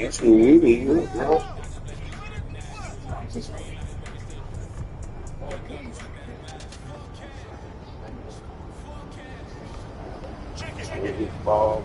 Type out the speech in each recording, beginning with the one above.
That's really good. Balls.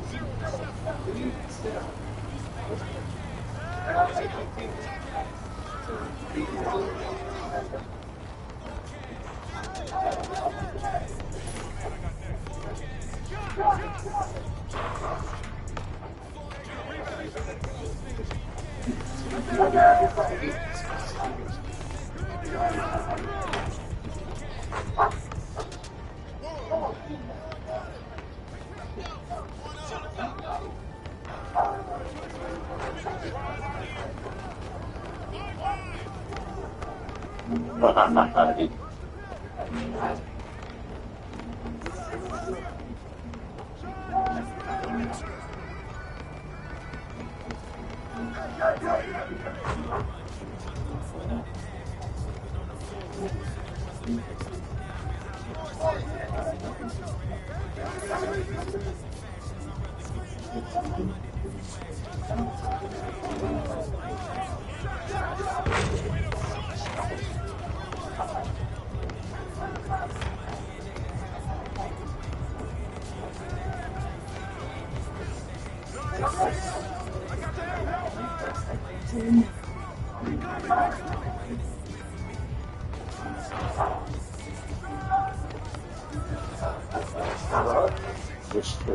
Just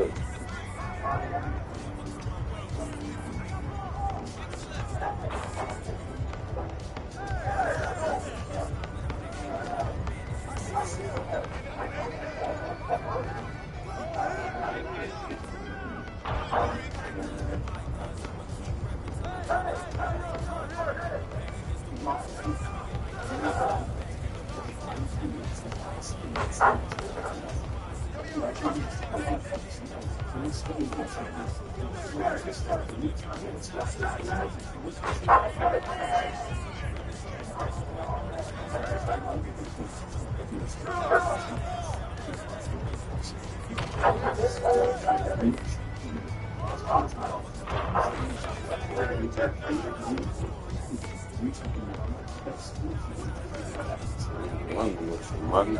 money.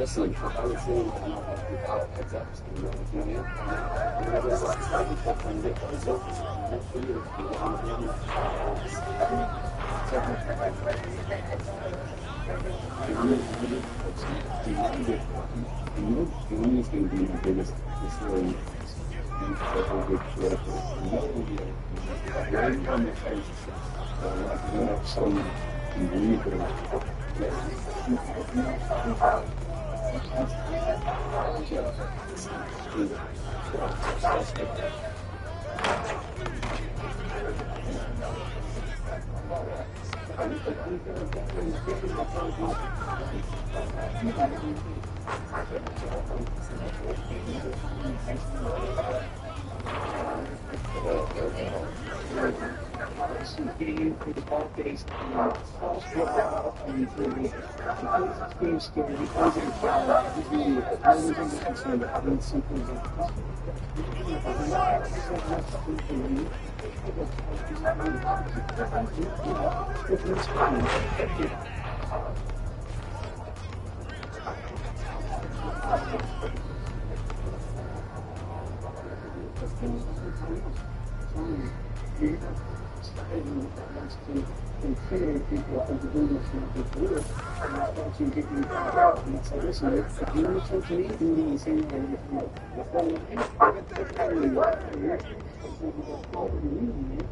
Listen, I was saying that I'm not going to be out heads up. You know what I mean? And I was like, I was like, I'm going to get results. I'm for you. It's going to be the biggest story.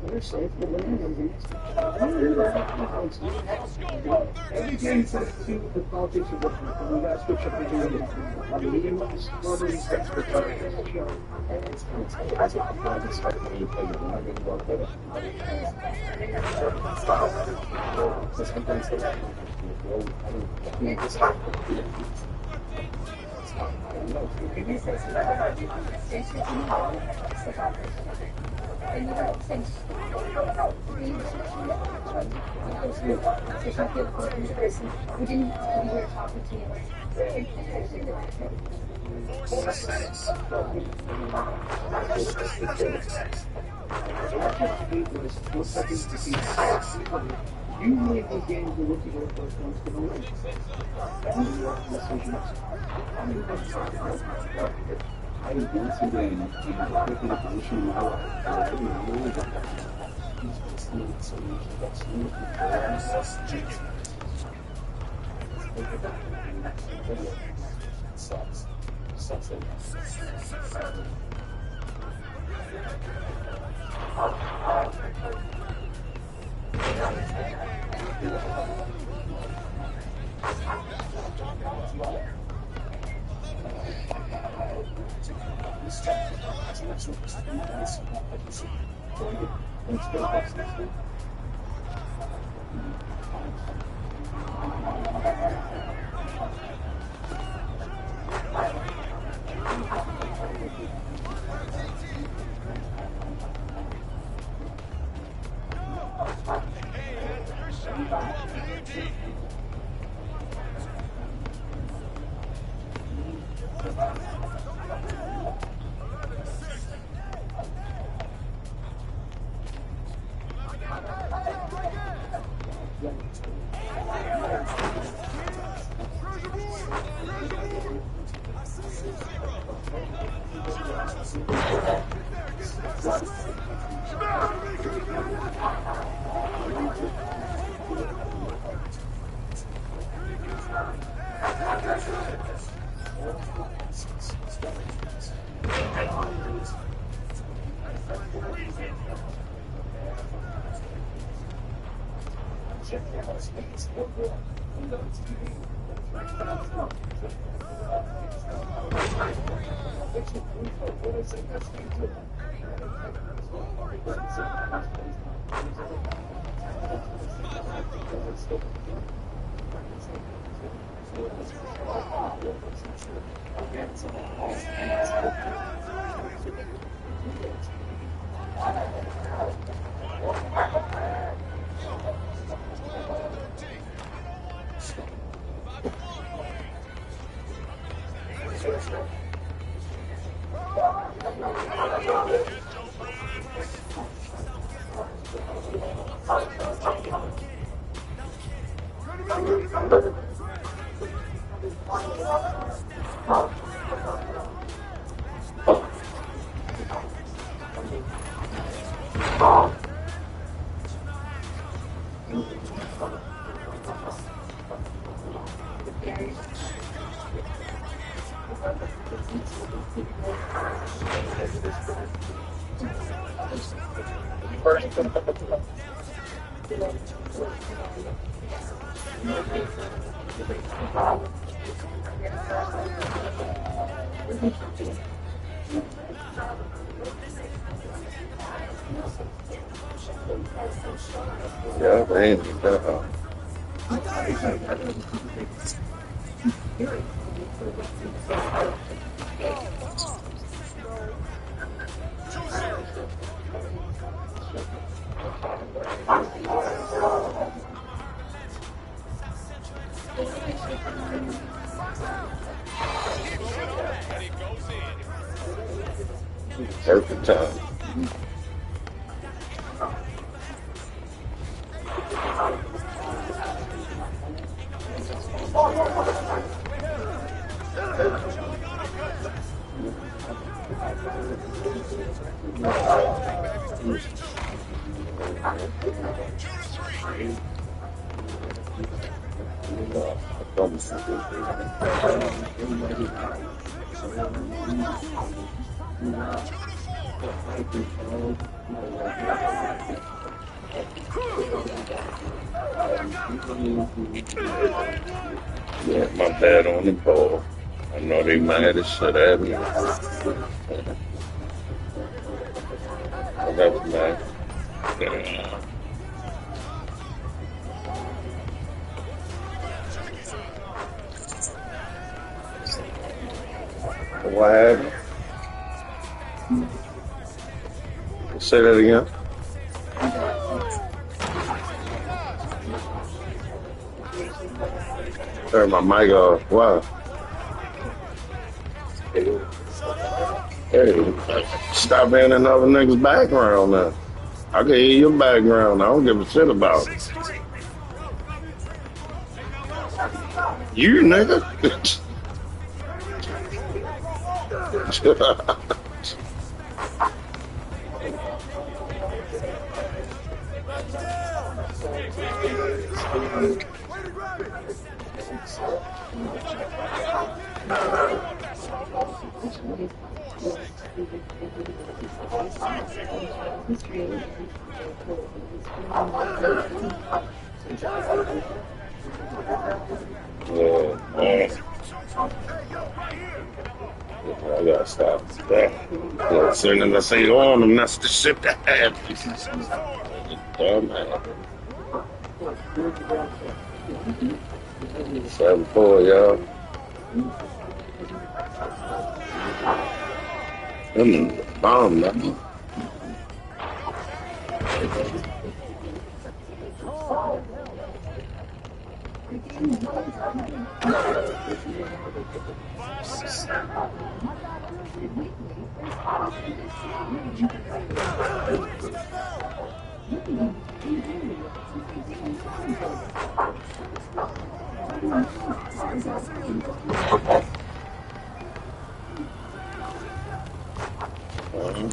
They're safe, but when every game to the politics are different. And we got to switch up and do it. I mean, even with the scoring stats for players, and it's as a politics like when you play the one, you go there. So sometimes they have usually these games we look at your first ones to win. I once again taking a position in my life that I didn't really get that. He's just needed so much sucks. Sucks it. Yeah, man. Perfect time. Yeah, my bad on the ball. I know they mad as shit at me. That's mad. Yeah. What happened? Say that again. Turn my mic off. Wow. Hey, stop being in other niggas' background now. I can hear your background. I don't give a shit about it. You nigga. Yeah, man. I gotta stop that. As soon as I say on them, that's the shit that happens. Dumb man. 7-4, y'all. Bomb, man.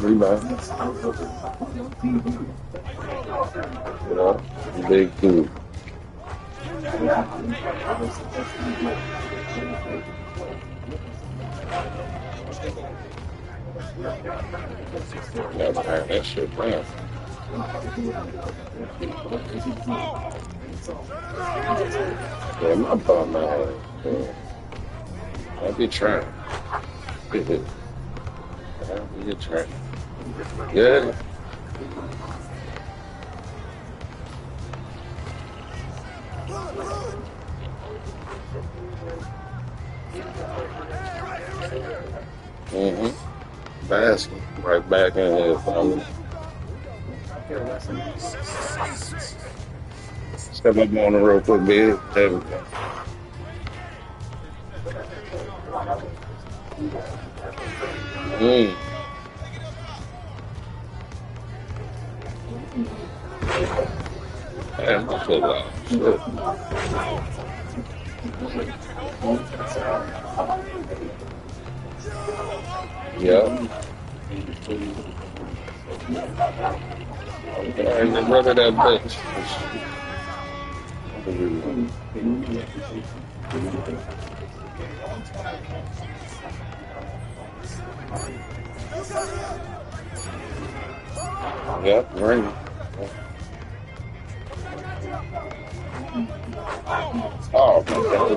Rebound. Yeah, big two. Yeah, man, that shit, man. Yeah, my bum ass. I be trying. I be trying. Yeah. Basket. Right back in here, fellas. Step up on the real quick, big. There we go. Damn, I feel like shit. Yeah. Okay, get rid of that bitch. Yep, ring. Oh, my God.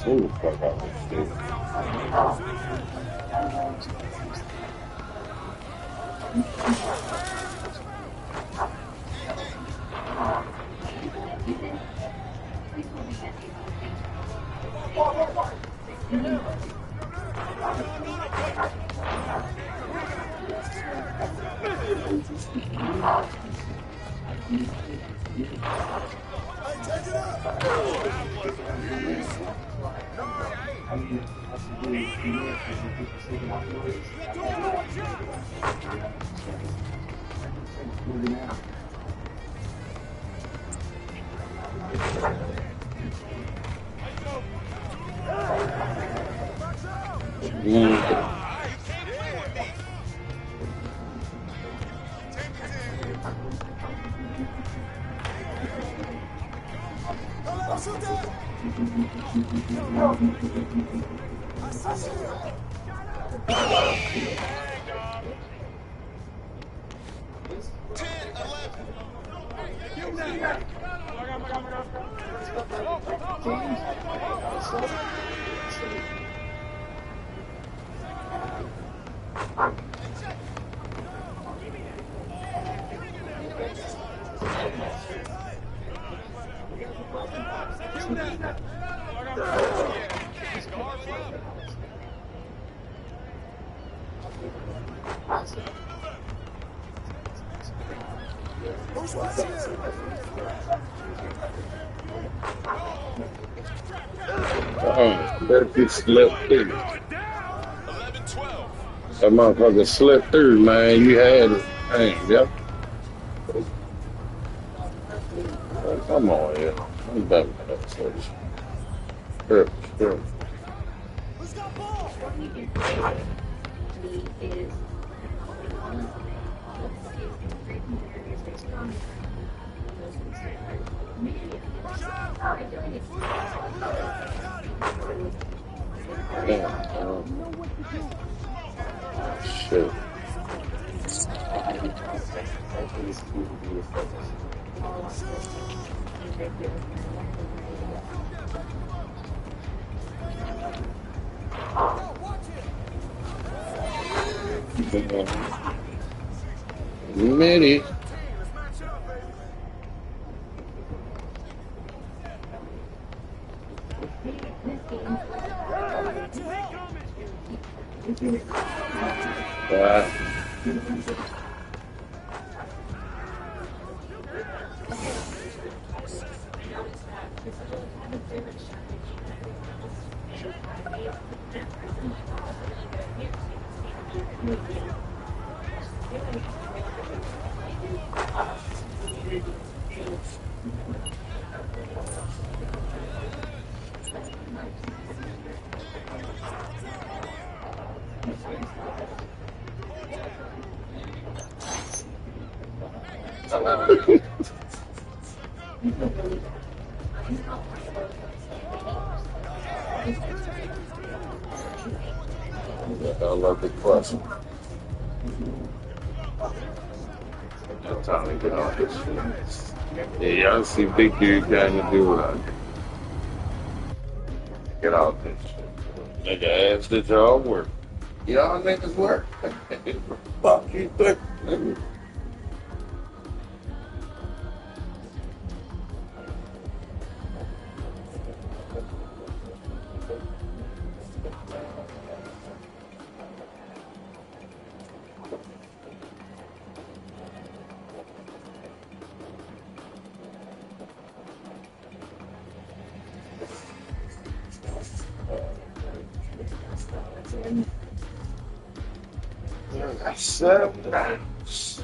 Ooh, fuck out this shit. That bitch slipped through. That motherfucker slipped through, man. You had it. Dang, yep. Oh, come on, yeah. I'm back with that switch. Sure, sure. Damn, shit. Many. I love the question. It's time to get off this shit. Yeah, y'all see Big Dude trying to do what I do. Get off this shit. Nigga asked that y'all work. Y'all niggas work. Fuck you think. $7.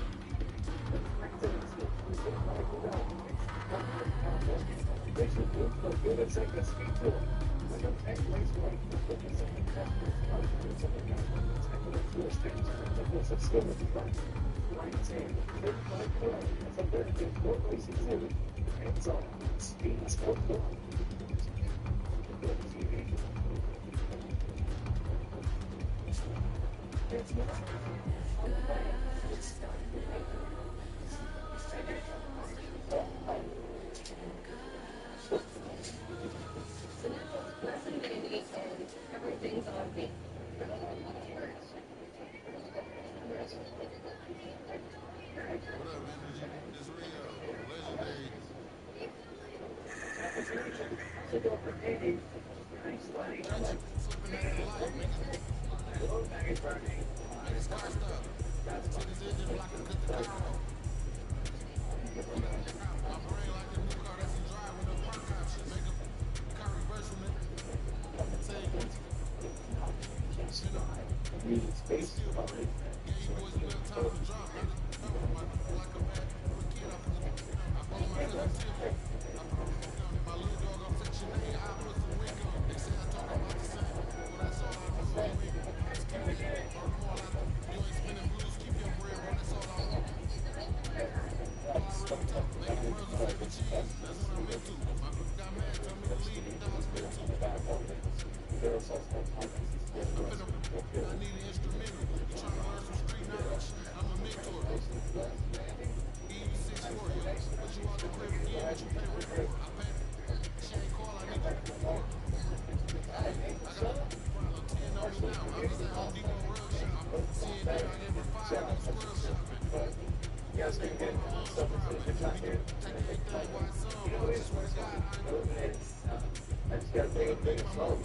So,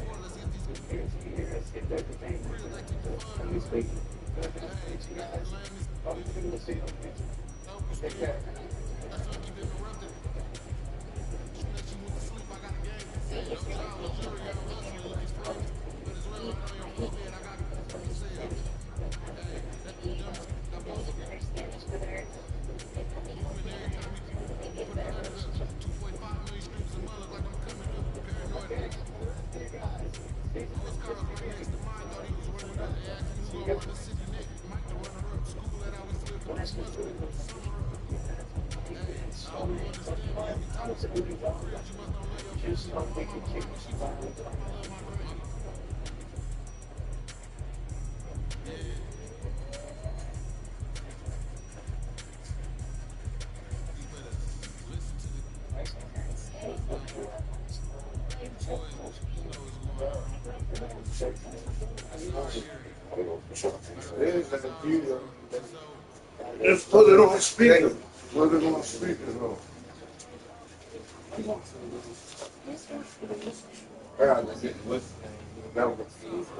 here's if there's a thing, at least they I'm going to see them. Just don't make it take Just put it on speaker. Put it on speaker. Though.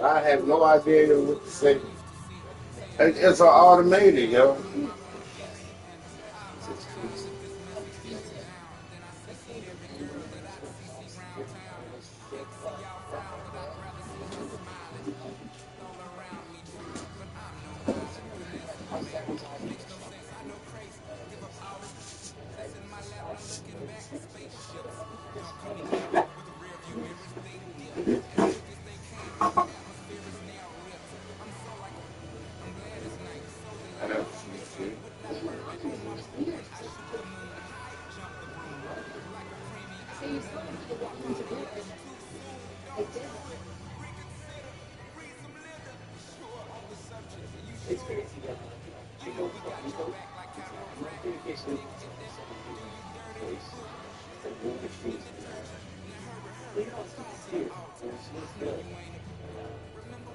I have no idea what to say. It's an automated, yo. It's crazy that she goes from communication voice and move the streets. They don't see it. She's good.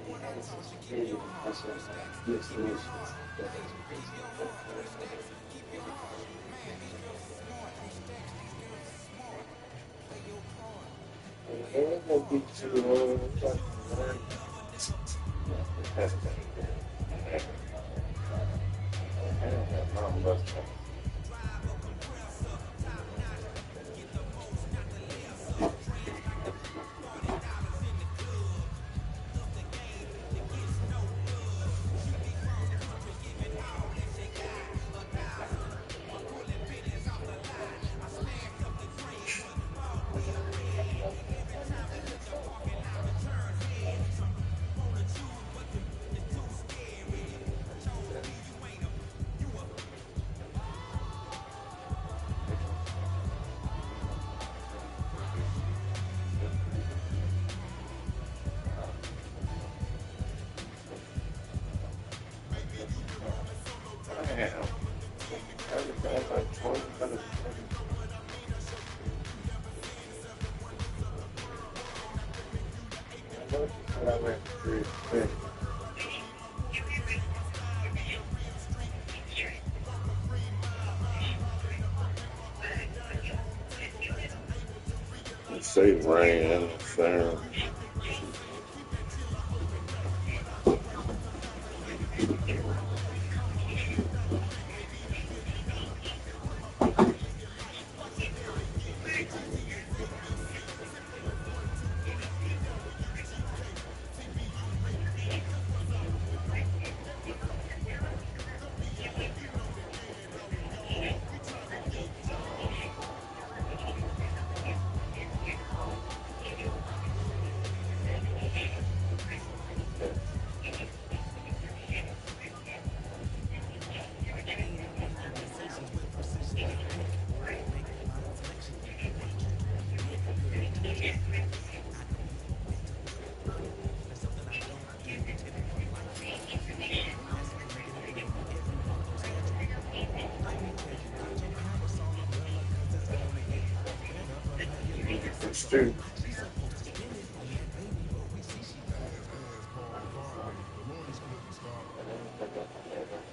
And it's really impressive. The explanations that is crazy. And we'll get to say rain, Sam. Stu.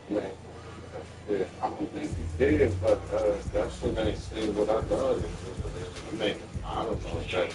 Yeah, I don't think he did, but that shit ain't still what I thought it was. I mean, I don't know if that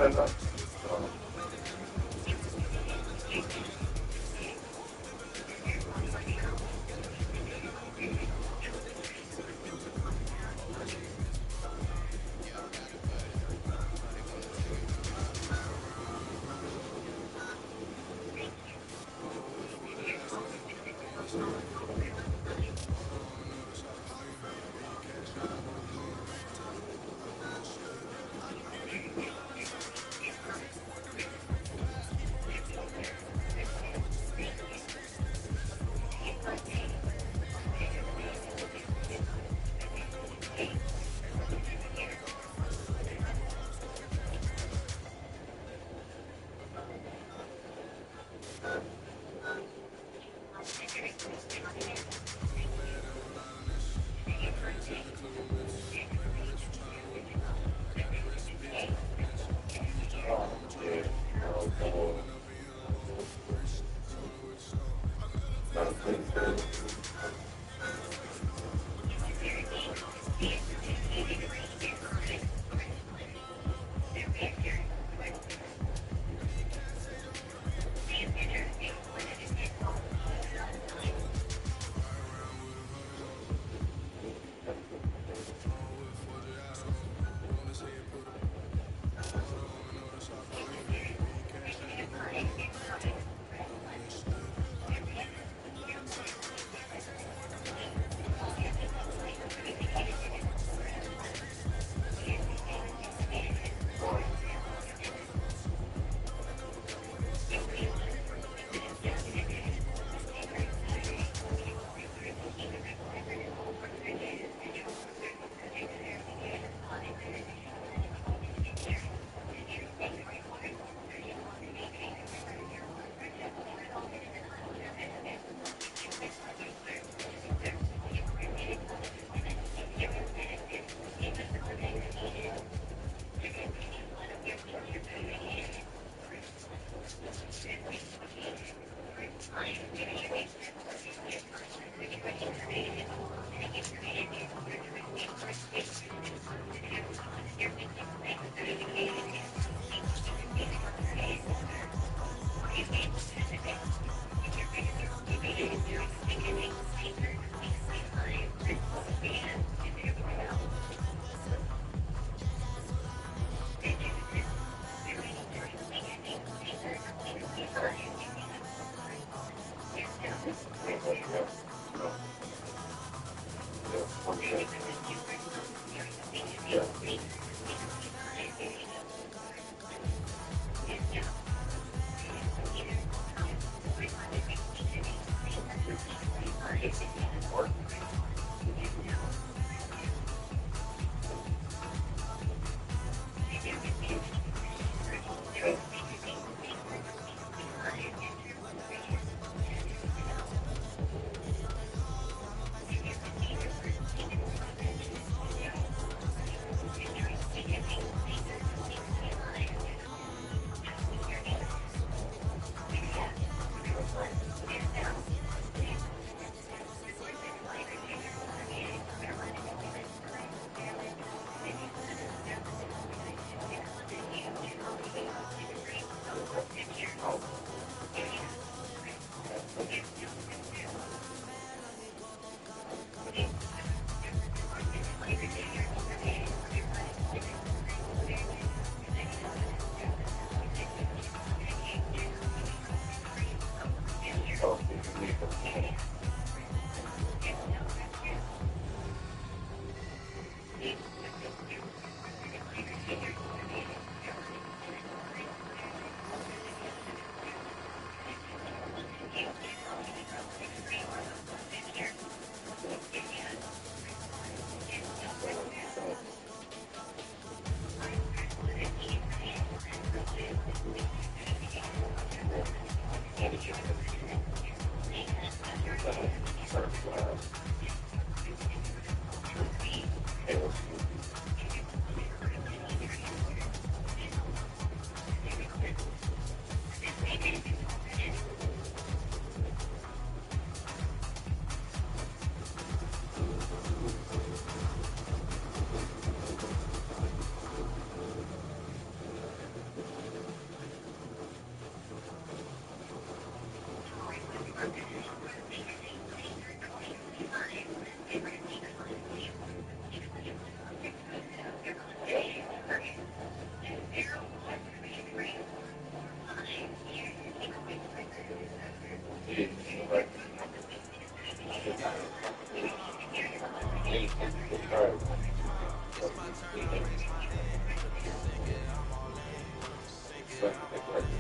I know.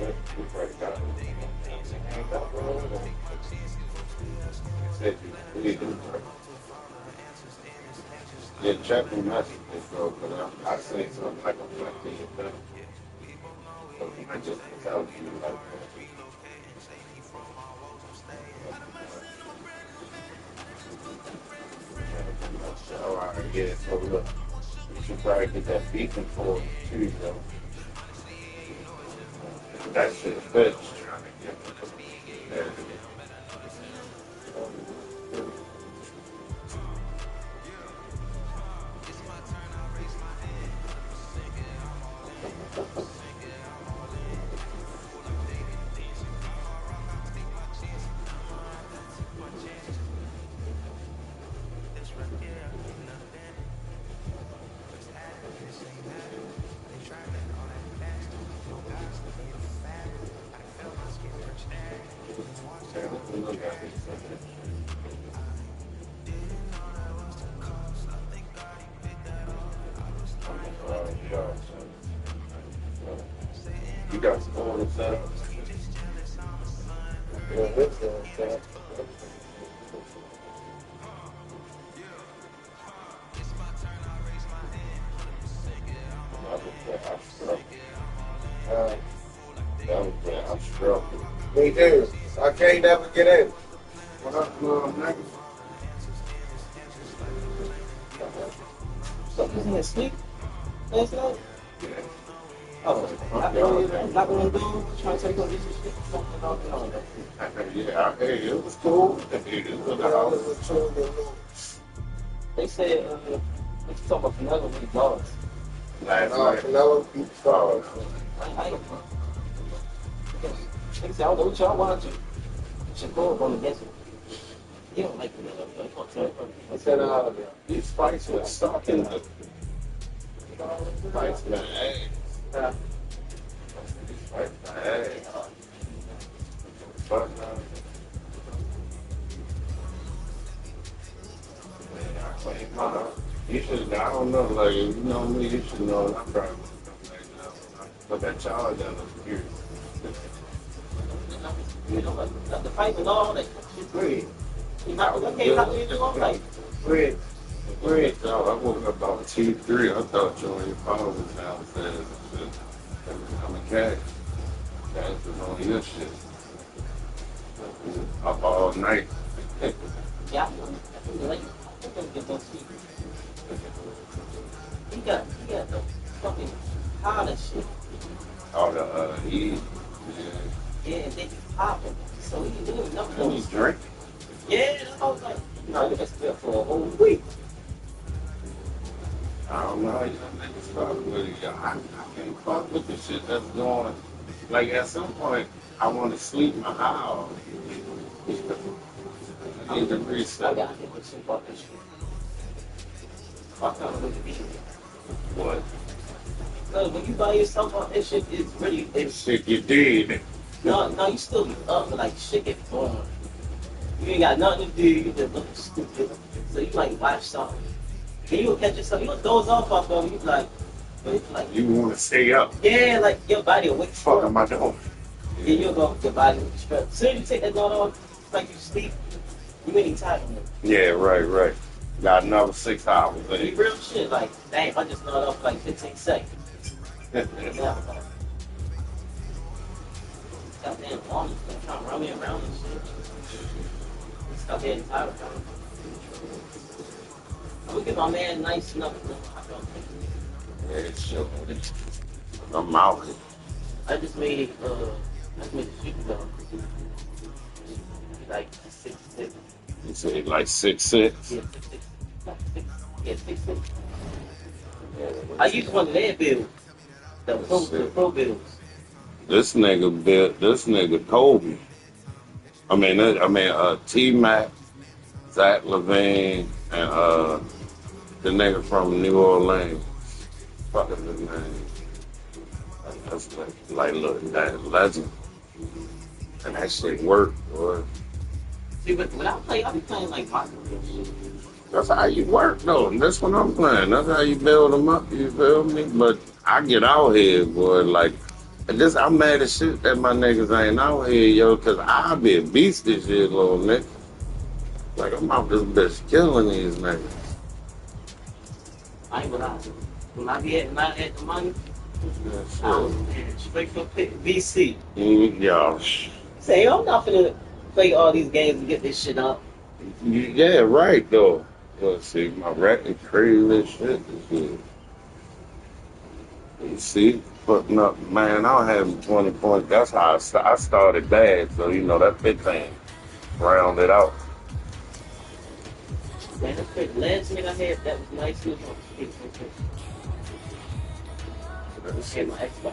Yeah, check the messages, bro, because I say something like I'm like this. So I just tell you like that. All right, yeah, so look, you should probably get that beacon for too, though. That shit fits. Yeah. You got some more to say? Yeah, that's it. I'm struggling. Me too. I can't never get in. What up, little nigga? So, isn't it sleep last night? Yeah. Oh, I know you're not going to do, trying to take on this shit, something off and all that. Yeah, hey, it was cool. It was the house. They said, let's talk about Canelo with the dogs. Last night. Canelo beat Stars. I they said, I don't know what y'all want to do. Should go up on the desert. You don't like Canelo, though. You want to I said, These fights were stuck in the fights, man. Hey, these fights, hey. But, you should, I don't know, like, if you know me, you should know, I'm probably but that child down the year. You know, like the fight and all that. Great. You not okay, how do you do all that? Great. I woke up about T3. I thought you on your phone was downstairs. I'm a cat. Cat was on your shit. Up all night. Yeah, I like, I'm gonna get those feet. He got the fucking hottest shit. All the E. Yeah, they be popping. So he can do it. And he's drinking. Yeah, I was like, no, that's good for a whole week. I don't know how you niggas fuck with it. I can't fuck with the shit that's going. Like at some point, I want to sleep my house. I need to I reset. got hit with some fucking shit. Fuck out with the beat. What? Cause when you buy yourself up, that shit is really, it's, Shit you did. no, you still be up, but like shit get going. You ain't got nothing to do, you just look stupid. So you like watch something. Then you'll catch yourself, you'll doze off of it, you like, but it's like, You want to stay up. yeah, like your body will wake Fuck up. am I doing? Then you'll go, your body will be stressed. As soon as you take that note off, it's like you sleep, you ain't tired of it. Yeah, right. Got another 6 hours. But you real shit, like, dang, I just nodded off for like 15 seconds. Yeah, like, goddamn long, trying to run me around and shit. Stop getting tired of it. I'm gonna give my man nice enough. Yeah, it's sure. I'm out. I just made a shooting gun. Like 6'6". You say like 6'6"? Yeah, 6'6". Yeah, 6'6". I used one of their builds. The pro builds. This nigga Kobe. T-Mac, Zach Levine, and the nigga from New Orleans. Fucking his name. That's like look, that legend. And that shit worked, boy. See, but when I play, I be playing like Mario. That's how you work, though. That's what I'm playing. That's how you build them up. You feel me? But I get out here, boy. Like I'm mad as shit that my niggas ain't out here, yo, cause I be a beast this year, little nigga. Like I'm out this bitch killing these niggas. I ain't gonna lie. When I be at the money, Yeah, I was shit. straight from VC. Yo, Say, yo, I'm not finna play all these games and get this shit up. yeah, right though. Let's see, my record crazy as shit this year. You see, putting up, man, I was having 20 points. That's how I started bad, so you know that 15 rounded out. Man, that's crazy. Last nigga I had that was nice. He was on Let's hit see. my Xbox.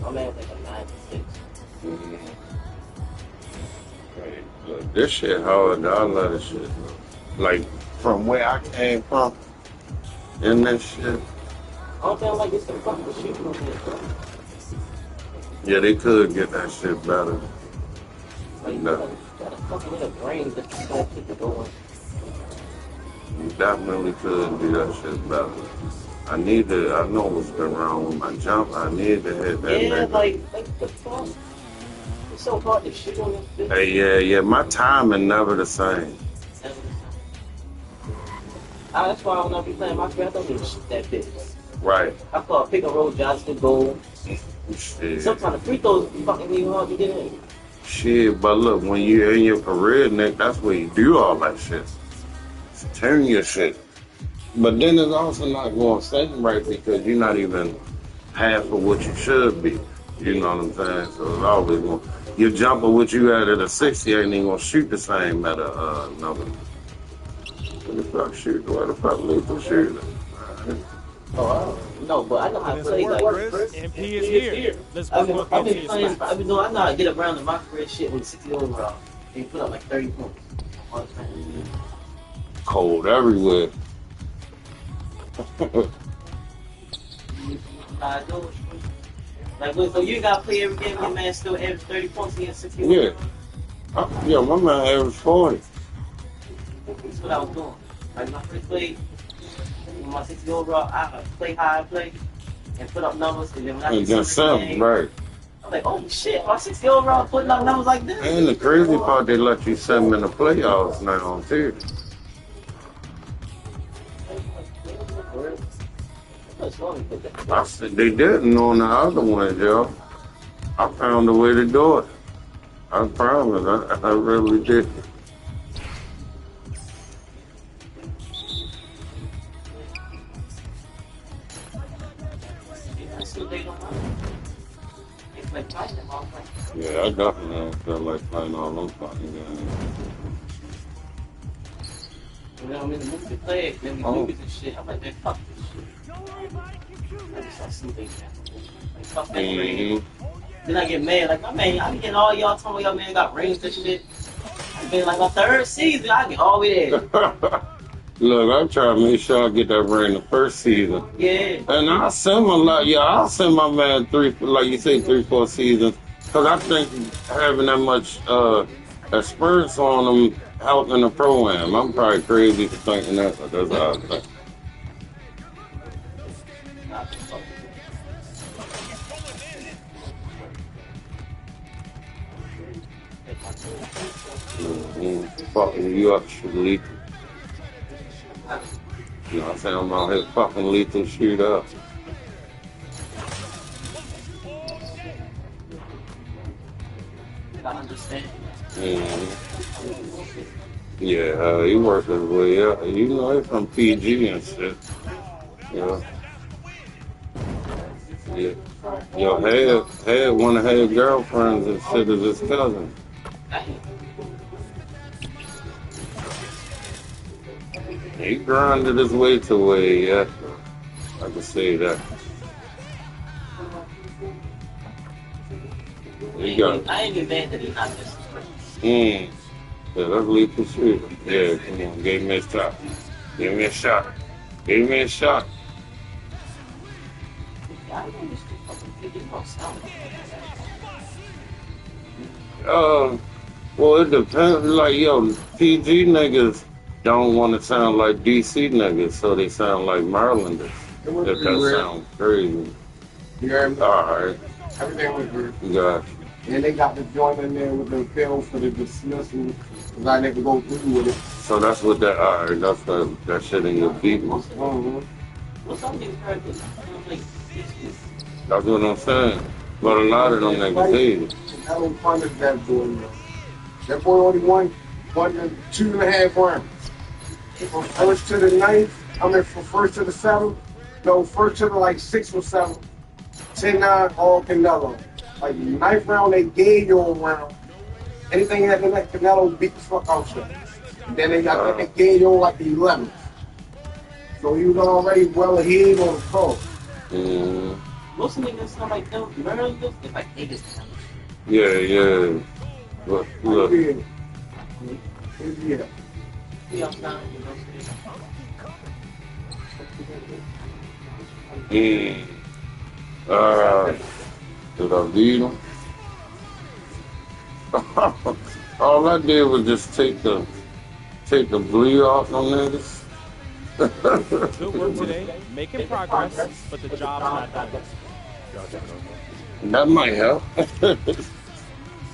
My man was like a 96. Mhm. Right. Look, this shit hard. I love this shit. Like from where I came from in this shit. I don't think like it's the fucking shooting on here, bro. Yeah, they could get that shit better. Like, you No, gotta fucking hit a brain just to go keep it going. you definitely could do that shit better. I know what's been wrong with my jump. I need to hit that Yeah, nigga. like the fuck? It's so hard to shoot on this bitch. Hey, yeah, my timing never the same. That's why when I be playing my friend, I don't even shoot that bitch. Right. I call pick and roll jobs to goal. Shit. Sometimes the free throws be fucking me hard to get in. Shit, but look, when you're in your career, Nick, that's where you do all that shit. Turn your shit. But then it's also not going to seem right because you're not even half of what you should be. You know what I'm saying? So it's always going. Your jumper, what you had at a 60, ain't even going to shoot the same at a number. What the fuck shoot? What the fuck lethal shooter? Oh, no, but I know how to play. Work, Like, Chris. MP is here. Let's I've bring him been up into your playing. spot. I've been doing. I know how to get around to my career shit with 60 overall and put up like 30 points all the time. Cold everywhere. I do it. Like, so you gotta play every game, your man still average 30 points against 60 Yeah. overall. Yeah, my man averaged 40. That's what I was doing. Like, when I first played with my 60 overall, I would play how I play and put up numbers, and then when I And get then some some, right. I'm like, oh shit, my 60 overall putting up numbers like this. And the crazy part, they let you send them in the playoffs now, too. I said they didn't on the other ones, yo. I found a way to do it. I promise. I really did. Yeah, I definitely don't feel like playing all them fucking games. You know, I'm in the movie play, then we movies and shit. I'm like, man, fuck this shit. I just start sleeping. Like, fuck that ring. Then I get mad, like, my man, I be getting all y'all talking about y'all man got rings and shit. I been like my third season, I get all the way there. Look, I'm trying to make sure I get that ring the first season. Yeah. And I'll send I'll send my man like you say, 3-4 seasons. Because I think having that much experience on them helping the pro-am. I'm probably crazy for thinking that, but that's how I think. Fucking you up, lethal. You know what I'm saying? I'm out here fucking lethal shoot up. I understand. Yeah, he worked his way up. You know, he's from PG and shit. Yeah. Yeah. Yo, had one of his girlfriends and shit as his cousin. He grinded his way to where, yeah. I can say that. He got. I ain't even mad that he's not missing. Yeah, that's lethal shit. Yeah, come on, give me a shot. Give me a shot. Give me a shot. I don't know this shit fucking thinking about sound. Well, it depends. Like, yo, PG niggas don't want to sound like DC niggas, so they sound like Marylanders. If that sounds crazy. You hear me? Alright. Everything was good. Got And they got the joint in there with the pills for the dismissal. Cause I never go through with it. So that's what that, alright, that's that shit in your beat. Mm-hmm. Well, some niggas heard this. Like, That's what I'm saying. But a lot of them niggas did. I don't punish that boy. That boy only won 2.5 rounds. From first to the ninth, from first to the seventh. No, first to the like 6th or 7th. 10-9, all Canelo. Like ninth round, they gave you a round. Anything that let Canelo beat the fuck out shit. Then they gave you like the 11th. So he was already well ahead on the pro. most niggas sound like them. Remember this? It's like niggas. Yeah. Look. Yeah. Yeah, I'm not, you know what I'm saying? Did I beat him? All I did was just take the bleed off on niggas. Good work today, making progress, but the job's not done. That might help.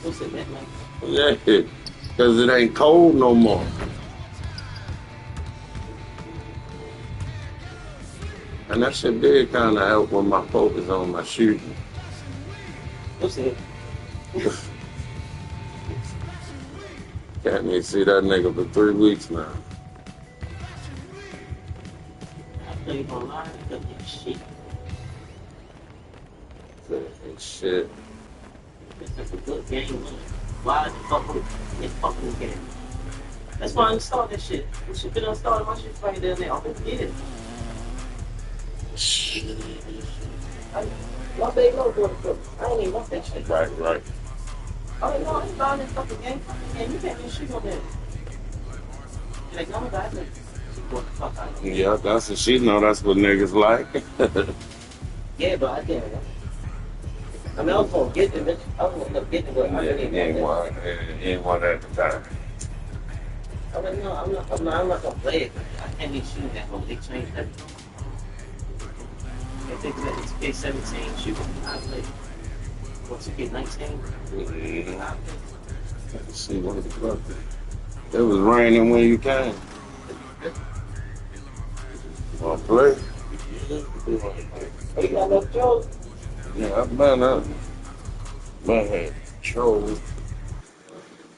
What's it, man? Yeah, because it ain't cold no more. And that shit did kind of help with my focus on my shooting. What's it? Can't even see that nigga for 3 weeks now. I tell you gonna lie, look at shit. Shit. It's a good game, man. Why the fucking game? That's why I installed that shit. This shit been installed, my shit's right down there. I'll get it. My baby don't do it. I ain't even want that shit. Right. Oh no, I ain't buying this fucking game. You can't even shoot on that. Like, no, guys, like, what the fuck out of here. Yeah, that's what she know. That's what niggas like. Yeah, but I can't. I mean, I was gonna get the bitch. I was gonna end up getting it, but I didn't ain't want one at the time. I mean, no, I'm not gonna play it. I can't be shooting that whole. They changed everything. If it's get 17 shooting, I play. Once you get 19, Let's see what the fuck. It was raining when you came. Wanna play? you got enough Joe? Yeah, I've been up. Man, had trolls.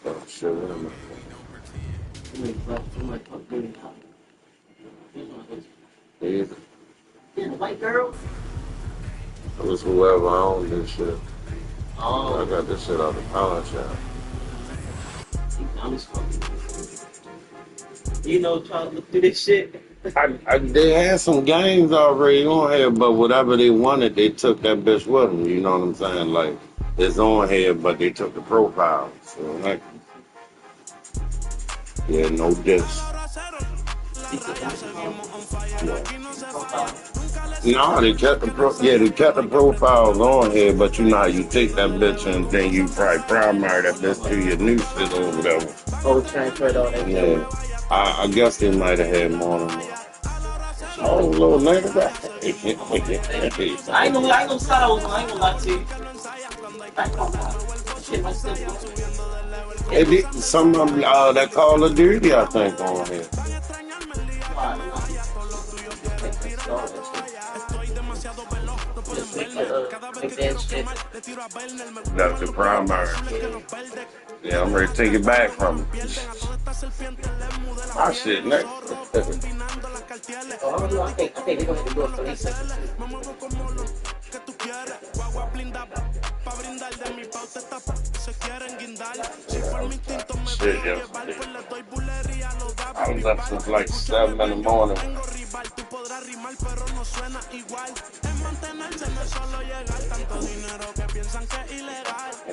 Oh shit, wait a minute. Yeah, Yeah, the white girl. it was whoever owned this shit. I Oh, got this shit out the pawn shop. I'm just you know, trying to look through this shit. They had some games already on here, but whatever they wanted, they took that bitch with them. You know what I'm saying? Like, it's on here, but they took the profile. So, like, yeah, no diss. No, they kept the profiles on here, but you know how you take that bitch and then you probably primary that bitch to your new shit or whatever. Oh, transferred all that. Yeah, I guess they might have had more than that. Oh, little nigga. I ain't gonna start over. I ain't gonna lie to you. I ain't gonna lie. Shit, my sister. Some of them, that Call of Duty, I think, on here. That's the primary. Yeah, I'm ready to take it back from him. My shit, nigga. Oh, I think they're gonna have to do it for these seconds. Shit, yeah. I was up since like 7 in the morning.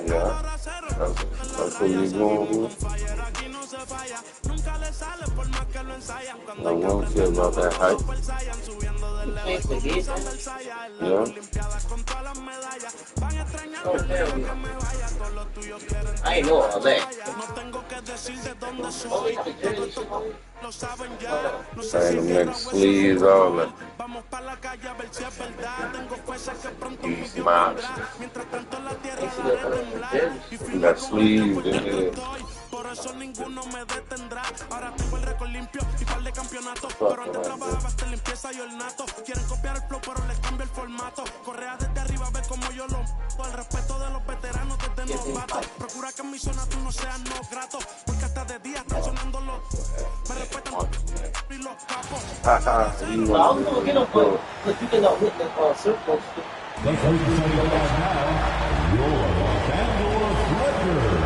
Yeah, that's what you going with. I won't care about that hype. Yeah. Oh, hell yeah. I ain't know all that. Saying them niggas sleeves, all that. Easy miles. You got sleeves in there. Haha, you I was gonna get him, but you end up hitting the circle. Let's read the second line now. Your Los Angeles Lakers.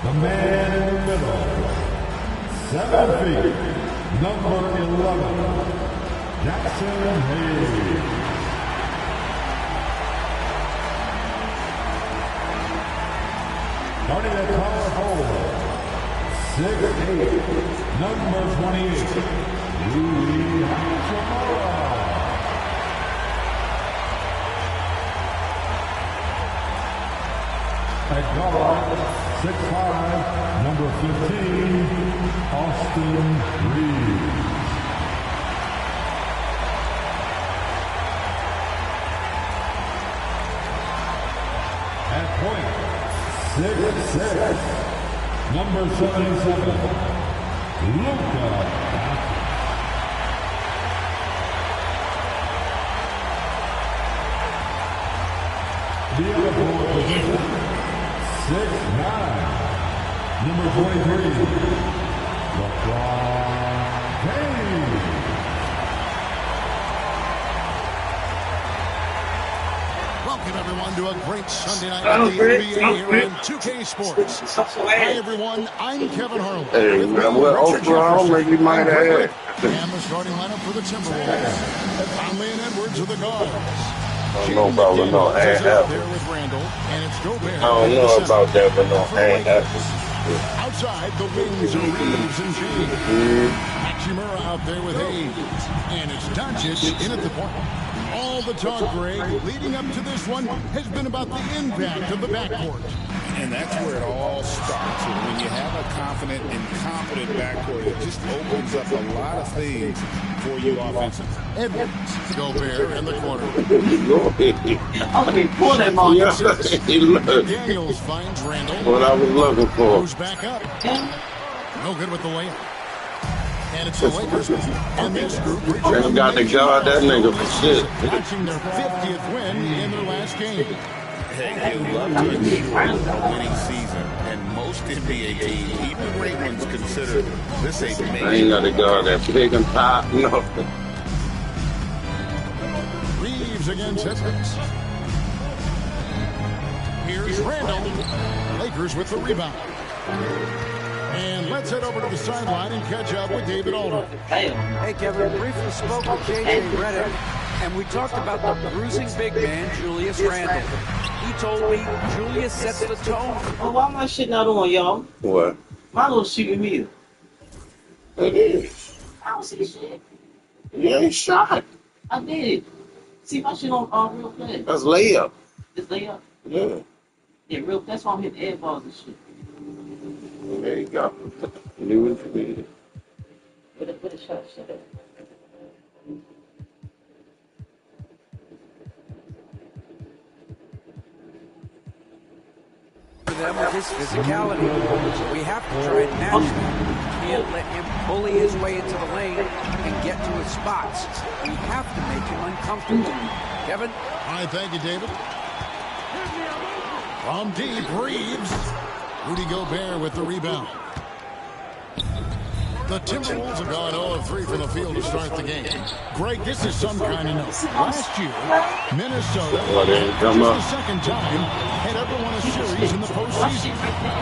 The man in the middle, 7 feet, number 11, Jackson Hayes. Starting at power forward, 6'8", number 28, Rui Hachimura. At guard, 6'5", number 15, Austin Reeves. At point, 6'6", number 77, Luka. The other forward position, 6'9", number 23, LeBron James. Welcome, everyone, to a great Sunday night at the NBA here on 2K Sports. Hi, everyone. I'm Kevin Harlan. Hey, man, what Oklahoma you might have had? And the starting lineup for the Timberwolves. Conley and Edwards are the guards. I don't know about with no hand out there with Randall, and it's Gobert. I don't know about that, but no hand Outside, the wings are Reeves and James. Hachimura out there with Hayes. And it's Doncic in at the point. All the talk, Greg, leading up to this one has been about the impact of the backcourt. And that's where it all starts. And when you have a confident and competent backcourt, it just opens up a lot of things for you offensively. Edwards, Gobert in the corner. Okay, pull that ball. Daniels finds Randall. What I was looking for. Goes back up. No good with the layup. And it's the Lakers. And this group They got to guard that nigga for shit. watching their 50th win in their last game. Hey, you love to ensure a winning season. And most NBA teams, even great ones, consider this a I ain't major. got to guard that pig and pop. No. Reeves against Edwards. Here's Randall. Lakers with the rebound. And let's head over to the sideline and catch up with David Alder. Hey, Kevin, briefly spoke with J.J. Redick, and we talked about the bruising big man, Julius Randle. He told me Julius sets the tone. Oh, why am I shitting out on y'all? What? Milo's shooting me. It is. I don't see shit. You ain't shot. I did. See my shit on real fast. That's layup. It's layup. Yeah. Yeah, real. That's why I'm hitting air balls and shit. There you go. New and familiar. Put a shot. Shut up. For them with his physicality, we have to try and match him. We can't let him bully his way into the lane and get to his spots. We have to make him uncomfortable. Kevin? All right, thank you, David. From deep, Reeves. Rudy Gobert with the rebound. The Timberwolves have gone 0 of 3 from the field to start the game. Greg, this is some kind of note. Last year, Minnesota, come just up. the second time, had ever won a series in the postseason.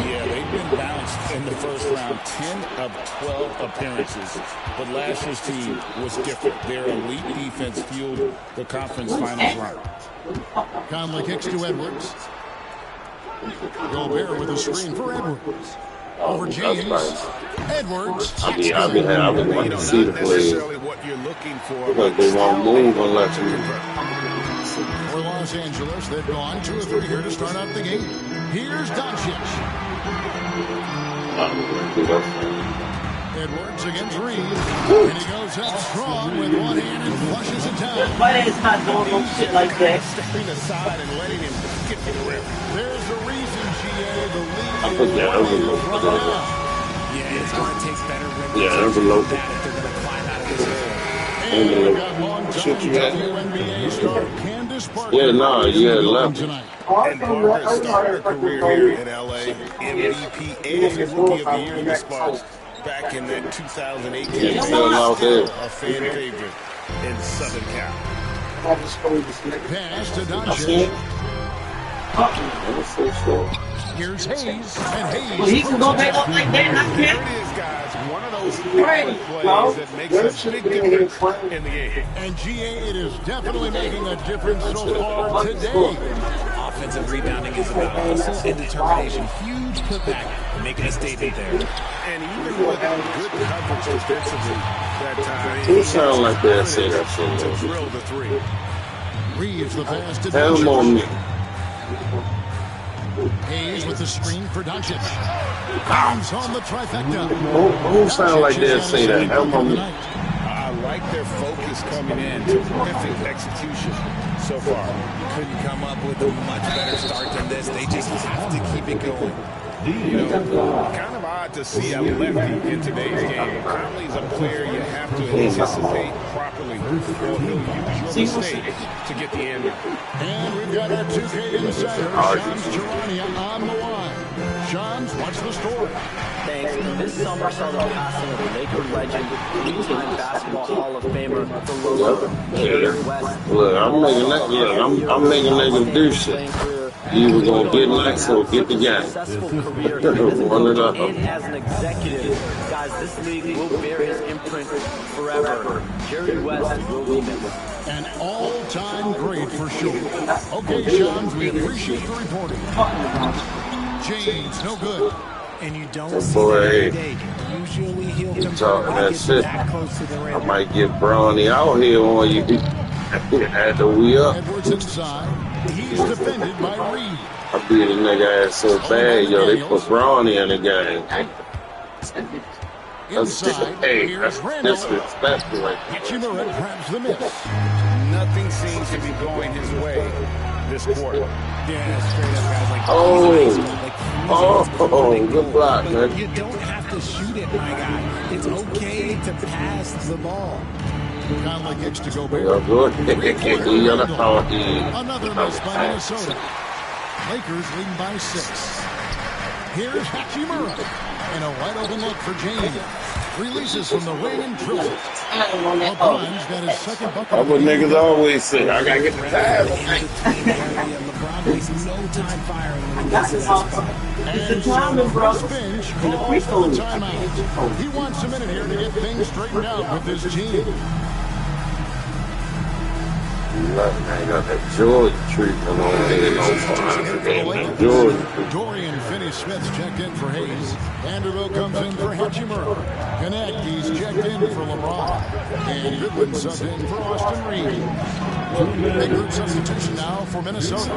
Yeah, they've been bounced in the first round, 10 of 12 appearances. But last year's team was different. Their elite defense fueled the conference finals run. Conley kicks to Edwards. Gobert with a screen for Edwards. Over That's James. nice. Edwards. I would want to see the players what you're looking for. because they won't move unless you. For Los Angeles, they've gone 2 or 3 here to start out the game. Here's Doncic. Edwards against Reed. And he goes up strong with one hand and flushes it down. Why is not doing no shit like that? Stepping aside and letting him get to the rim. There's the reason, GA, the lead. I put that overload. Yeah, it's going to take better rim Yeah, overload. that if they're going to climb out of this hole. And we've got long-time WNBA star Candace Parker. Yeah, no, you had left. Tonight. And Parker started her career here in LA, MVP and Rookie of the Year in the Sparks back in that 2008 Yeah, still out there. a fan favorite in Southern Cal. Pass to Doncic. Here's Hayes. And Hayes. Well, he can go back up like that, not There care. it is, guys. One of those Right. plays that makes a big difference in the game. And GA, it is definitely making a difference so far today. Offensive rebounding is about hustle and determination. Huge putback, making a statement there. And even with good coverage defensively that time, Who sound like that say that shit? to drill the 3. Reeves the pass to Hell on me. Doncic. Hayes with the screen for Doncic. Comes on the trifecta. Who sound like that say that? Hell on me. I like their focus coming in. Terrific execution so far. Couldn't come up with a much better start than this. They just have to keep it going. You know, kind of odd to see a lefty in today's game. Conley's a player you have to anticipate properly, or he'll use your mistakes to get the end. And we've got our 2K insider, Shams Charania, on the line. Shams, what's the story? Thanks. This summer saw the passing of Laker legend, 3-time basketball Hall of Famer, the logo, Jerry West. Look, I'm making that. Look, I'm making niggas do shit. You were gonna get nice or get the game. Successful career as a coach and as an executive. Guys, this league will bear his imprint forever. Jerry West will be missed. An all-time great for sure. Okay, Shams, we appreciate the reporting. James, no good. And you don't That see boy, that every day. Usually he'll you convert talking that gets shit. that close to the rim. I might get Brawny out here on you. Had the we up. Edwards inside. He's defended by Reed. I beat a nigga ass so bad, yo. They put Brawny in the game. That's Inside, hey, here's that's Randall. disrespectful right there. Hachimura grabs the miss. Nothing seems to be going his way this quarter. Yeah, straight up guys like Oh, good block, man. You don't have to shoot it, my guy. It's okay to pass the ball. Conley gets to Gobert. Yo, good. Another miss by Minnesota. Lakers leading by 6. Here's Hachimura. And a wide open look for James. Releases from the wing and drills it. LeBron's got his second bucket. That's what niggas always say. I gotta get the time. LeBron wastes no time firing. That's his And the timing, bro. Finch calls for the timeout. He wants a minute here to get things straightened out with his team. I got that Jordan treatment on there. Jordan. Dorian Finney-Smith's checked in for Hayes. Vanderbilt comes in for Hachimura. Konecki's checked in for LeBron. And Goodwin subbed in for Austin Reed. Big group substitution now for Minnesota.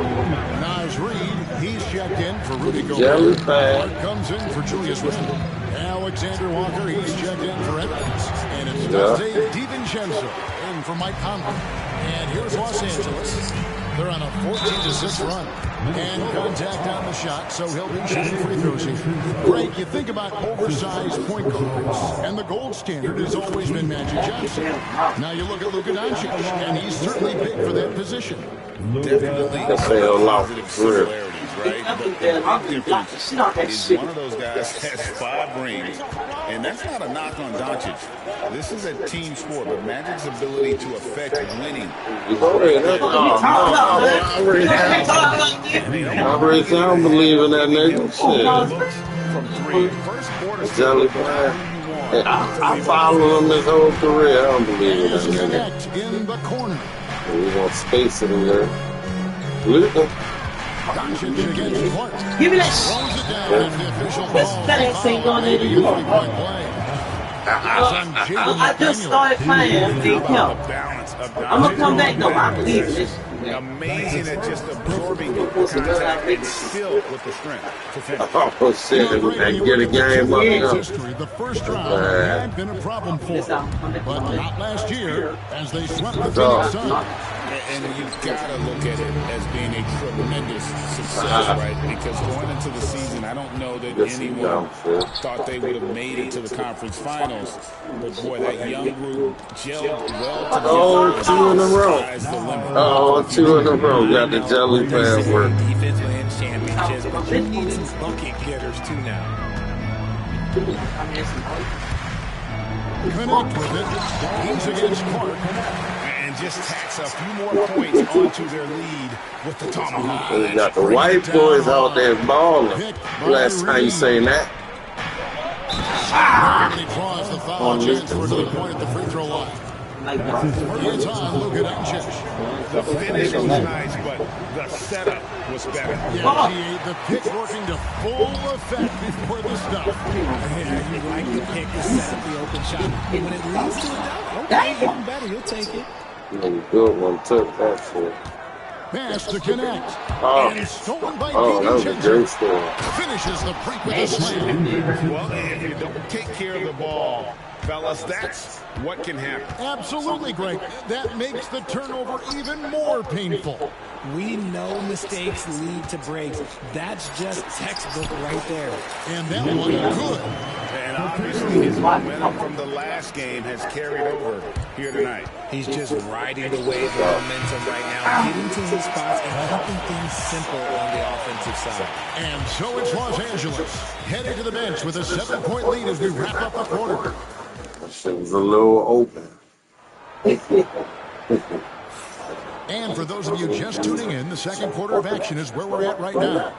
Naz Reid, he's checked in for Rudy Gobert. Clark comes in for Julius Randle. Alexander Walker, he's checked in for Edwards. And it's Dante DiVincenzo in for Mike Conley. And here's Los Angeles. They're on a 14-6 run. And contact on the shot, so he'll be shooting free throws here. Greg, you think about oversized point guards, and the gold standard has always been Magic Johnson. Now you look at Luka Doncic, and he's certainly big for that position. Definitely positive similarities, right? But the big difference is one of those guys has 5 rings, and that's not a knock on Doncic. This is a team sport, but Magic's ability to affect winning. I don't believe in that nigga. Shit. From 3, first quarter, Jelly man. I follow him his whole career. I don't believe in that nigga. In the corner. We want space in there. Luka. Doncic against Clark. Give me that Throws it down, and the official calls that ass ain't going in the yard. three-point play. I just started playing. Need help. I'm gonna come back though. I believe in this. Amazing at just absorbing contact and still with the strength to finish. Oh, shit. And get a game up now. History, the first round had been a problem for them, but not last year as they swept the Phoenix Suns. And you've got to look at it as being a tremendous success, right? Because going into the season, I don't know that anyone thought they would have made it to the conference finals. But boy, that young group gelled well together. Oh, 2 in a row. Oh, 2 in a row. Got the jelly pad work. Defense and championships, but you need some bucket getters too now. Connect with it. He's against Clark. And just tacks a few more points onto their lead with the tomahawk. We got the white boys out there balling. Last time you saying that. He draws the foul chance for another point at the free throw line. It's on Luka Doncic. The finish was nice, but the setup was better. Yeah, the pick working to full effect before the stop. Yeah, you like the pick to set up the open shot. When it leads to a dunk, okay, even better, you'll take it. Good one, took that shit. Pass to connect. Oh, And stolen by that was a great story. Finishes the break with a slam. Well, if you don't take care of the ball, fellas, that's what can happen. Absolutely, Greg. That makes the turnover even more painful. We know mistakes lead to breaks. That's just textbook right there. And that one good. And obviously his momentum from the last game has carried over here tonight. He's just riding the wave of momentum right now, getting to his spots and keeping things simple on the offensive side. And so it's Los Angeles, headed to the bench with a 7-point lead as we wrap up the quarter. That shit was a little open. And for those of you just tuning in, the second quarter of action is where we're at right now.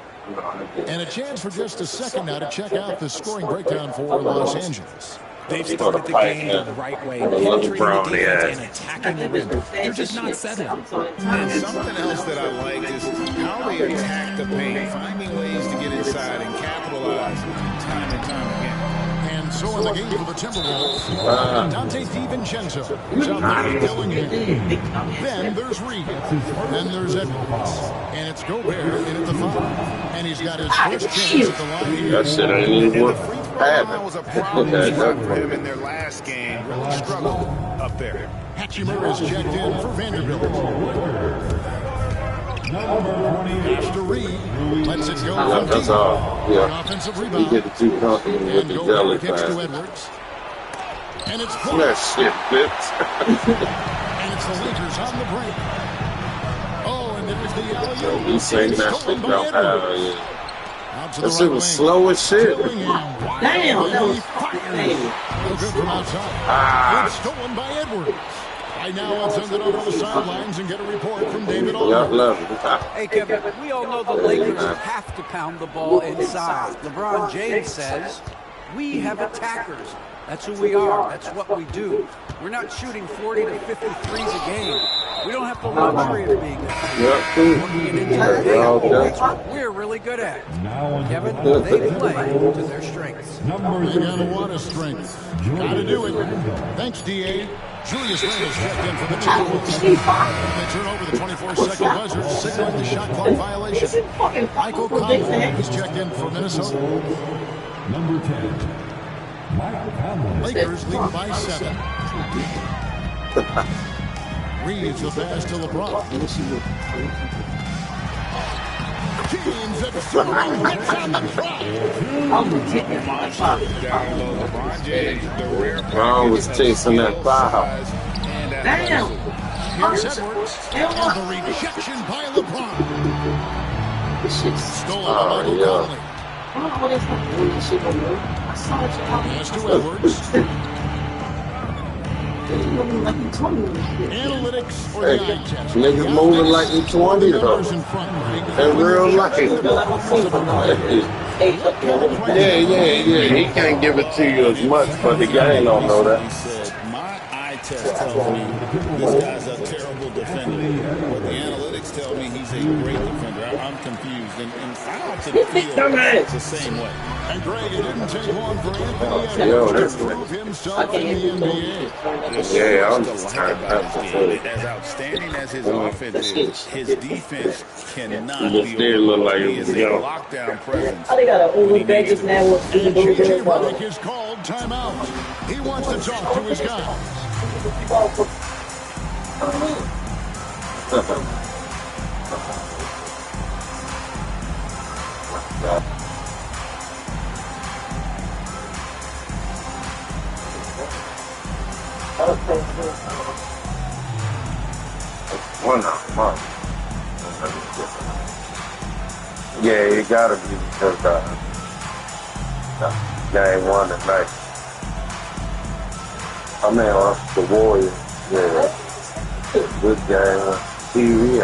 And a chance for just a second now to check out the scoring breakdown for Los Angeles. They've started the game the right way, penetrating the defense and attacking the rim. They're just not settling. And something else that I like is how they attack the paint, finding ways to get inside and capitalize time and time again. And so in the game for the Timberwolves, Dante DiVincenzo is out there with Dillingham. Then there's Reed. Then there's Edwards. And it's Gobert in at the 5. And he's got his first chance at the line here. That shit ain't even worth That was a problem for him in their last game. Really struggled up there. Hachimura is checked in for Vanderbilt. After Reed lets it go from That's deep. all. Yeah. Offensive He rebound. get it too comfortable with And the Gobert jelly kicks to pad. Edwards. And it's That blocked. shit flips. And it's the Lakers on the break. Oh, and there's the alley-oop. He saying that shit Stolen by don't have Edwards. it. Out to That the shit right was wing. slow as shit. Dillingham. Damn, that was No good from outside. It's stolen by Edwards. Right now, let's send it over to the sidelines and get a report from David Yeah, Aldridge. love it. Hey, Kevin, we all know the Lakers have to pound the ball inside. LeBron James says, we have attackers. That's who we are. That's what we do. We're not shooting 40 to 50 threes a game. We don't have the luxury of being Yeah, cool. That's what we're really good at. Kevin, they play to their strengths. They got a lot of strength. Gotta do it. Thanks, D.A. Julius Randle's checked in for the Timberwolves. They turn over the 24-second buzzer, signaling the shot clock violation. Michael Conley is checked in for Minnesota. Number 10. Mike Conley. Lakers lead by 7. Reeves the pass to LeBron. James absorbing hits on the trot. Down low, LeBron James, the rare Brown was chasing that foul. Damn. Here's Edwards. And the rejection by LeBron. Stolen by Michael Conley. Pass to Edwards. Analytics or Hey, the eye test. niggas moving like he 20 though. Numbers in front. In real life. Yeah. He can't give it to you as much, but the game don't know that. He said, my eye test tells me this guy's a terrible defender, but the analytics tell me he's a great defender. I'm confused, and I often feel the same way. And Greg, it didn't take long for Anthony Yo, Edwards this to prove himself in the NBA. There's Yeah, so I'm much to just like trying about not his to game. say. As outstanding as his offense is, his defense cannot He just be did look like overlooked. He he is was a young. lockdown presence. I think I got when over he benches needs now with And the JJ Redick is called timeout. He wants to talk to his guys. One month. Yeah, it gotta be because game one tonight. I mean, the Warriors. Yeah, good game. TV.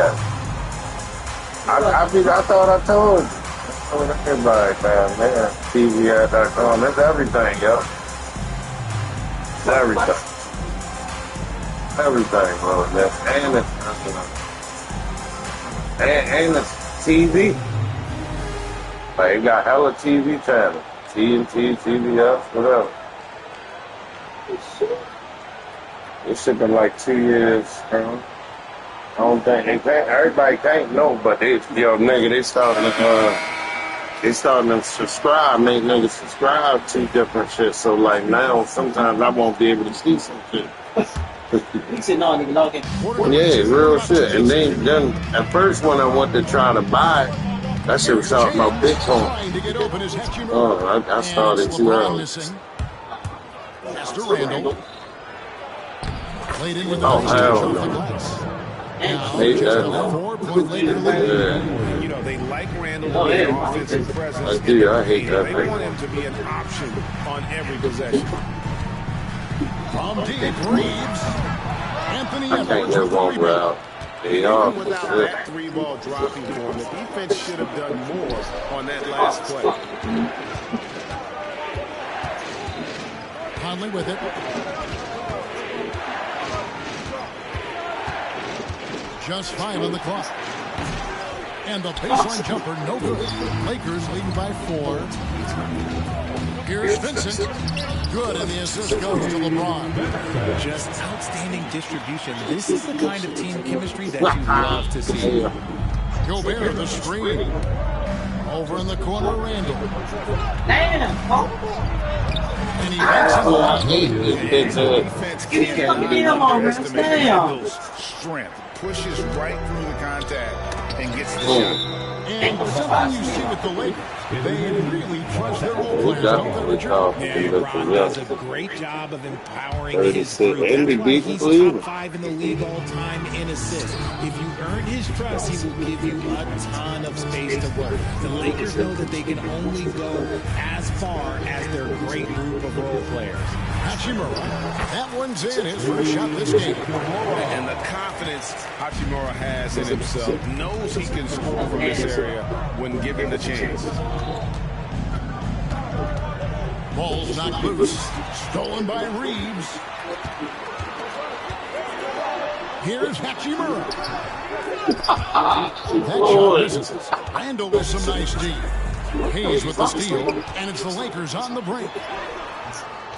I thought I told you. I told everybody, man. TVI.com. That's everything, yo. It's everything. Everything, bro. And it's TV. Like, it got hella TV channels. TNT, TBS, whatever. This shit been like 2 years, bro. I don't think everybody can't know, but they starting to subscribe, make niggas subscribe to different shit. So like now, sometimes I won't be able to see some shit. He said, no, nigga, log in. Yeah, real shit. And then at first when I went to try to buy, that shit was talking about Bitcoin. Oh, I started too early. Oh, hell no. Hate that. You know, they like Randall to be an offensive presence. I do. I hate that They thing. want him to be an option on every possession. From deep, Reeves. Anthony I can't Edwards get with the one rebound. route. They are Even for without sure. that three ball dropping for him, the defense should have done more on that last play. Conley with it. Just 5 on the clock. And the baseline jumper, no good. Lakers leading by 4. Here's Vincent. Good, and the assist goes to LeBron. Just outstanding distribution. This is the kind of team chemistry that you love to see. Gobert the screen. Over in the corner, Randall. Damn, And he makes it. Defense Give me a fucking deal on, man. underestimate Damn. Randall's strength. Pushes right through the contact and gets the shot. And something you see with the Lakers, they really trust their role players. Definitely tough. Yeah, Brock does a great job of empowering his 36. group. That's Andy why beat he's Cleveland. top 5 in the league all time in assists. If you earn his trust, he will give you a ton of space to work. The Lakers know that they can only go as far as their great group of role players. Hachimura. That one's in. His first shot this game. And the confidence Hachimura has in himself, knows he can score from this area when given the chance. Ball's not loose. Stolen by Reeves. Here's Hachimura. That shot misses. Randall with some nice D. Hayes with the steal. And it's the Lakers on the break.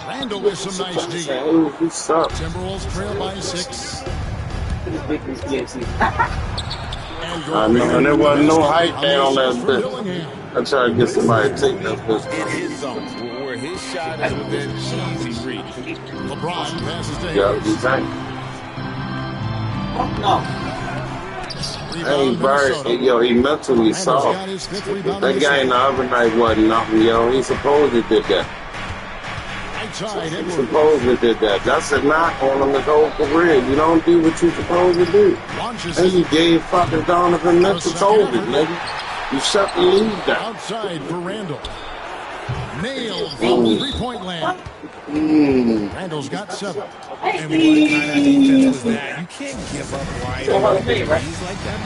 Randall with some nice D. Timberwolves trail by 6. I mean, there wasn't no height there on that bitch. I tried to get somebody to take that bitch. In his zone, where his shot is within easy reach. LeBron passes to Yeah, Hayes. you think? No. Hey, Bird, yo, he mentally soft. That guy the other night wasn't nothing, yo. He supposedly did that. He supposedly did that. That's a knock on him his whole career. You don't do what you supposed to do. And you gave fucking Donovan Mitchell COVID, nigga. You shut the league down. Outside for Randall. Nailed from three-point land. Randall's got 7. And what kind of defense was that? You can't give up right away. He's like that.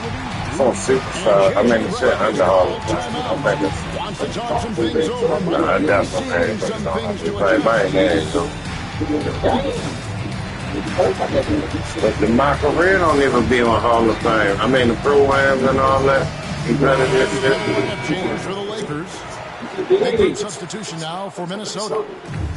It's on Superstar. I mean, shit, under all of that. I'm thinking. Wants to talk some things over. Definitely. But I ain't had it, though. But my career don't even be on Hall of Fame. I mean, the programs and all that. Lineup change for the Lakers. Big group substitution now for Minnesota.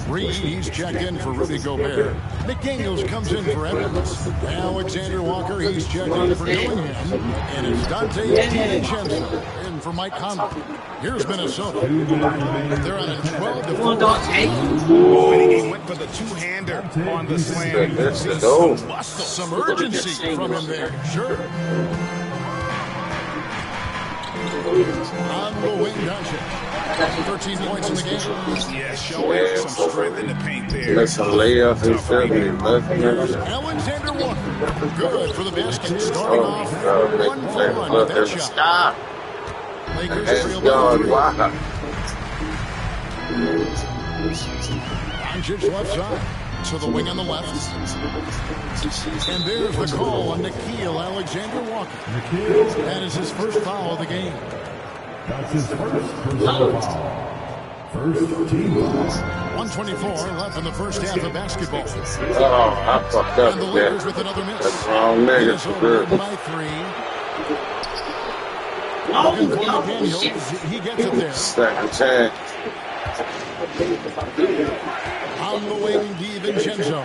Reed, he's checked in for Rudy Gobert. McDaniels comes in for Evans. Alexander Walker, he's checked in for Dillingham. And it's Dante DiVincenzo in for Mike Conley. Here's Minnesota. They're on a 12-4. He went for the two-hander on the slam. Some urgency from him there. Sure. On the wing, Doncic. 13 points in the game. Yeah, showing some strength in the paint there. That's a layup and Alexander Walker. Good for the basket. Starting off 1-for-1 with that shot. Lakers trail by 3. Doncic left side. To the wing on the left. And there's the call on Nickeil Alexander-Walker. That is his first foul of the game. That's his first personal foul. First team foul. 1:24 left in the first half of basketball. Oh, I fucked up. And the Lakers with another miss. That's wrong nigga. Minnesota by 3. Looking for McDaniels. He gets it there. Second chance. On the wing, DiVincenzo.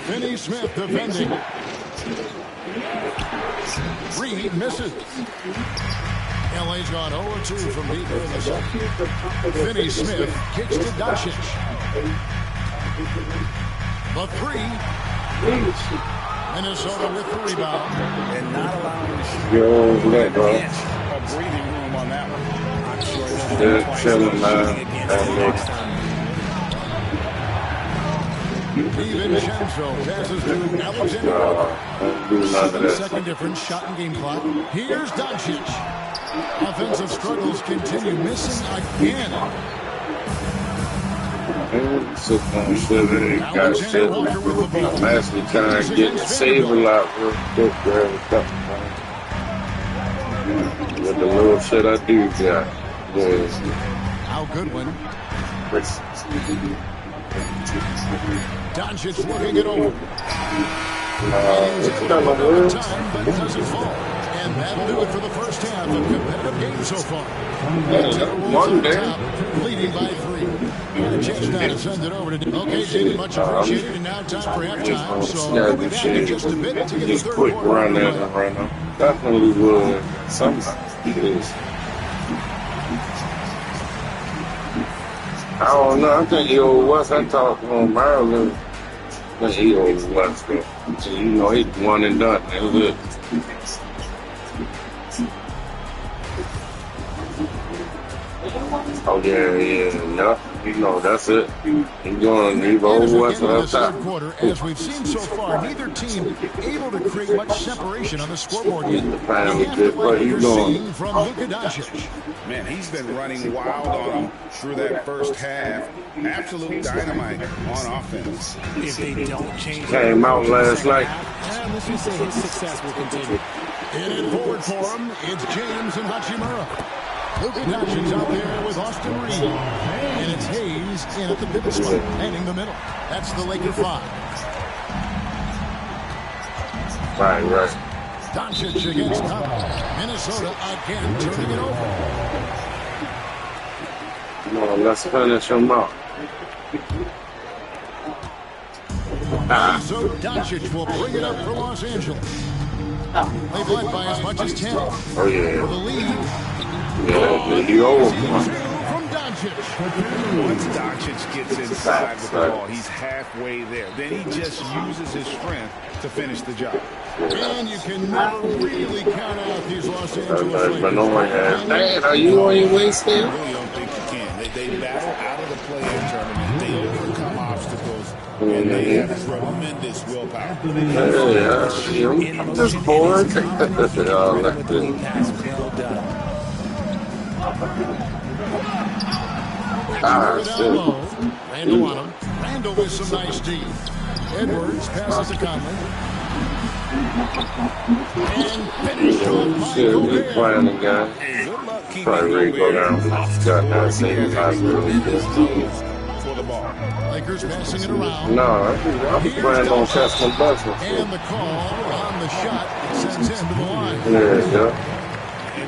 Finney Smith defending. Reed misses. LA's gone 0-2 from deep in the second. Finney Smith kicks to Doncic. The 3. Minnesota with the rebound. And not allowing a breathing room on that one. I'm sure DiVincenzo passes to Alexander Walker. 7-second difference, shot and game clock. Here's Doncic. Offensive struggles continue, missing again. Alexander Walker with the ball. I'm actually trying to get the save a lot real quick there. With the little shit I do got. Al Goodwin. Doncic looking it over. Time, but doesn't fall. And that'll do it for the first half of competitive games so far. One day. Leading by 3. And a chance now to send it over to... Okay, Jamie, much appreciated. And now time for halftime. So we'll be back in just a bit to get the third quick quarter. run at it right now. Definitely would. Sometimes it is. I don't know. I think he over West. I talked on Maryland. I think he over West. So, you know, he's one and done. That was it. Oh, yeah. You know, that's it. He's going to leave over West up top. Quarter, as we've seen so far, neither team able to create much separation on the scoreboard yet. What he's doing. From Luka Doncic. Man, he's been running wild on them through that first half. Absolute dynamite on offense. If they don't change Came out last night. let's just say his success will continue. In it forward for him, it's James and Hachimura. Luka Doncic out there with Austin Reed. And it's Hayes in at the pivot spot, handing the middle. That's the Laker 5. Right. Doncic against Conley. Minnesota again turning it over. Come on, let's finish him up. So Doncic will bring it up for Los Angeles. They've led by as much as 10. Oh, yeah. For the lead. Yeah, he over. From Doncic. Once Doncic gets inside with the ball, he's halfway there. Then he just uses his strength to finish the job. And you can never really count out these Los Angeles But no one has. Man, are you on your way still? I really don't think you can. They battle out of the play-in tournament. They overcome obstacles, and they have tremendous willpower. I'm just bored. Randall on him. Randall with some nice D. Edwards passes to Conley. And finished off by Gobert. Playing the guy. Probably ready to go down. Got that same for the ball. Lakers passing it around. No, I'm playing on Chestnut Buster. And the call on the shot sends him to the line. There you go. And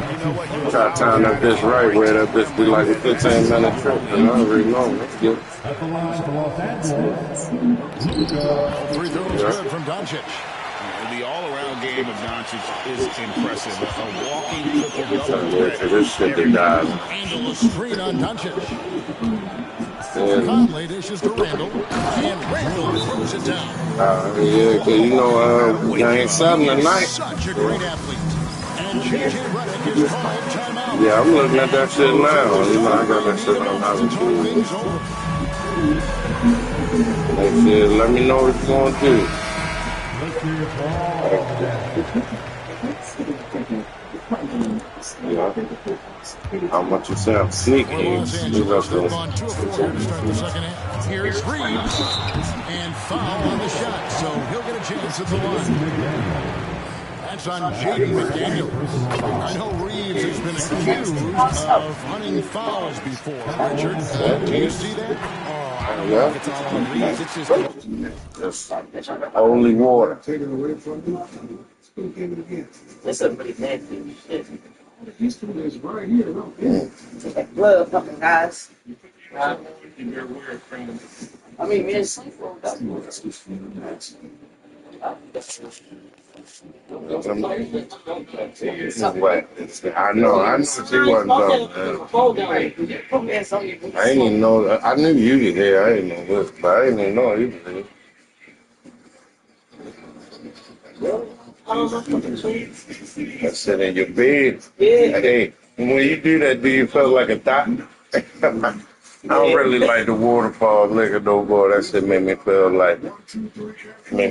Try to time that bitch right where that bitch be like a 15-minute trip. And I already know. That's good. At the line for Los Angeles, Luka. Free throws good from Doncic. The all-around game of Doncic is impressive. A walking triple-double threat. This shit that dies. Randall a screen on Doncic. Conley dishes to Randall, and Randall throws it down. Yeah, because you know, game 7 tonight. Such a great athlete. And J.J. Redick is called timeout. Yeah, I'm looking at that shit now. You know, I got that shit on how to do. They said, let me know what you're going to do. Yeah. How much you say I'm sneaking? Los Angeles still on 2 of 4 here to start the second half. Here's Reeves, and foul on the shot, so he'll get a chance at the line. That's on Jaden McDaniel. I know Reeves has been accused of hunting fouls before. Richard, do you see that? I don't know if it's all on Reeves. It's just holy water. Take it away from you. Still give it again. That's a pretty nasty shit. This one is right here. No, Take that glove, fucking guys. I mean, man, sleep I know she wasn't done. I didn't even know. I knew you was here. I didn't know this, but I didn't even know he was here. I said in your bed. Hey, when you do that, do you feel like a thought? I don't really like the waterfall liquor though, boy. That shit made me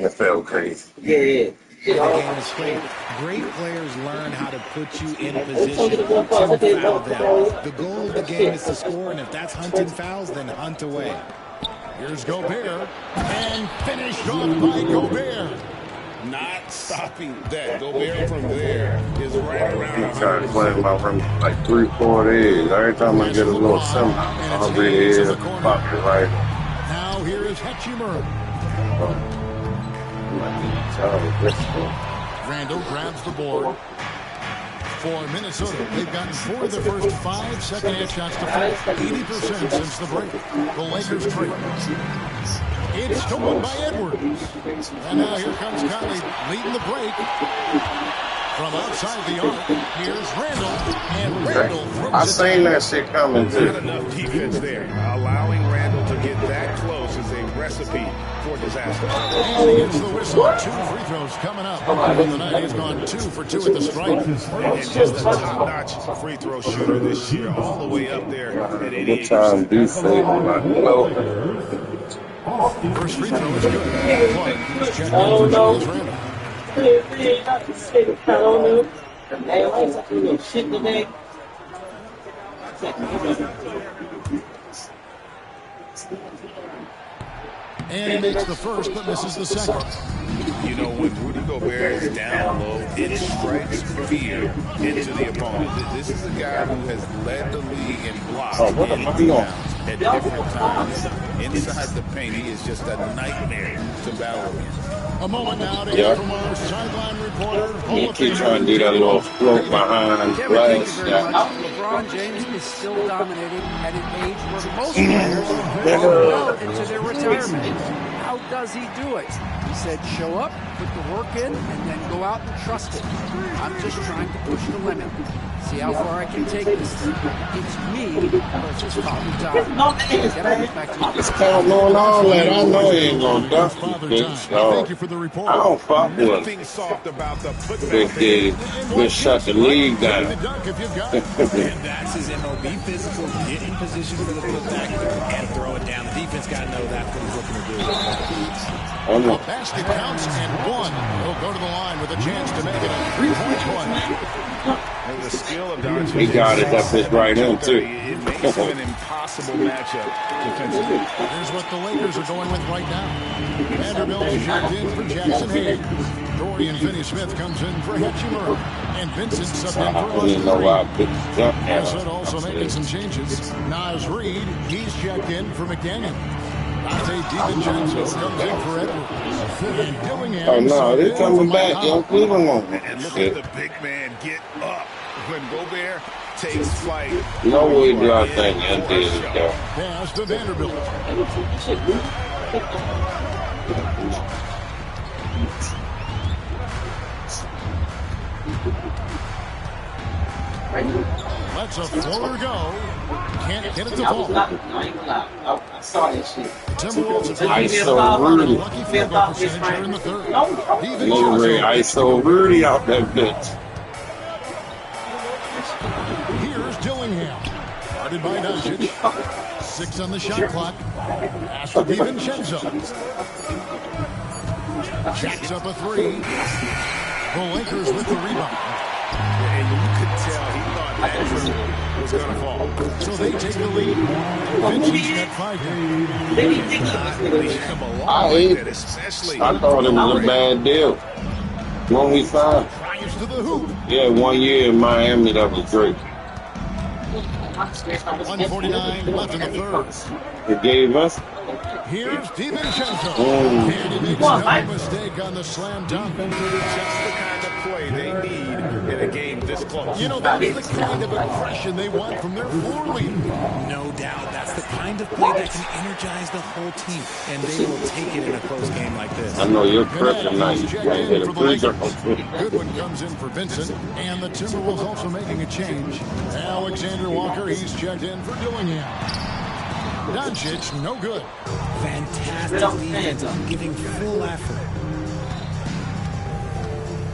feel crazy. Yeah. The game is straight. Great players learn how to put you in a position to foul them. The goal of the game is to score, and if that's hunting fouls, then hunt away. Here's Gobert, and finished off by Gobert. not stopping that. Gobert from there is right around. I'm trying to play my room like 3-4 days. Every time I get a little something, I'll be here, pop it right. Now here is Hachimura. Randall grabs the board. For Minnesota, they've gotten 4 of the first 5 second-half shots to fall, 80% since the break. The Lakers trade. It's stolen by Edwards. And now here comes Conley leading the break. From outside the arc, here's Randall. And Randall throws I seen that shit coming too. Not enough defense there. Allowing Randall to get that close is a recipe for disaster. And he gets the whistle. 2 free throws coming up. The night has gone 2 for 2 at the stripe. And just a top-notch free throw shooter this year, all the way up there at 88%. Good time, do say hello. First free throw is good. He's checking in for Julius Randle. I don't know. Hey, I ain't talking no shit today. And he makes the first, but misses the second. You know, when Rudy Gobert is down low, it strikes fear into the opponent. This is a guy who has led the league in blocks and rebounds at different times. Inside the paint, he is just a nightmare to battle against. A moment now to hear from our sideline reporter. You keep trying to do that little float behind glass. LeBron James is still dominating at an age where most players go well into their retirement. How does he do it? He said, show up, put the work in, and then go out and trust it. I'm just trying to push the limit. See how far I can take this thing. It's me versus Father Time. It's counting on all that. I know he ain't gonna duck you, bitch. Thank you for the report. I don't fuck with Nothing soft about the Big kid. We'll shut the league down. And that's his MOB physical. Get in position for the putback and throw it down. The defense got to know that's what he's looking to do. Basket counts and 1. He'll go to the line with a chance to make it a 3-point play. And the skill of Doncic. He got it. That bitch right in too. It makes him an impossible matchup defensively. Here's what the Lakers are going with right now. Vanderbilt is checked in for Jackson Hayes. Dorian Finney-Smith comes in for Hachimura. And Vincent subbed in for Minnesota also making some changes. Naz Reid, he's checked in for McDaniel. Dante DiVincenzo comes in for Edwards. And Dillingham. Oh no, they're coming back. Yo, Cleveland won't. And look at the big man get up. when Gobert takes flight. No way do I think Andy is there. Pass to Vanderbilt. Let's a floater go. Can't get it to fall. I saw that shit. Timberwolves ISO Rudy. lucky field goal percentage here in the third. Nigga Ray ISO Rudy out that bitch. Here's Dillingham. Guarded by Doncic. 6 on the shot clock. Pass to DiVincenzo. Jacks up a 3. The Lakers with the rebound. And you could tell he thought that dribble was going to fall. So they take the lead. Vincent's got 5 I thought it was a bad deal. When we signed. Drives to the hoop. Yeah, 1 year in Miami, that was great. 1:49 left in the third. It gave us. Here's DiVincenzo. And he makes no mistake on the slam dunk. Just the kind of play they need in a game this close. You know, that's the kind of aggression they want from their floor leader. No doubt. That's the kind of play that can energize the whole team, and they will take it in a close game like this. I know you're kryptonite. You can't hit a free throw. Goodwin comes in for Vincent, and the Timberwolves also making a change. Alexander Walker, he's checked in for Dillingham. Doncic, no good. Fantastic defense, giving full effort.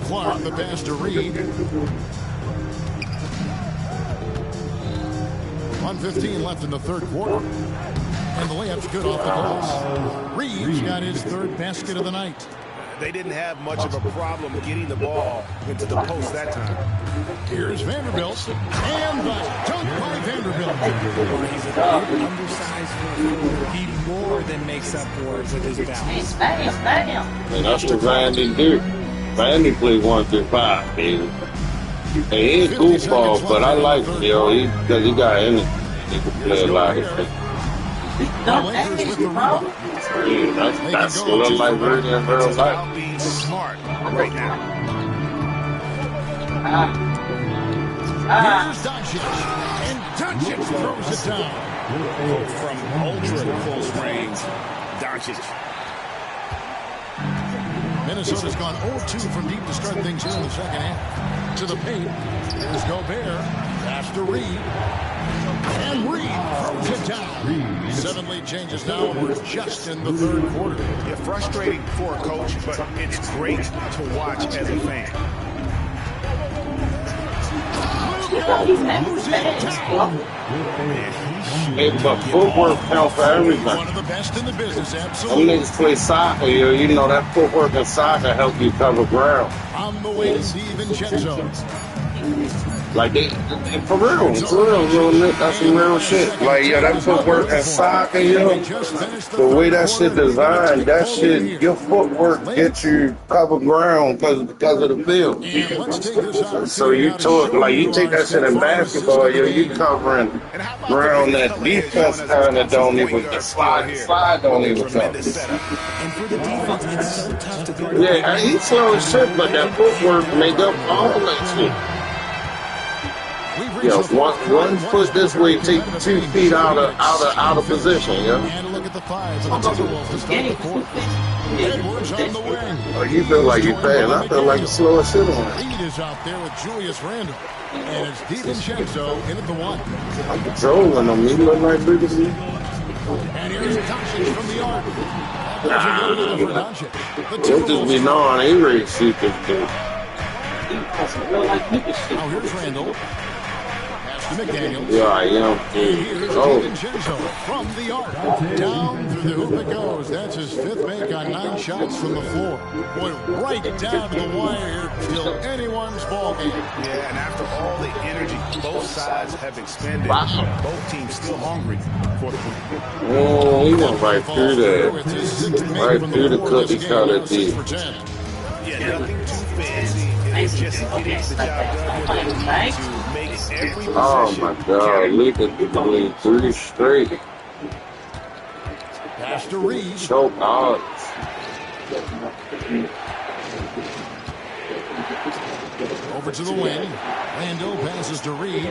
Clark, the pass to Reed. 1:15 left in the third quarter. And the layup's good off the glass. Reed's got his third basket of the night. They didn't have much of a problem getting the ball into the post that time. Here's Vanderbilt. And the dunk by Vanderbilt. He's a big, undersized forward. He more than makes up for it with his balance. And that's what Vandy do. Vandy play 1 through 5, baby. Hey, he ain't goofball, but I like him, yo. Because he got energy. He can play a lot of shit. Yeah, that's what I like really in real life. Being smart right now. Here's Doncic. And Doncic throws it down. From ultra close range, Doncic. Minnesota's gone 0-2 from deep to start things here in the second half. To the paint. Here's Gobert. Pass to Reed. And Reed throws it down. 7 lead changes now, and we're just in the third quarter. Yeah, frustrating for a coach, but it's great to watch as a fan. Hey, but footwork count for everything. One of the best in the business, Them absolutely. niggas play soccer, yo. You know that footwork in soccer help you cover ground. On the way to DiVincenzo. Like for real, real Nick, that's some real shit. Like, yo, that footwork in soccer, yo, the way that shit designed, that shit, your footwork gets you cover ground because of the field. So you take that shit in basketball, yo, you covering ground that defense kind of don't even, the slide don't even cover. And for the defense, it's so tough to guard. Yeah, he's slow as shit, but that footwork make up all that shit. Yo, one foot this way, take 2 feet out of position, yo. And a look at the five for the Timberwolves to start the fourth. Edwards on the wing. Oh, you feel like you paying. I feel like you slow as shit on. Reed is out there with Julius Randle. And it's DiVincenzo in at the 1. I'm patrolling him. He look like bigger than me. And here's Doncic from the arc. He'll just be knowing he ready to shoot this dude. Now here's Randle. To McDaniels. Yeah, I am. Here's Oh. DiVincenzo from the arc. Down through the hoop it goes. That's his 5th make on 9 shots from the floor. Boy, right down to the wire here till anyone's ball game. Yeah, and after all the energy both sides have expended, both teams still hungry for the win. Oh, he went right through that. Right through the cookie cutter deep. Yeah, nothing too fancy. It's just getting the job done to make every possession. Oh my God, look at the 3 straight. Pass to Reed. Choke odds. Over to the wing. Lando passes to Reed.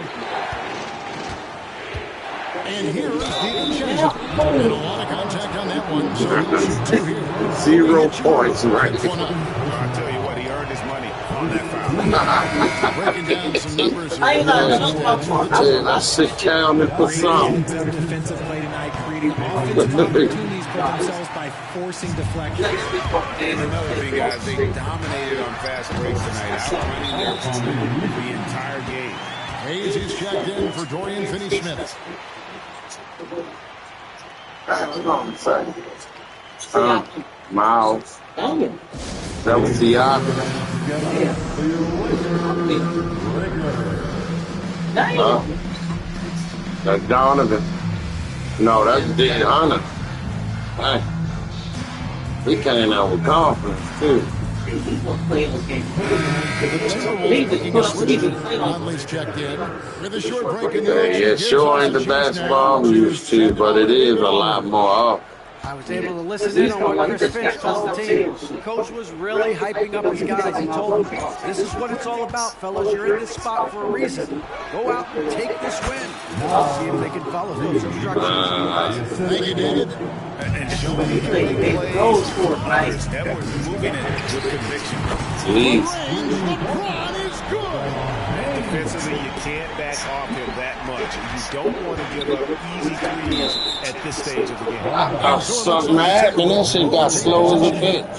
And here is DiVincenzo. And a lot of contact on that one. So he'll shoot 2 here. 0 points, right? I'll tell you what, he earned his money on that foul. Breaking down some numbers here. I ain't got I sit down and put some. Better defensive play tonight, creating offensive opportunities for themselves by forcing deflection. And another thing, guys, they dominated on fast breaks tonight, outrunning their opponent the entire game. Hayes is checked in for Dorian Finney-Smith. Miles. That was the That's Donovan. No, that's Dean Hunter. Hey. He came out with confidence, too. Conley's checked in with a short break in the action. Yeah, sure ain't the basketball I'm used to, but it is a lot more up. I was able to listen in on what Chris Finch told the team. The coach was really hyping up his guys. He told them, this is what it's all about, fellas. You're in this spot for a reason. Go out and take this win. Let's see if they can follow those instructions. Thank you, David. And showing he can make plays for others. Edwards moving it with conviction. Please. LeBron is good. Defensively, you can't back off him that much. You don't want to give up easy threes at this stage of the game. Something happened. That shit got slow as a bitch.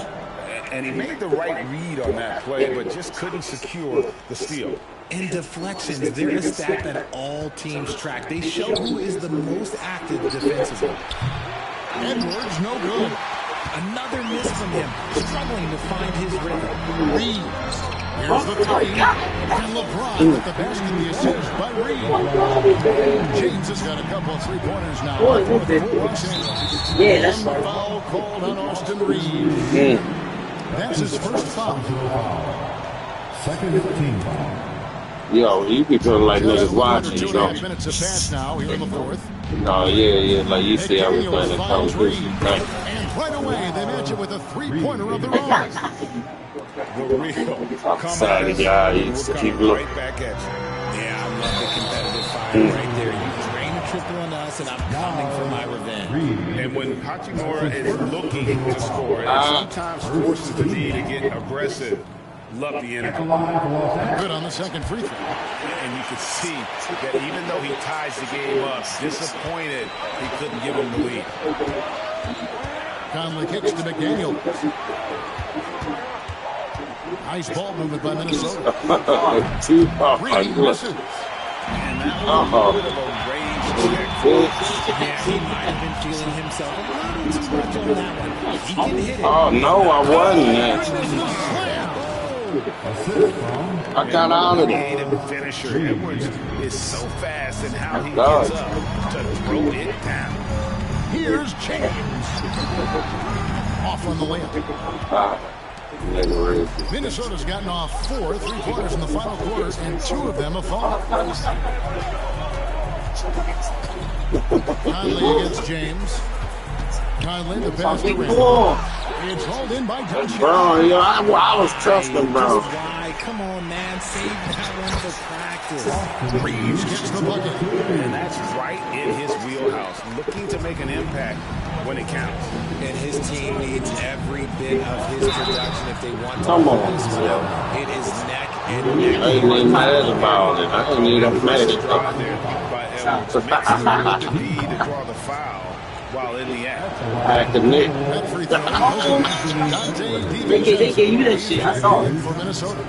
And he made the right read on that play, but just couldn't secure the steal. And deflections, they're a stat that all teams track. They show who is the most active defensively. Edwards, no good. Another miss from him, struggling to find his rhythm. Reeves. Here's the 3. And LeBron with the basket, the assist by Reed. James has got a couple of 3-pointers now. Yeah, that's right. Foul called on Austin Reeves. That's his first foul. Second team foul. Yo, you be feeling like niggas watching, you know. 2.5 minutes have passed now here in the 4th. Oh, yeah, like you see everything that comes through. And right away, they match it with a 3-pointer of their own. Sorry, guy, you just keep looking. Yeah, I love the competitive fire right there. You drain a triple on us, and I'm coming for my revenge. And when Hachimura is looking to score, it sometimes forces the D to get aggressive. Love the energy. Good on the second free throw. And you could see that even though he ties the game up, disappointed he couldn't give him the lead. Conley kicks to McDaniel. Nice ball movement by Minnesota. Reed misses. And that was a bit of a range check. Yeah, he might have been feeling himself a little too much on that one. He can hit it. Oh, no, I wasn't. I got out of it. Finisher. Edwards is so fast in how he gets up to throw it down. Here's James. Off on the layup. Minnesota's gotten off 4 3-pointers in the final quarter, and 2 of them have fallen. Conley against James. Conley, the pass to Randall. It's hauled in by Duncan. Bro, yo, I was trusting, bro. Come on, man. Save that one for practice. Reeves gets the bucket. And that's right in his wheelhouse. Looking to make an impact when it counts. And his team needs every bit of his production if they want to Come on, win this one. It is neck and neck. I ain't even mad about it. I ain't even mad Makes the D to draw the foul while in the act. Back to Nick. They gave you that shit. I saw it. For Minnesota.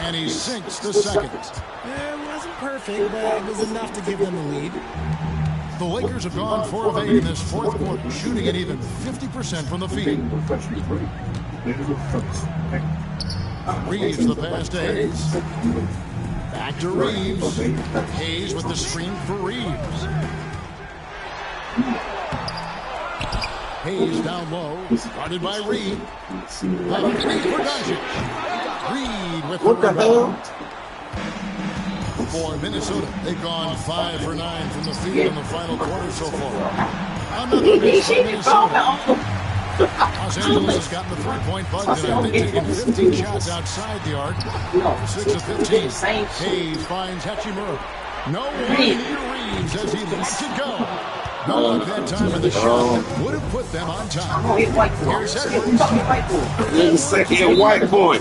And he sinks the second. It wasn't perfect, but it was enough to give them the lead. The Lakers have gone 4 of 8 in this 4th quarter, shooting at even 50% from the field. Reeves the pass to Hayes. Back to Reeves. Hayes with the screen for Reeves. Hayes down low, guarded by Reed. Underneath for Doncic. Reed with the rebound. For Minnesota, they've gone 5 for 9 from the field in the final quarter so far. Another miss for Minnesota. Los Angeles has gotten the three-point bug tonight. They've taken 15 shots outside the arc. 6 of 15. Hayes finds Hachimura. No one near Reeves as he lets it go. No luck that time in the shot that would have put them on top. Here's Edwards. You say a white boy.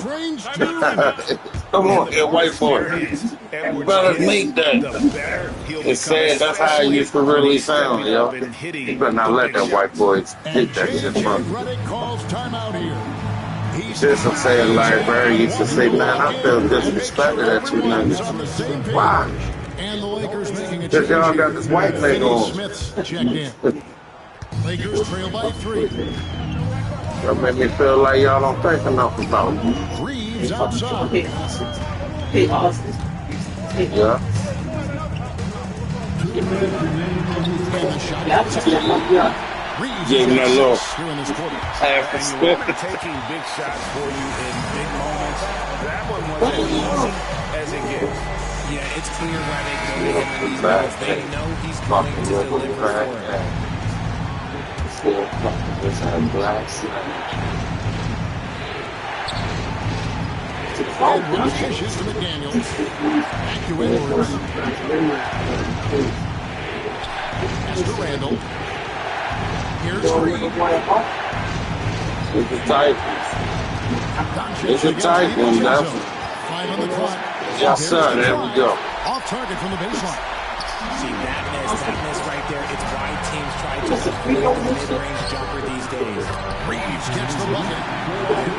Come on, a white boy. You better make that. It's sad. That's how it used to really sound, yo. You better not let that white boy hit that shit from you. Calls timeout here. Just to say, like Barry used to say, man, I feel disrespected at you niggas. Why? And the Lakers making a Because y'all got this white thing on. Smith's checked in. Lakers trail by 3. That make me feel like y'all don't think enough about me. Reeves outside. Hey, Austin. Yeah. Give him that little half a spin. Taking big shots for you in big moments. That one wasn't as easy as it gets. Yeah, it's clear why they go to him in these moments. They know he's going to deliver for them. Still fucking this black Edwards dishes to McDaniels. Back to Edwards. Pass to Randall. Here's Reed. It's a tight. It's a tight one, though. 5 on the clock. Yes, sir. There we go. Off target from the baseline. See, that miss right there. It's why teams try to avoid the mid-range jumper these days. Reeves gets the bucket.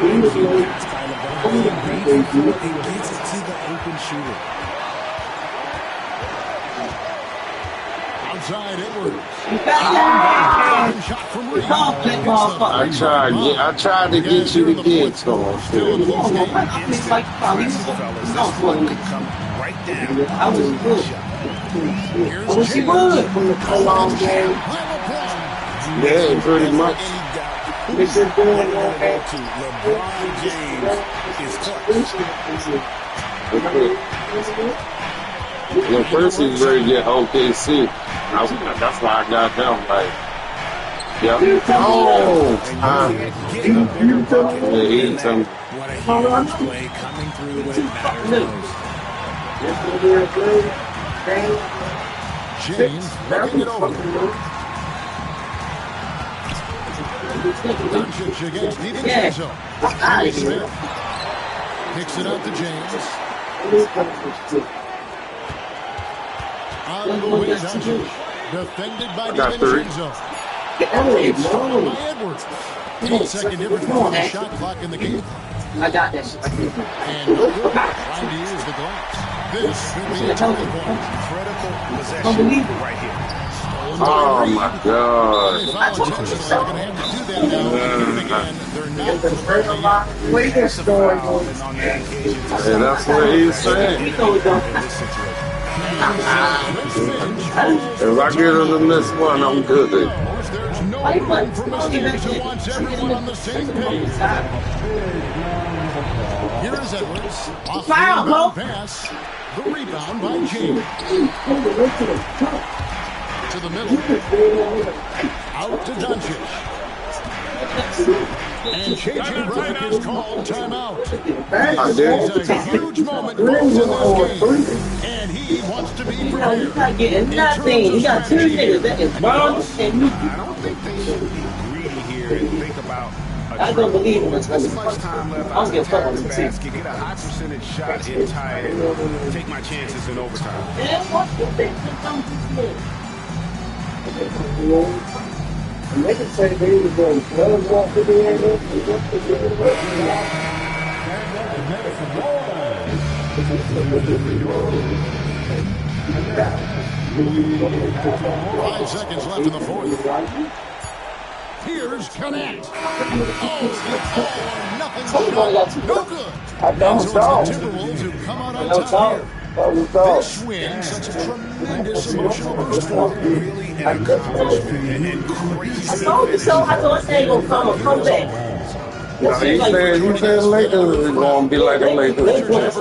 It gets it to the open shooter. Outside Edwards. Shot from Reeves. I tried to get you to get going. Still in the ball game. Right down. I was good. Here's James. Yeah, pretty much. LeBron James is When first he was ready to get OKC, that's why I got them. Like, yeah. Yeah, he told me. What a huge play coming through when it matters most. James backing it over. Doncic against DiVincenzo. Smith kicks it out to James. On the way, Doncic. Defended by DiVincenzo. It's stolen by Edwards. 8-second difference before the shot clock in the game. I got that shit. And no good. Trying to use the glass. This could be a turning point. critical possession right here. Oh my God. And that's what he's saying. If I get him to miss one, I'm good. Here's Edwards. Off the inbound pass. The rebound by James. To the middle. Out to Doncic. And J.J. Redick is called timeout. This is a huge moment for us in this game. And he wants to be prepared. He's not getting nothing. He got 2 niggas. That is Bron and you. I don't think they should be greedy here and think about I don't believe in this. much time left. I don't give a fuck on the basket, get a high percentage shot in tight and take my chances in overtime. Yeah, what's the thing that comes to play? And they can say they was going to walk to the end of the 5 seconds left in the fourth. Here's Connect. Oh, nothing shot. No good. And so it's the Timberwolves who come out on top here. This win sets a tremendous emotional boost for them. Really an accomplishment and crazy. I told you so. I thought they ain't gonna come back. You said Lakers is going to be like the Lakers.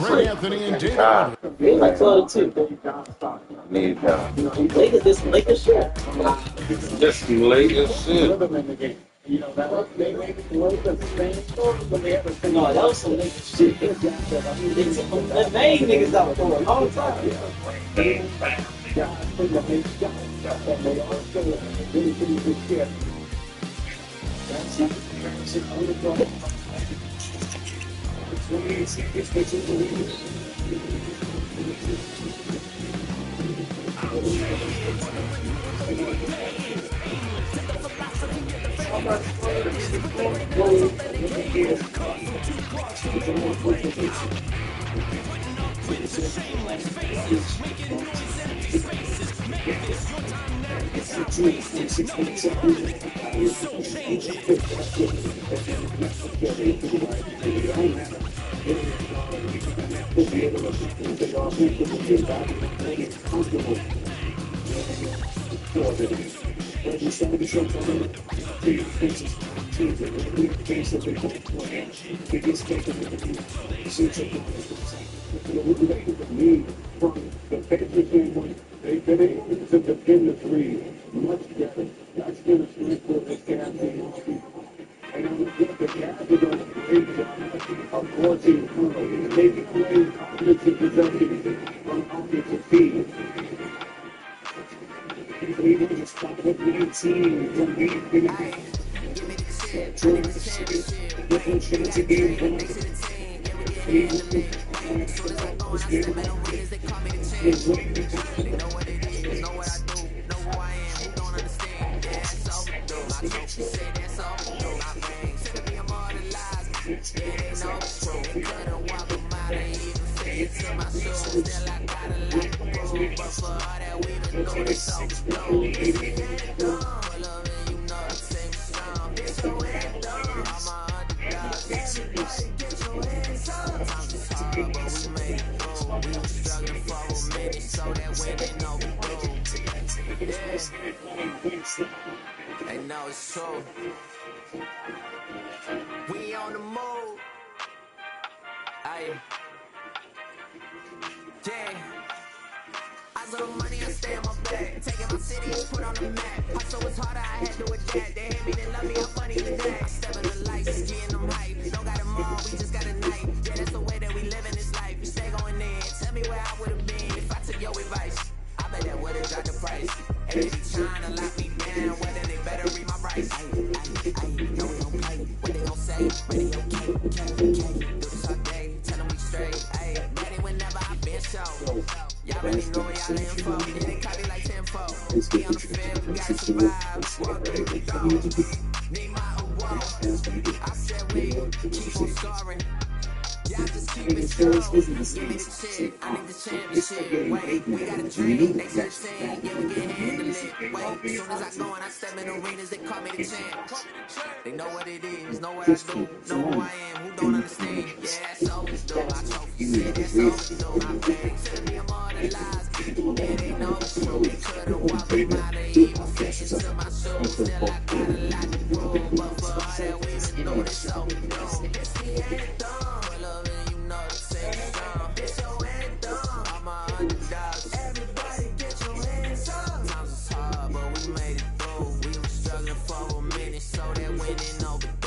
Ray Anthony and David. I told you too. Need help. Lakers, this Lakers shit. This Lakers shit. You know, that was, they made it was the same story, but they had a thing. No, that was some nigga shit. They took them, they made niggas out for a long time. They've been able to defend the three much better. That's been a three for the campaign. And I'm with the capital of forcing taking away offensive possession from offensive teams. We need to stop with 19 from being finished. Different chance again. They know it's true. We on the move. Aye. Yeah. I saw the money, I stay on my back. Taking my city and put on the map. Hustle was harder, I had to adapt. They hate me, they love me, I'm funny to that. I step in the lights, getting them hype. Don't got them all, we just got a night. Yeah, that's the way that we live in this life. You stay going in. Tell me where I would have been if I took your advice. I bet that would have dropped the price. And they be trying to lock me down, whether they better read my rights. No, we don't play. What they gon' say? Radio K. Do this all day, tell them we straight. Ayy, ready whenever I been show. Y'all really know where y'all info. Yeah, they copy like 10-4. Be on the field, we gotta survive. Walk through the door. Need my award. I said we keep on scoring. Y'all just keep it strong. Give me the shit. I need the championship. Wait, we got a dream. They 16. Yeah, we can handle it. Wait, as soon as I go and I step in arenas, they call me the champ. They know what it is, know what I do, know who I am, who don't understand. Yeah, that's always do. I trophy said that's always do. My bangs tell me I'm all the lies. Yeah, they know it's true. We could've walked them out of evil fashion to my shoes. Still, I got a lot to prove. But for all that, we been through this so we know. It's the anthem. Everybody get your hands up. Sometimes it's hard, but we made it through. We were struggling for a minute, so that winning overdue.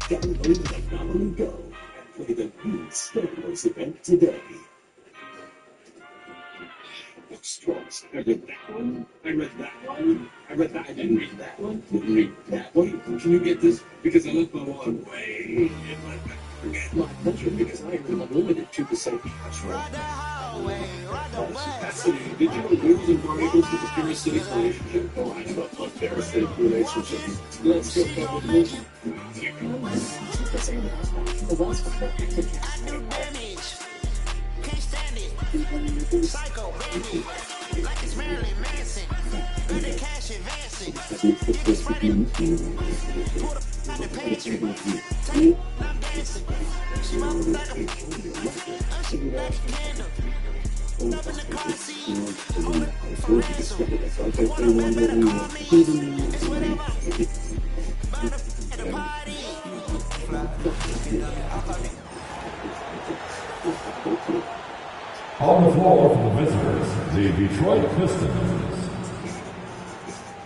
Download Go and play the new Star Wars event today. Strokes. I read that one. I read that one. I read that. I didn't read that one. Didn't read that one. Can you get this? Because I left my wallet way in my back. Forget my pleasure because I am limited to the same password. That's the digital rules and variables of the parasitic relationship. Oh, I love a parasitic relationship. Let's get that with me. Psycho, baby, like it's Marilyn Manson. Heard the cash advancing. It's ready. Pull the out the pantry. Take I'm dancing. Smoke like a she like a candle. Up in the car seat. Hold it for ransom. One better call me. It's whatever. At the party. On the floor for the visitors, the Detroit Pistons.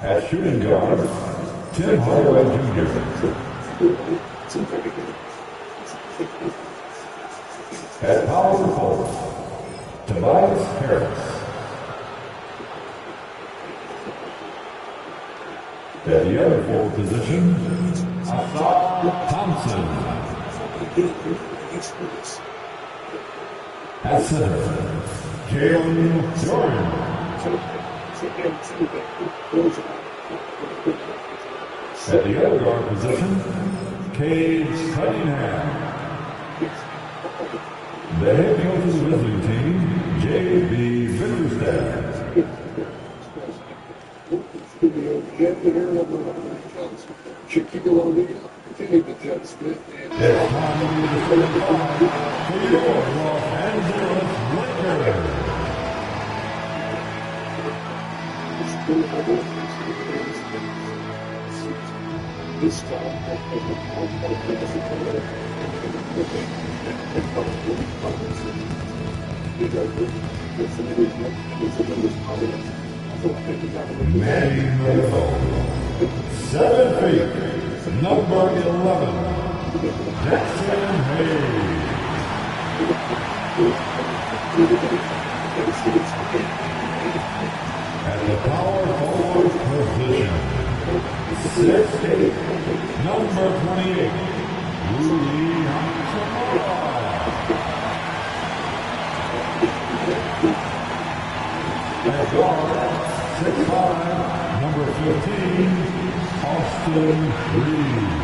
At shooting guard, Tim Hardaway Jr. At power forward, Tobias Harris. At the other forward position, Asaf Thompson. At center, Jalen Jordan. At the other guard position, Cade Cunningham. The head coach of the visiting team, J.B. Bickerstaff. It's time to be the first five for your Los Angeles Lakers. Manny Miller, 7 feet, number 11, Jackson Hayes. At the power forward position, 6'8", number 28, Rui Hachimura. At guard, 6'5", number 15, Austin Reeves.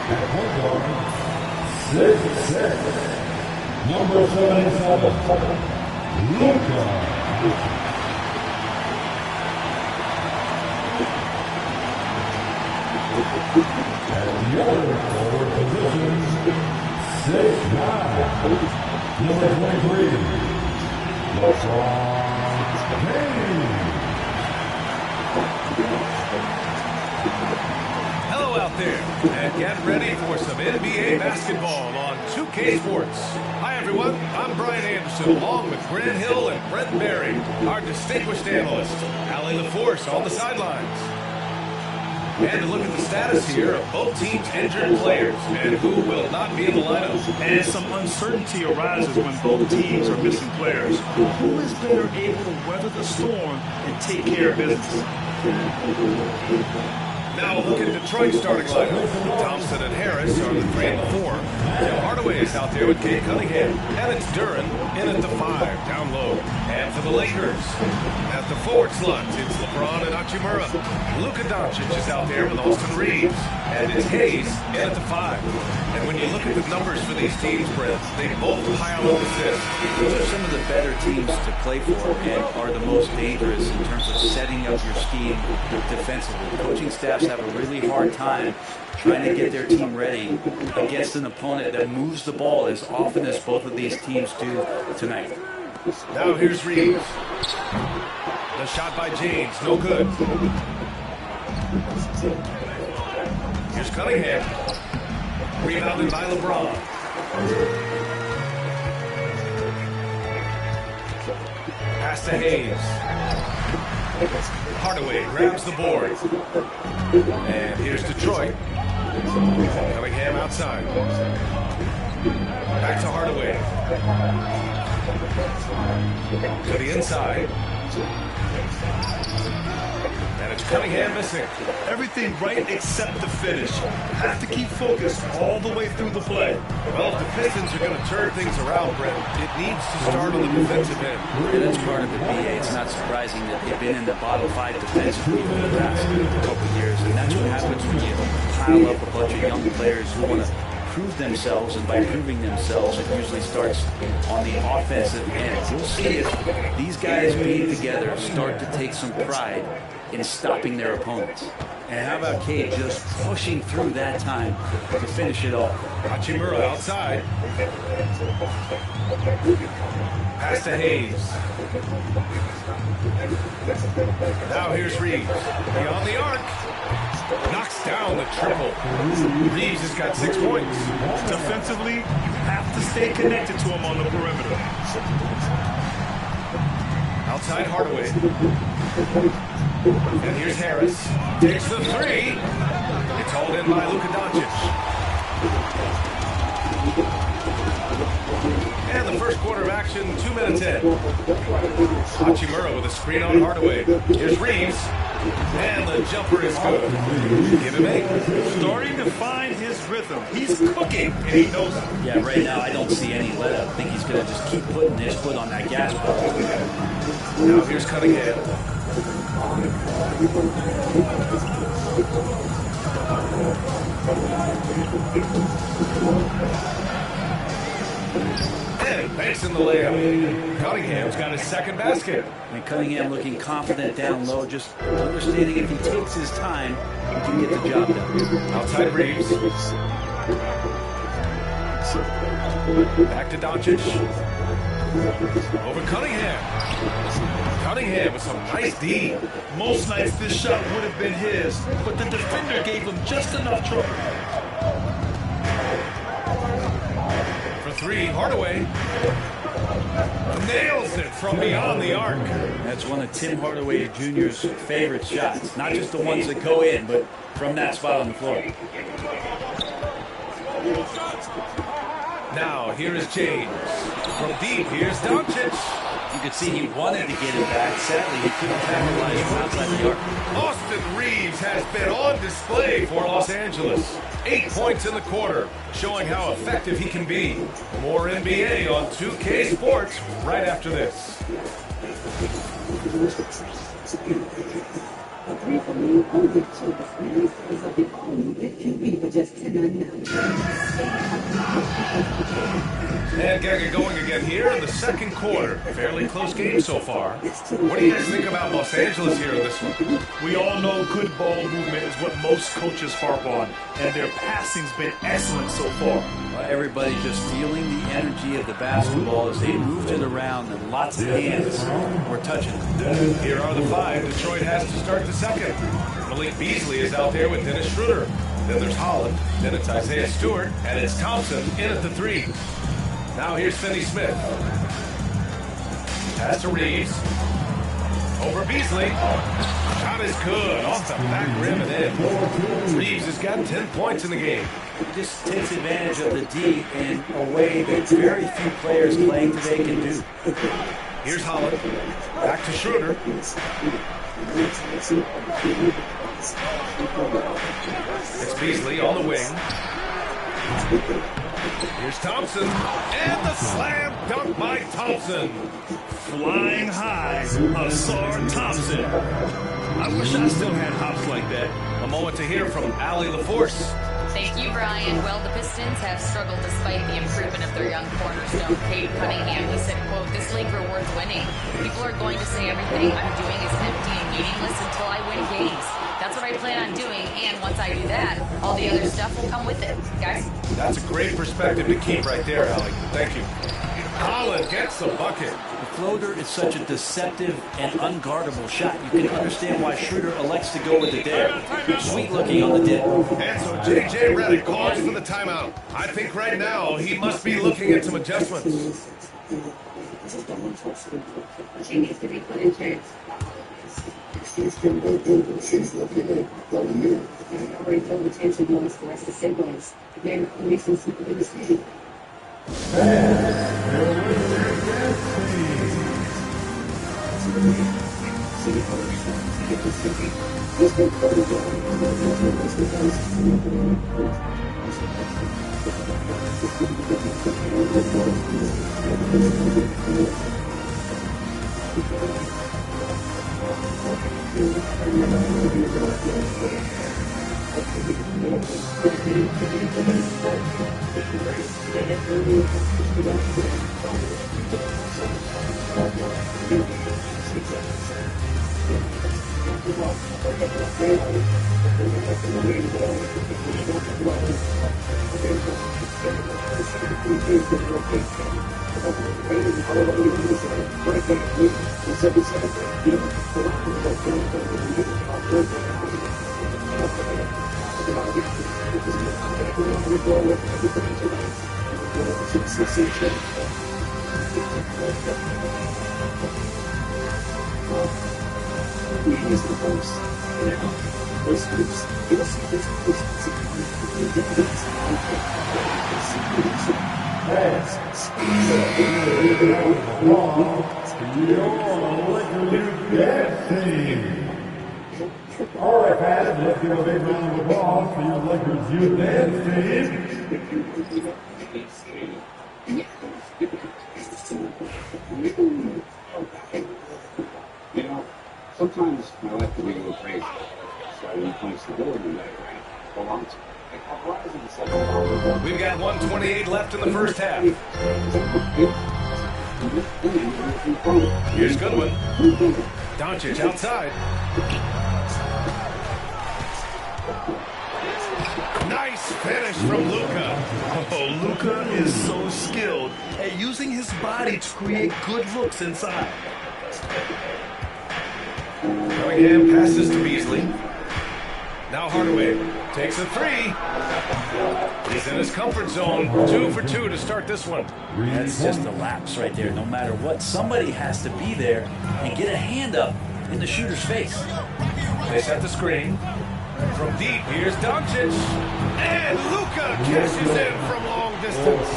At point guard, 6'6", number 77, Luka. At the other forward position, 6'9", number 23, LeBron James. Hello out there, and get ready for some NBA basketball on 2K Sports. Hi everyone, I'm Brian Anderson, along with Grant Hill and Brent Berry, our distinguished analyst, Allie LaForce on the sidelines. And to look at the status here of both teams' injured players and who will not be in the lineup. And some uncertainty arises when both teams are missing players. Who is better able to weather the storm and take care of business? Now look at Detroit's starting lineup. Thompson and Harris are the 3 and the 4. Tim Hardaway is out there with Cade Cunningham. And it's Duren in at the 5, down low. And for the Lakers, at the forward slot, it's LeBron and Hachimura. Luka Doncic is out there with Austin Reeves. And it's Hayes in at the 5. And when you look at the numbers for these teams, Brent, they both pile up assists. Those are some of the better teams to play for and are the most dangerous in terms of setting up your scheme defensively. Coaching staffs have a really hard time trying to get their team ready against an opponent that moves the ball as often as both of these teams do tonight. Now here's Reeves. The shot by James, no good. Here's Cunningham. Rebounded by LeBron. Pass to Hayes. Hardaway grabs the board. And here's Detroit. Cunningham outside. Back to Hardaway. To the inside. And it's Cunningham missing. Everything right except the finish. Have to keep focused all the way through the play. Well, if the Pistons are going to turn things around, Brent, it needs to start on the defensive end. And that's part of it, BA. It's not surprising that they've been in the bottom 5 defensively for the last couple of years. And that's what happens when you pile up a bunch of young players who want to prove themselves, and by proving themselves, it usually starts on the offensive end. We'll see if these guys being together start to take some pride in stopping their opponents. And how about Cade just pushing through that time to finish it off? Hachimura outside. Pass to Hayes. Now here's Reeves. Beyond the arc. Knocks down the triple. Reeves has got 6 points. Defensively, you have to stay connected to him on the perimeter. Outside Hardaway. And here's Harris. Takes the 3. It's hauled in by Luka Doncic. And the first quarter of action, 2 minutes in. Hachimura with a screen on Hardaway. Here's Reeves. And the jumper is good. Give him 8. Starting to find his rhythm. He's cooking, and he knows it. Yeah, right now I don't see any let up. I think he's going to just keep putting his foot on that gas pedal. Now here's Cunningham. And banks in the layup. Cunningham's got his second basket. And Cunningham looking confident down low, just understanding if he takes his time, he can get the job done. Outside Reeves. Back to Doncic. Over Cunningham. Cunningham with some nice D. Most nights this shot would have been his, but the defender gave him just enough trouble. For 3, Hardaway. Nails it from beyond the arc. That's one of Tim Hardaway Jr.'s favorite shots. Not just the ones that go in, but from that spot on the floor. Now, here is James. From deep, here's Doncic. You could see he wanted to get it back. Sadly, he couldn't capitalize from outside the arc. Austin Reeves has been on display for Los Angeles. 8 points in the quarter, showing how effective he can be. More NBA on 2K Sports right after this. And getting it going again here in the second quarter. Fairly close game so far. What do you guys think about Los Angeles here in this one? We all know good ball movement is what most coaches harp on, and their passing's been excellent so far. Well, everybody just feeling the energy of the basketball as they moved it around, and lots of hands were touching it. Here are the 5 Detroit has to start the second. Malik Beasley is out there with Dennis Schroeder. Then there's Holland. Then it's Isaiah Stewart. And it's Thompson in at the 3. Now here's Finney Smith. Pass to Reeves. Over Beasley. Shot is good. Off the back rim and in. Reeves has got 10 points in the game. Just takes advantage of the D in a way that very few players playing today can do. Here's Holland. Back to Schroeder. It's Beasley on the wing. Here's Thompson. And the slam dunk by Thompson. Flying high, Asar Thompson. I wish I still had hops like that. A moment to hear from Allie LaForce. Thank you, Brian. Well, the Pistons have struggled despite the improvement of their young cornerstone, Cade Cunningham. He said, quote, "This league rewards winning. People are going to say everything I'm doing is empty and meaningless until I win games. That's what I plan on doing, and once I do that, all the other stuff will come with it." Guys? That's a great perspective to keep right there, Allie. Thank you. Holland gets the bucket. The floater is such a deceptive and unguardable shot. You can understand why Schroeder elects to go with the dare. Sweet looking on the dip. And so J.J. Redick calls for the timeout. I think right now he must be looking at some adjustments. She needs to be put in check. She's looking at you. I already told the attention amongst the rest of the siblings. They're mixing something in the city. All right, fans, let's give a big round of applause for your Lakers youth dance team. You know, sometimes my life can be a little crazy. So when it comes to going to that, hold on to it. We've got 1:28 left in the first half. Here's Goodwin. Doncic outside. Nice finish from Luka. Oh, Luka is so skilled at using his body to create good looks inside. Cunningham passes to Beasley. Now Hardaway takes a three. He's in his comfort zone. 2 for 2 to start this one. That's just a lapse right there. No matter what, somebody has to be there and get a hand up in the shooter's face. They set the screen. From deep, here's Doncic. And Luka cashes in from long distance.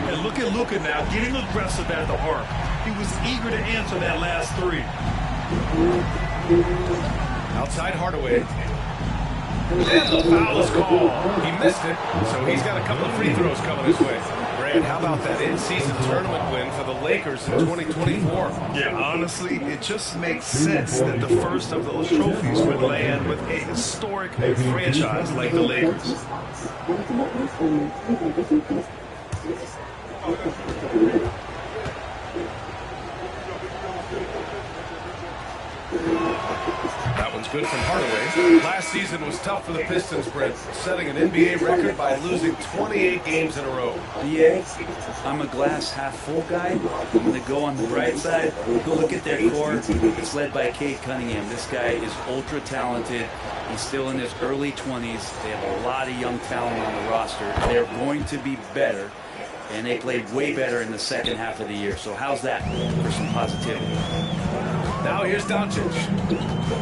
And look at Luka now, getting aggressive at the arc. He was eager to answer that last three. Outside Hardaway. And the foul is called. He missed it, so he's got a couple of free throws coming his way. Brad, how about that in-season tournament win for the Lakers in 2024? Yeah, honestly, it just makes sense that the first of those trophies would land with a historic franchise like the Lakers. That one's good from Hardaway. Last season was tough for the Pistons, Brent, setting an NBA record by losing 28 games in a row. BA, I'm a glass half full guy. I'm going to go on the bright side. Go look at their core. It's led by Cade Cunningham. This guy is ultra talented. He's still in his early 20s. They have a lot of young talent on the roster. They're going to be better. And they played way better in the second half of the year. So how's that for some positivity? Now here's Doncic.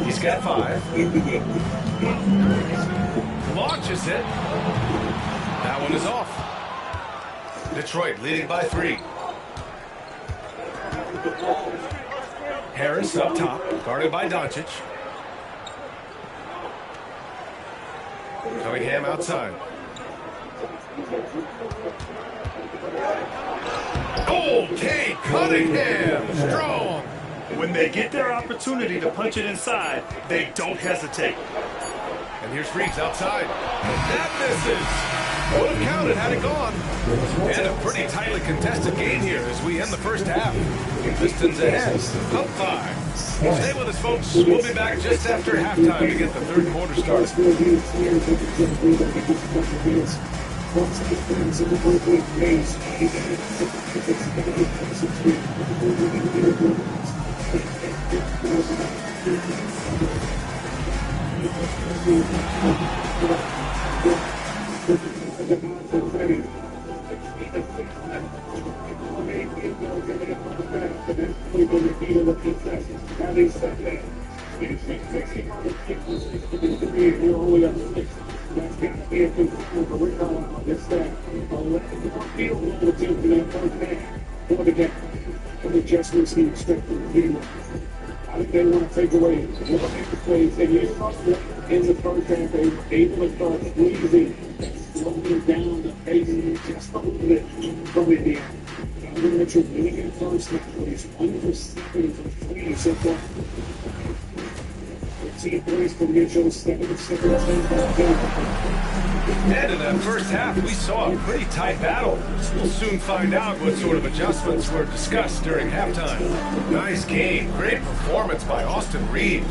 He's got 5. Launches it. That one is off. Detroit leading by 3. Harris up top, guarded by Doncic. Cunningham outside. Okay, Cunningham, strong. When they get their opportunity to punch it inside, they don't hesitate. And here's Reeves outside. That misses. Would have counted had it gone. And a pretty tightly contested game here as we end the first half. Pistons ahead, up 5. Stay with us, folks. We'll be back just after halftime to get the third quarter started. The adjustments he expected to do. I think they want to take away the plays they did in the first half. They were able to start squeezing, slowing down the pace just a little bit from Indiana. Donovan Mitchell really good first half, but he's 1 for 7 for 3 so far. 13 points for Mitchell, 7 of 17 for Denver. And in that first half, we saw a pretty tight battle. We'll soon find out what sort of adjustments were discussed during halftime. Nice game. Great performance by Austin Reeves.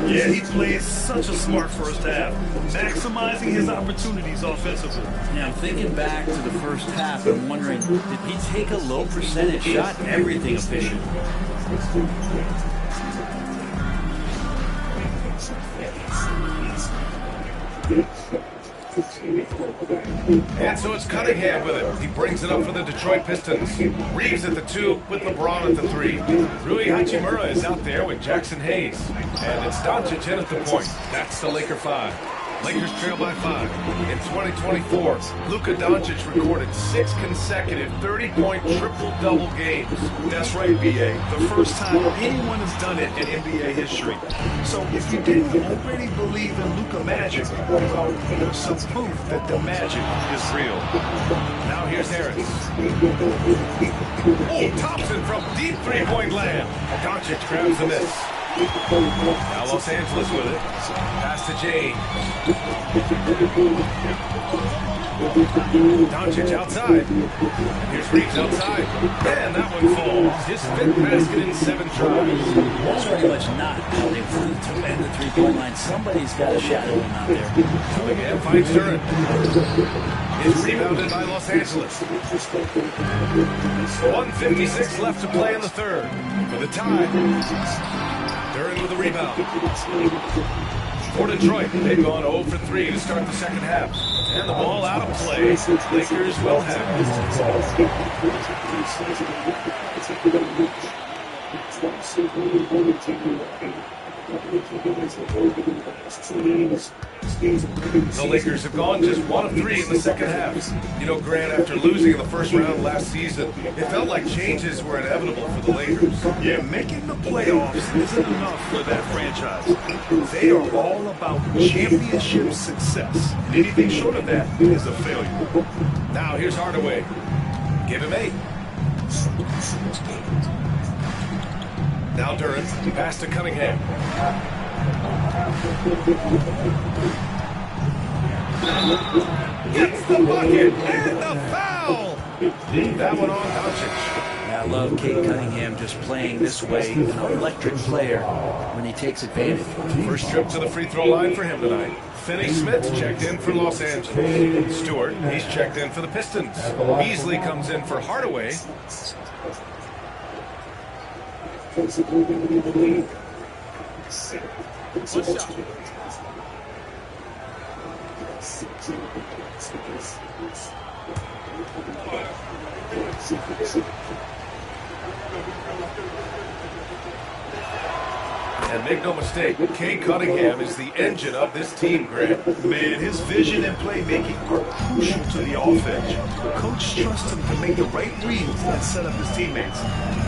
Yeah, he played such a smart first half, maximizing his opportunities offensively. Yeah, I'm thinking back to the first half and wondering, did he take a low percentage shot? Everything efficient. And so it's Cunningham with it. He brings it up for the Detroit Pistons. Reeves at the 2 with LeBron at the 3. Rui Hachimura is out there with Jackson Hayes. And it's Doncic in at the point. That's the Laker 5. Lakers trail by 5. In 2024, Luka Doncic recorded 6 consecutive 30-point triple-double games. That's right, B.A. The first time anyone has done it in NBA history. So if you didn't already believe in Luka Magic, well, there's some proof that the magic is real. Now here's Harris. Oh, Thompson from deep three-point land. Doncic grabs the miss. Now Los Angeles with it. Pass to James. Doncic outside. Here's Reeves outside. And that one falls. His 5th basket in 7 tries. That's pretty much not counting for the top end of the three-point line. Somebody's got a shadow him out there. Cunningham finds Duren. It's rebounded by Los Angeles. 1:56 left to play in the third. For the tie. Duren with the rebound. For Detroit, they've gone 0 for 3 to start the second half. And the ball out of play. Lakers will have The Lakers have gone just 1 of 3 in the second half. You know, Grant, after losing in the first round last season, it felt like changes were inevitable for the Lakers. Yeah, making the playoffs isn't enough for that franchise. They are all about championship success. And anything short of that is a failure. Now here's Hardaway. Give him 8. Now Duren, pass to Cunningham. Gets the bucket and the foul! That one on Doncic. I love Cade Cunningham just playing this way, an electric player when he takes advantage. First trip to the free throw line for him tonight. Finney-Smith checked in for Los Angeles. Stewart, he's checked in for the Pistons. Beasley comes in for Hardaway. And make no mistake, Cade Cunningham is the engine of this team, Grant. Man, his vision and playmaking are crucial to the offense. Coach trusts him to make the right reads and set up his teammates.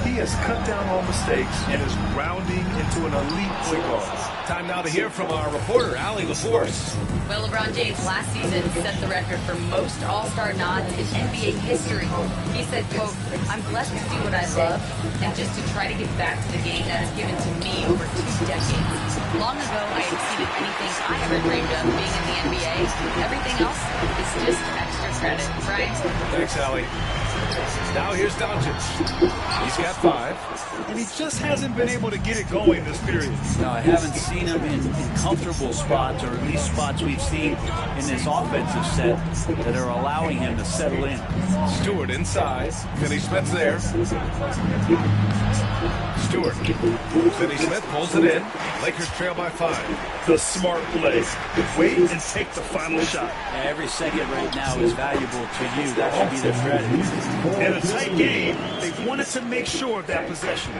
He has cut down all mistakes and is rounding into an elite point guard. Time now to hear from our reporter, Allie LaForce. Well, LeBron James last season set the record for most All-Star nods in NBA history. He said, quote, "I'm blessed to do what I love and just to try to give back to the game that has given to me over 2 decades. Long ago, I exceeded anything I ever dreamed of being in the NBA. Everything else is just extra credit." Brian? Thanks, Allie. Now here's Doncic. He's got 5. And he just hasn't been able to get it going this period. No, I haven't seen him in comfortable spots, or at least spots we've seen in this offensive set that are allowing him to settle in. Stewart inside. Finney-Smith's there. Stewart. Finney-Smith pulls it in. Lakers trail by 5. The smart play. Wait and take the final shot. Yeah, every second right now is valuable to you. That should be their strategy. In a tight game, they wanted to make sure of that possession.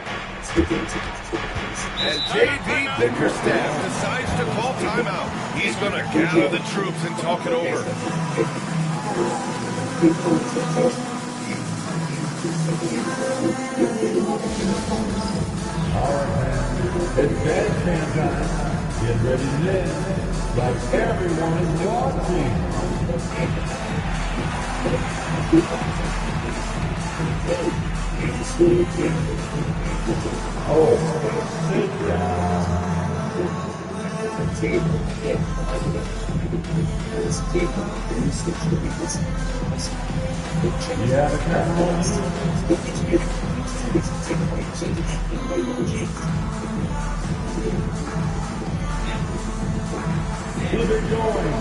And J.D. Bickerstaff decides to call timeout. He's going to gather the troops and talk it over. It's bad fan time. Get ready to dance like everyone is watching. Oh, sit down. Yeah, the camera. Keep it going.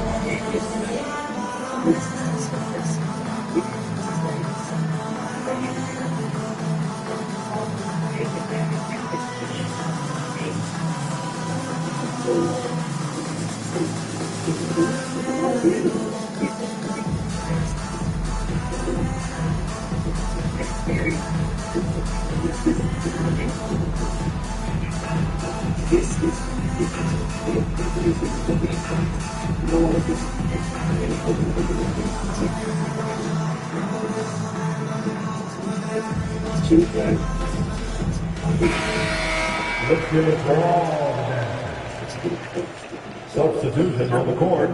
Let's give it for all the damage. Substitution on the court.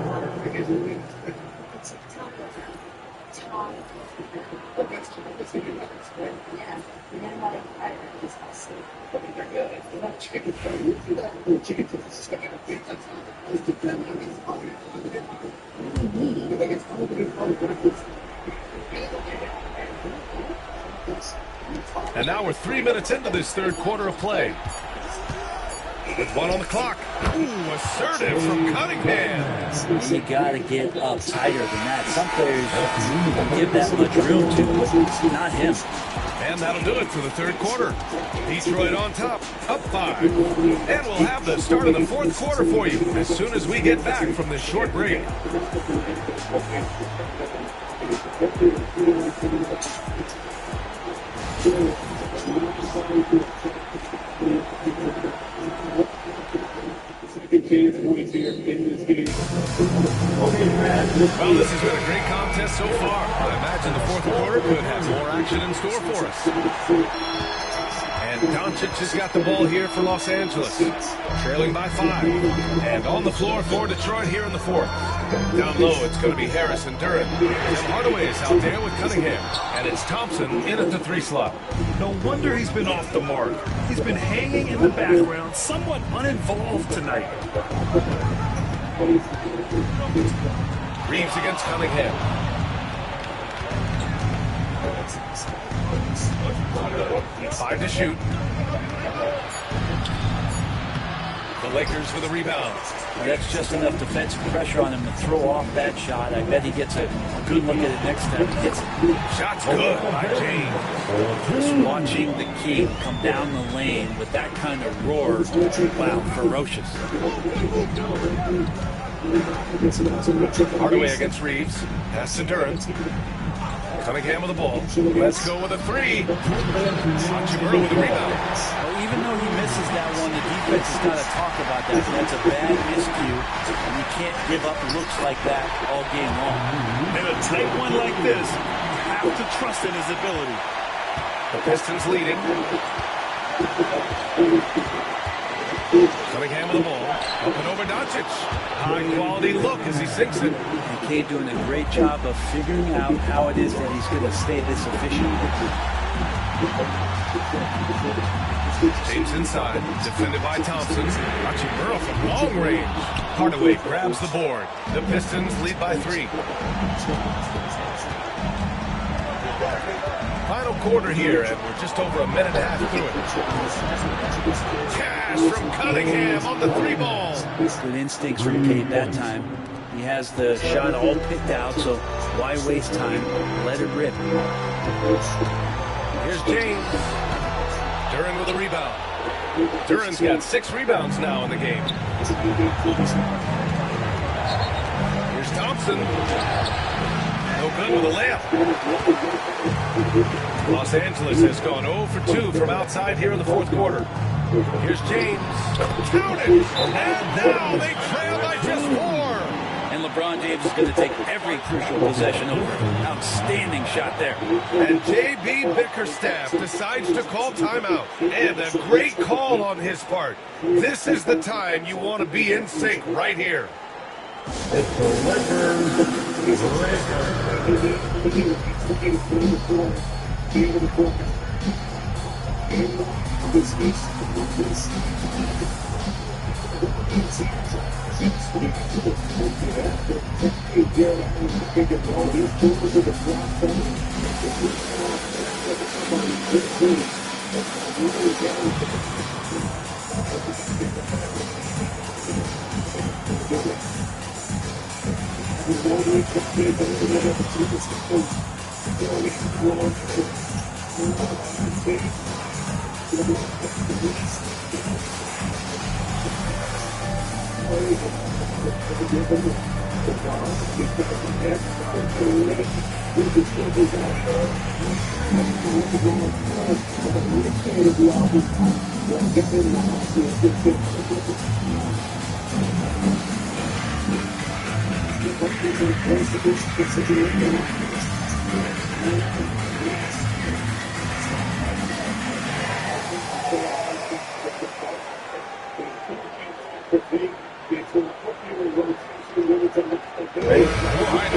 And now we're 3 minutes into this third quarter of play. With one on the clock. Ooh, assertive from Cunningham. You got to get up tighter than that. Some players don't give that much room to, but not him. And that'll do it for the third quarter. Detroit on top, up 5. And we'll have the start of the fourth quarter for you as soon as we get back from this short break. Well, this has been a great contest so far. I imagine the fourth quarter could have more action in store for us. And Doncic has got the ball here for Los Angeles, trailing by 5. And on the floor for Detroit here in the fourth. Down low, it's going to be Harris and Duren. Tim Hardaway is out there with Cunningham. And it's Thompson in at the 3 slot. No wonder he's been off the mark. He's been hanging in the background, somewhat uninvolved tonight. Reeves against Cunningham. Five to shoot. The Lakers with a rebound. Well, that's just enough defensive pressure on him to throw off that shot. I bet he gets a good look at it next time he gets it. Shot's good by James. Just watching the key come down the lane with that kind of roar. Wow, ferocious. Hardaway against Reeves. Pass to Duren. Cunningham with the ball. Let's go with a 3. Hachimura with the rebound. Well, even though he misses that one, the defense has got to talk about that. That's a bad miscue, and you can't give up looks like that all game long. In a tight one like this, you have to trust in his ability. The Pistons leading. Cunningham with the ball. Up and over Doncic. High quality look as he sinks it. And Cade doing a great job of figuring out how it is that he's going to stay this efficient. James inside, defended by Thompson. Hachimura from long range. Hardaway grabs the board. The Pistons lead by 3. Final quarter here, and we're just over a minute and a half through it. Cash from Cunningham on the 3 ball. Good instincts from Cade that time. He has the shot all picked out, so why waste time? Let it rip. Here's James. Duren with a rebound. Duren's got 6 rebounds now in the game. Here's Thompson. No good with a layup. Los Angeles has gone 0 for 2 from outside here in the fourth quarter. Here's James. Counted. And now they trail by just 4. And LeBron James is going to take every crucial possession over. Outstanding shot there. And J.B. Bickerstaff decides to call timeout. And a great call on his part. This is the time you want to be in sync right here. It's the Lakers.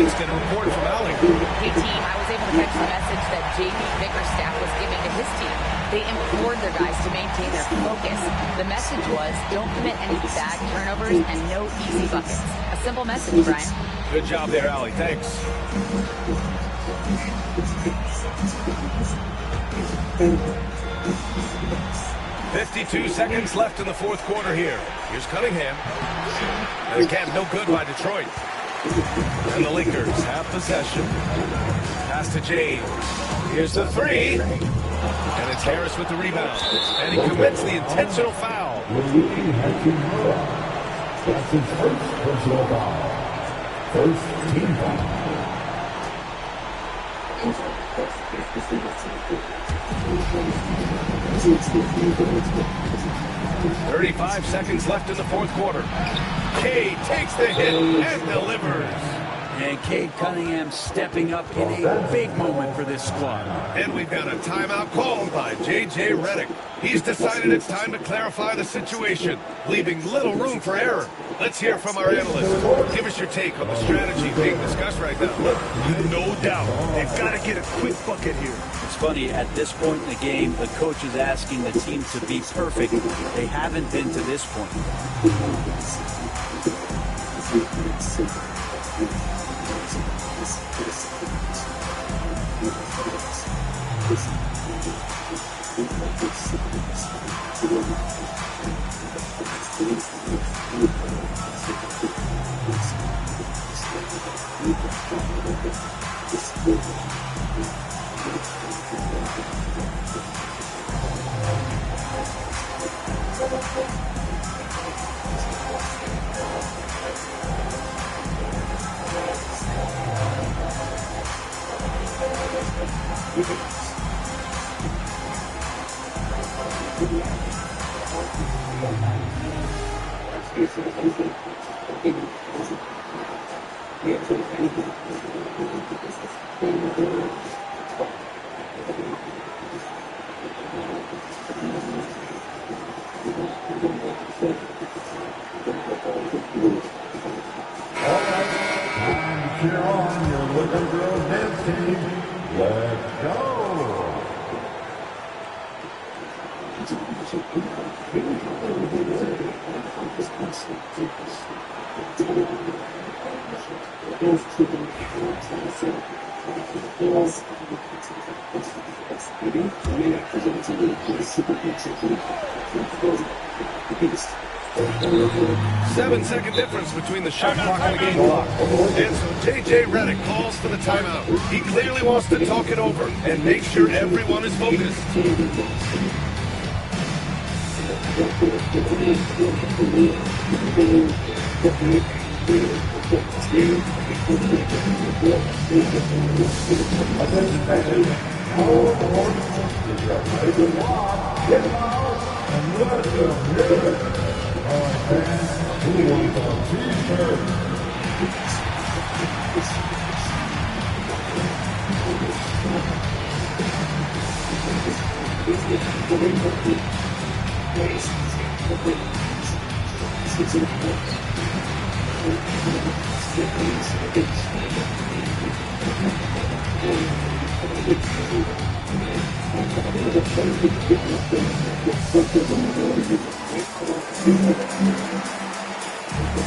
Let's get a report from Allie. Hey team, I was able to catch the message that JD Bickerstaff was giving to his team. They implored their guys to maintain their focus. The message was, don't commit any bad turnovers and no easy buckets. A simple message, Brian. Good job there, Allie. Thanks. 52 seconds left in the fourth quarter here. Here's Cunningham. And the camp no good by Detroit. And the Lakers have possession. Pass to James. Here's the three. And it's Harris with the rebound. And he commits the intentional foul. That's his first personal foul. First team foul. 35 seconds left in the fourth quarter. Cade takes the hit and delivers. And Cade Cunningham stepping up in a big moment for this squad. And we've got a timeout called by J.J. Redick. He's decided it's time to clarify the situation, leaving little room for error. Let's hear from our analyst. Give us your take on the strategy being discussed right now. No doubt. They've got to get a quick bucket here. It's funny, at this point in the game, the coach is asking the team to be perfect. They haven't been to this point. Cheer on your little girl dance team. Let's go. Seven-second difference between the shot clock and the game clock. And so J.J. Redick calls for the timeout. He clearly wants to talk it over and make sure everyone is focused. You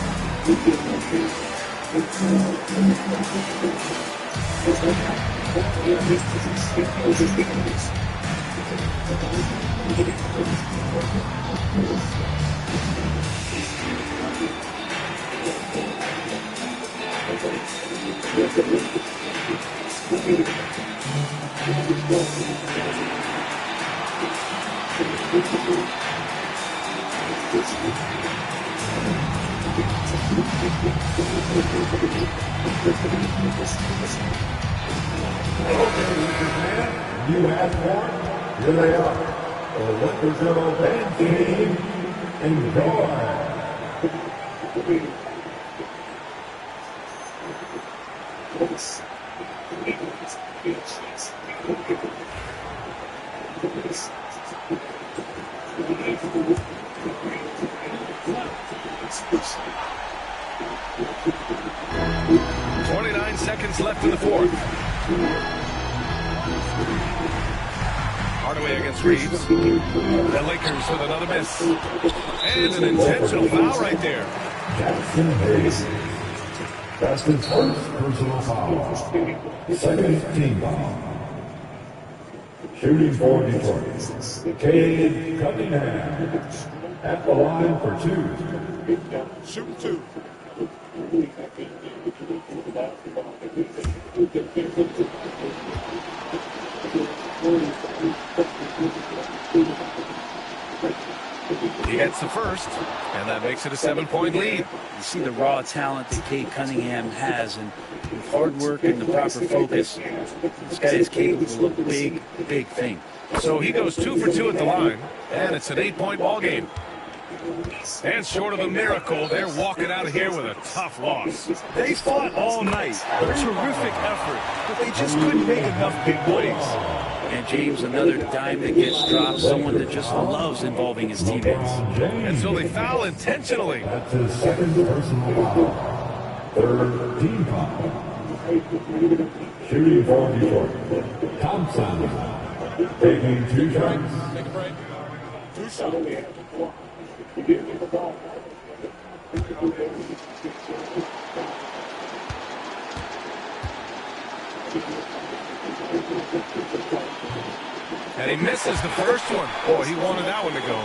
asked for it? Here they are. The Lakers band team. Enjoy. .29 seconds left in the fourth. Hardaway against Reeves. The Lakers with another miss. And an intentional foul right there. Jackson Hayes. That's his first personal foul. Second team foul. Shooting for Detroit. Cade Cunningham. At the line for two. Shoot two. He gets the first, and that makes it a 7-point lead. You see the raw talent that Cade Cunningham has, and with hard work and the proper focus, this guy is capable of big, big things. So he goes 2 for 2 at the line, and it's an 8-point ball game. And short of a miracle, they're walking out of here with a tough loss. They fought all night. A terrific effort, but they just couldn't make enough big plays. And James, another dime that gets dropped, someone that just loves involving his teammates. And so they foul intentionally. That's his second personal foul. Third team foul. Shooting for Detroit. Thompson. Taking 2 shots. Take a break. 2 shots. And he misses the first one. Boy, he wanted that one to go.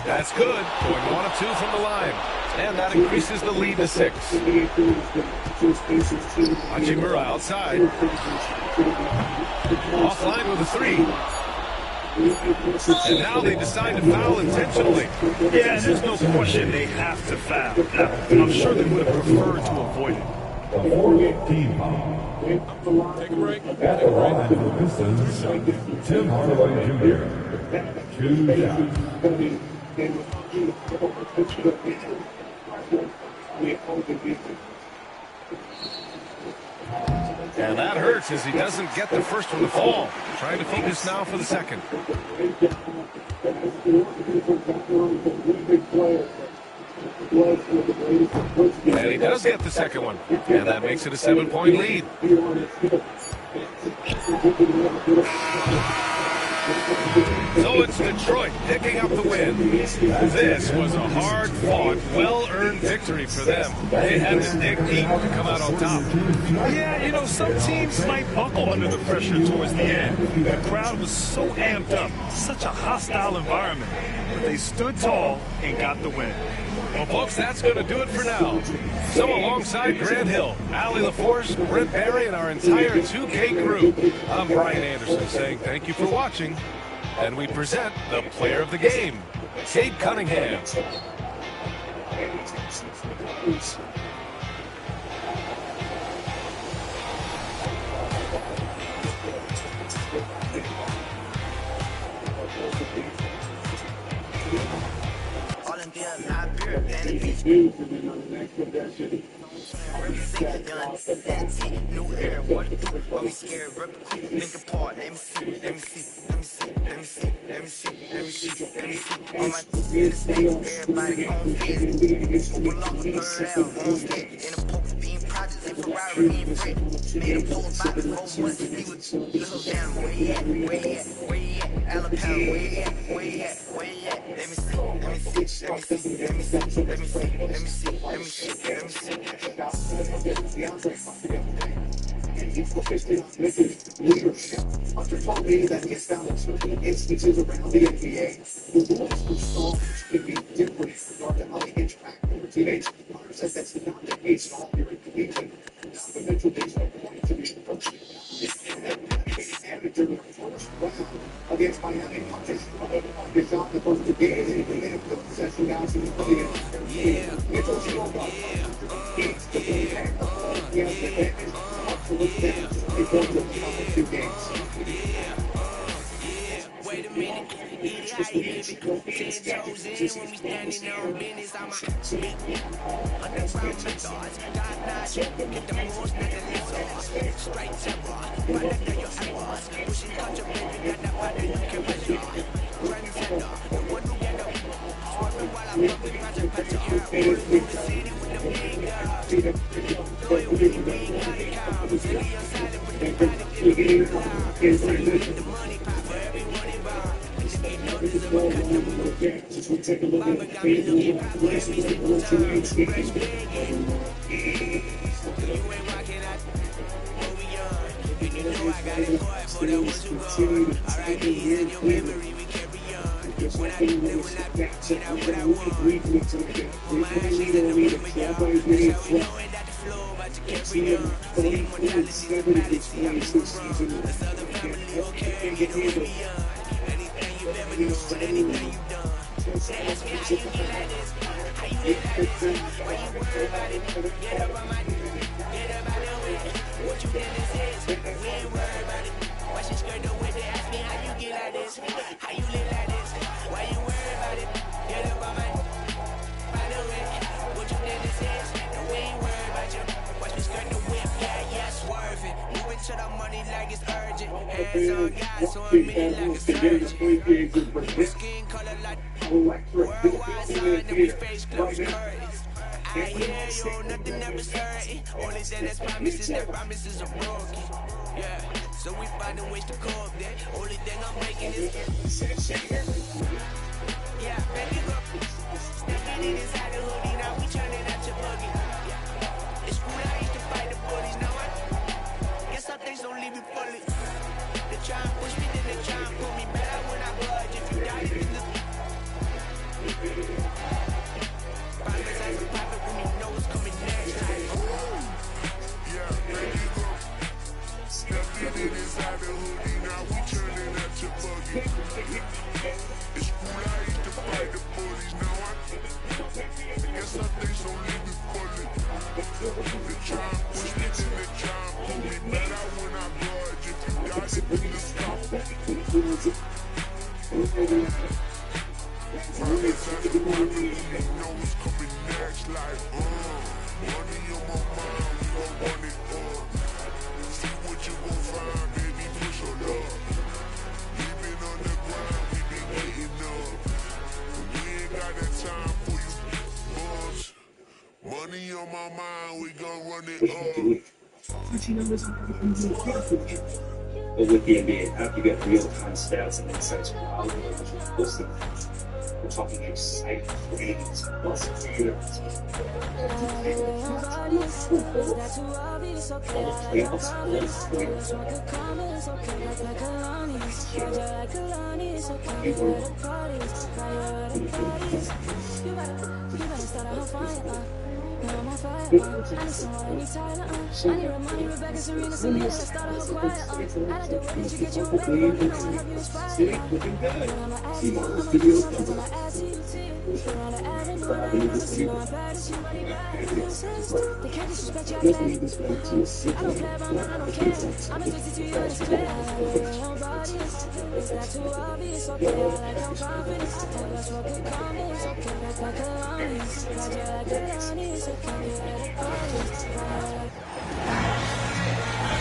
That's good. Going 1 of 2 from the line. And that increases the lead to 6. Hachimura outside. Offline with a 3. And now they decide to foul intentionally. Yeah, and there's no question they have to foul. I'm sure they would have preferred to avoid it. The fourth team foul. Take a break. At the line for the Pistons, Tim Hardaway Jr. 2 shots. And that hurts as he doesn't get the first one to fall. Trying to focus now for the second. And he does get the second one. And that makes it a 7-point lead. So it's Detroit picking up the win. This was a hard-fought, well-earned victory for them. They had to dig deep to come out on top. Yeah, you know, some teams might buckle under the pressure towards the end. The crowd was so amped up, such a hostile environment. But they stood tall and got the win. Well, folks, that's going to do it for now. So alongside Grant Hill, Allie LaForce, Brent Barry, and our entire 2K crew, I'm Brian Anderson saying thank you for watching. And we present the player of the game, Cade Cunningham. New era, what? Are we scared? Link apart. Let me see. All my in the States, everybody on business. Open up, heard out, on stage. In a poker being projects and Ferrari. Made him pull about 4 months. He was little down. Where he at? Where he at? Where he at? Alabama. Where he at? Where he at? Where he at? Let me see. Let me see. Let me see. Let me see. Let me see. Let me see. Let me see. Let me see. And he's sophisticated leadership. Hunter told me that he has found certain instances around the NBA. The rules for stars can be different with regard to how they interact with their teammates. Hunter says that's not the case at all here in Cleveland. Fundamental things are going to be approached. During the first round against Miami, Hunter gets out the first game and he made a good possession down to the play. Mitchell Schumacher. He's the player. He has the advantage. Wait a minute, eat how you live it. 10 toes in when we standing on business. I'm a underground methods. God knows you get the most that the lizards. Straight terror, right under your hours. Pushing culture, baby, got that body you can measure. Trendsetter, the one who get up. Swerving while I'm up with magic, patching your city with the big dogs. Loyal with the big cows. Take your side and put the body in the big clouds. The money pop for everyone involved. This is all one of the games. As we take a look at the table, let's take a look at tonight's game. You ain't rocking out. Over young. You know I got it hard for the ones who go. R.I.P.'s in your memory, we carry on. When I get there, when I get out what I want. Put my actions in the ring, make it hard. That's how we know it, that the flow about to carry on. See mortality, normality, I'm moving wrong. The Southern family, okay, you know we beyond. Anything you've ever known, anything you've done. Ask me how you get like this, how you live like this. Why you worry about it? Get up on my get up out of it. What you did this is, we ain't worried about it. Why she skirt the way they ask me how you get like this, how you live like this. Why you worry about it? Get up on my by the way. What you did this is, we ain't worried about you. Watch me skirt the whip, yeah, swerving. Moving to the money like it's urgent. Hands on God, so I'm in like a surgeon. Skin color like worldwide sign that we face close curtains. I hear you, nothing ever certain. Only thing that's promises, that promises are broken. Yeah, so we finding ways to cope there. Only thing I'm making is yeah, back it up. Stepping in inside the hoodie, now we turning out your buggy. Yeah, it's cool, I used to fight the bullies, now I guess some things don't leave me fully. They try and push me, then they try and put me better when I budge. If you die, you can look. Prophets as a prophet when you know what's coming next. Yeah, there you go. Stepping in inside the hoodie, now we turning out your buggy. It's cool, I used to fight the bullies, now I guess some things don't leave me fully. They try and push me, then they try and pull me better when I budge. If you die, you can look up. Prophets as a prophet when you know what's coming next. Like, money on my mind, we gon' run it up. See what you gon' find, baby, push your luck. We been on the ground, we been getting up. We ain't got that time for you, boss. Money on my mind, we gon' run it up. But with the NBA app, you get real-time stats and insights from all the listening. We're talking exciting ratings, plus theaters.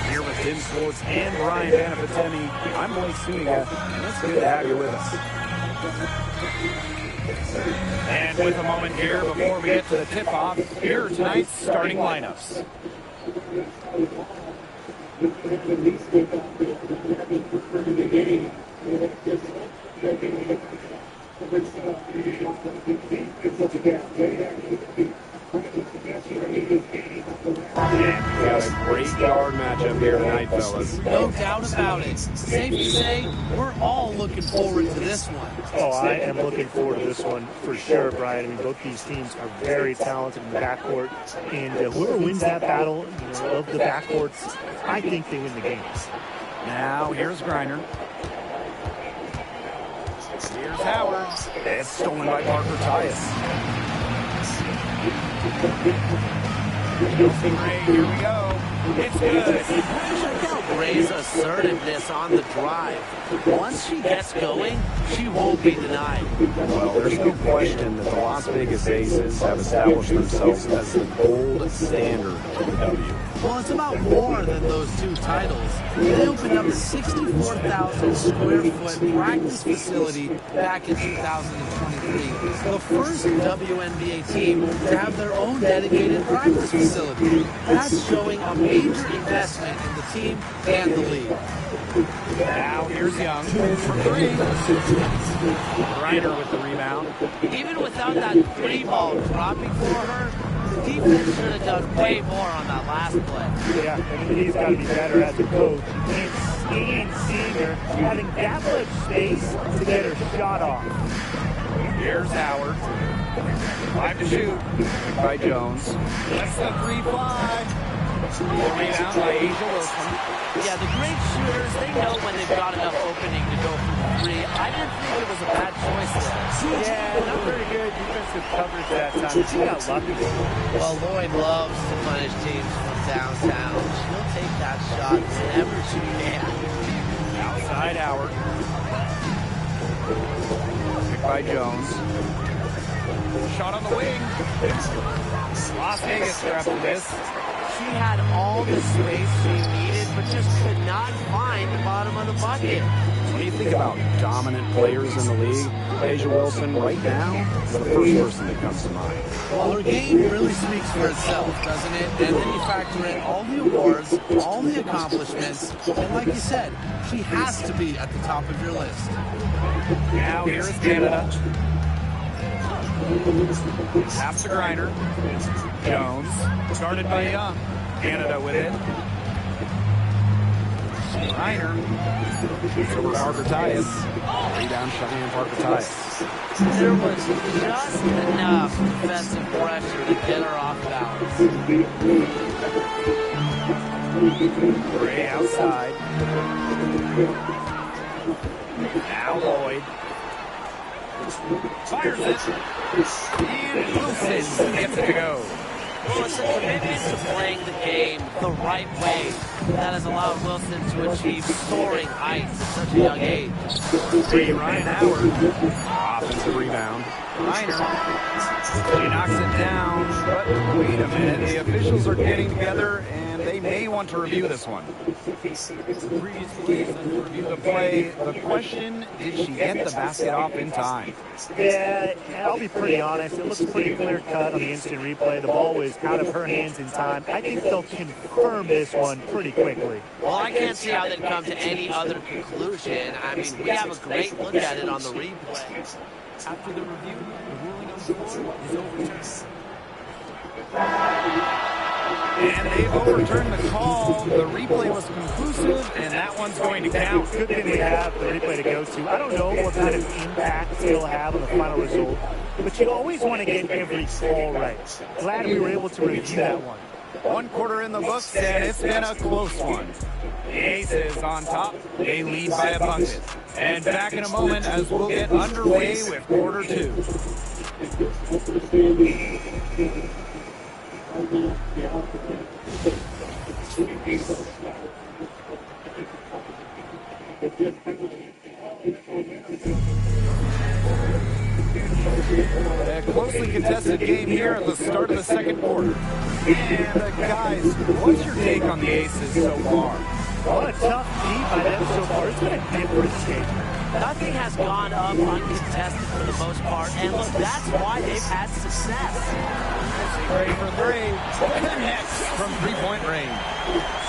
Here with Tim Swartz and Ryan Banapatemi, I'm Blake Suniga, and it's good to have you with us. And with a moment here before we get to the tip-off, here are tonight's starting lineups. We got a great guard matchup here tonight, fellas. No doubt about it. Safe to say, we're all looking forward to this one. Oh, I am looking forward to this one for sure, Brian. I mean, both these teams are very talented in the backcourt, and whoever wins that battle, of the backcourts, I think they win the game. Now, here's Griner. Here's Howard. It's stolen by Parker Tyus. Ray, here we go. It's good. Check out Ray's assertiveness on the drive. Once she gets going, she won't be denied. Well, there's no question that the Las Vegas Aces have established themselves as the gold standard of the W. Well, it's about more than those two titles. They opened up a 64,000 square foot practice facility back in 2023. The first WNBA team to have their own dedicated practice facility. That's showing a major investment in the team and the league. Now here's Young for three. Griner with the rebound. Even without that three ball dropping for her, the defense should have done way more on that last play. Yeah, I mean, he's got to be better as a coach. You can't stand seeing her having that much space to get her shot off. Here's Howard. 5 to shoot by Jones. Lets the three fly. Rebound by Asia Wilson. Yeah, the great shooters, they know when they've got enough opening to go for three. I didn't think it was a bad choice there. Yeah, not very good defensive coverage that time. She got lucky. Well, Lloyd loves to punish teams from downtown. She'll take that shot whenever she can. Outside Howard. Picked by Jones. Shot on the wing. Las Vegas grabs the miss. She had all the space she needed, but just could not find the bottom of the bucket. When you think about dominant players in the league, Asia Wilson right now is the first person that comes to mind. Well, her game really speaks for itself, doesn't it? And then you factor in all the awards, all the accomplishments, and like you said, she has to be at the top of your list. Now here's Canada. Pass to Griner. Jones, guarded by Young. Canada with it. Griner. Over to Parker Tyus. Rebound Cheyenne Parker Tyus. There was just enough defensive pressure to get her off balance. Ray outside. Now Lloyd. Fires it. And Wilson gets it to go. Well, it's a commitment to playing the game the right way that has allowed Wilson to achieve soaring heights at such a young age. Three, Ryan Howard. Offensive rebound. Griner. He knocks it down, but wait a minute. The officials are getting together, and they may want to review this one. Review the play. The question, did she get the basket off in time? Yeah, I'll be pretty honest. It looks pretty clear-cut on the instant replay. The ball was out of her hands in time. I think they'll confirm this one pretty quickly. Well, I can't see how they'd come to any other conclusion. I mean, we have a great look at it on the replay. After the review, the ruling on the floor is overturned. And they've overturned the call. The replay was conclusive, and that one's going to count. Good thing we have the replay to go to. I don't know what kind of impact it'll have on the final result, but you always want to get every call right. Glad we were able to review that one. 1 quarter in the books, and it's been a close one. The Aces on top. They lead by a bucket. And back in a moment as we'll get underway with quarter 2. A closely contested game here at the start of the second quarter. And guys, what's your take on the Aces so far? What a tough beat by them so far. It's been a difference game. Nothing has gone up uncontested for the most part, and look, that's why they've had success. Ready for three. Connects from three-point range.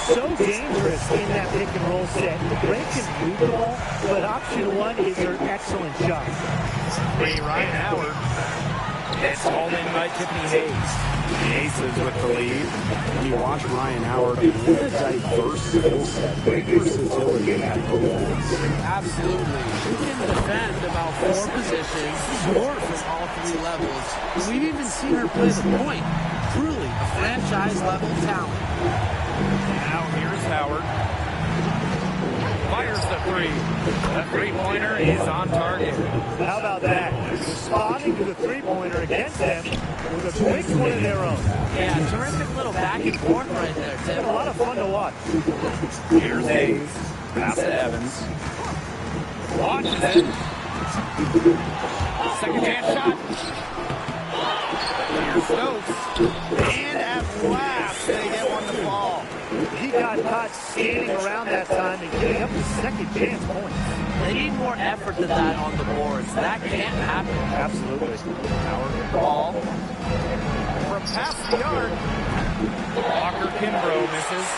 So dangerous in that pick and roll set. Gray can move the ball, but option one is their excellent shot. Ryan Howard. It's hauled in by Tiffany Hayes. The Aces with the lead. When you watch Ryan Howard, what a diverse skill set. Great versatility in that offense. Absolutely. She can defend about 4 positions, score from all 3 levels. We've even seen her play the point. Truly a franchise-level talent. Now here's Howard. Fires the three. The three-pointer is on target. How about that? Responding to the three-pointer against them with a quick one of their own. Yeah, terrific little back and forth right there, Tim. It's been a lot of fun to watch. Here's Hayes. Pass to Evans. Launches it. Second chance shot. Here's Stokes. And at last, they get one to fall. He got caught standing around that time and getting up to second chance points. They need more effort than that on the boards. That can't happen. Absolutely. Howard ball. From past the arc. Walker Kimbrough misses.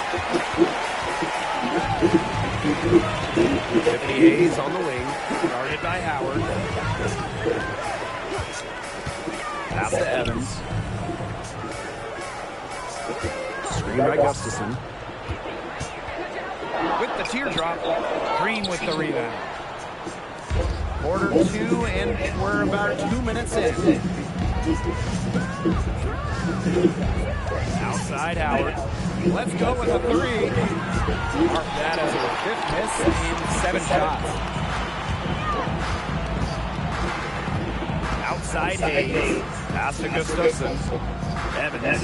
Tiffany Hayes on the wing. Guarded by Howard. Pass to Evans. Screen by Gustafson. With the teardrop, Green with the rebound. Quarter 2, and we're about 2 minutes in. Outside Howard. Let's go with a 3. Mark that as her 5th miss in 7 shots. Outside Hayes. Pass to Gustafson. Evans.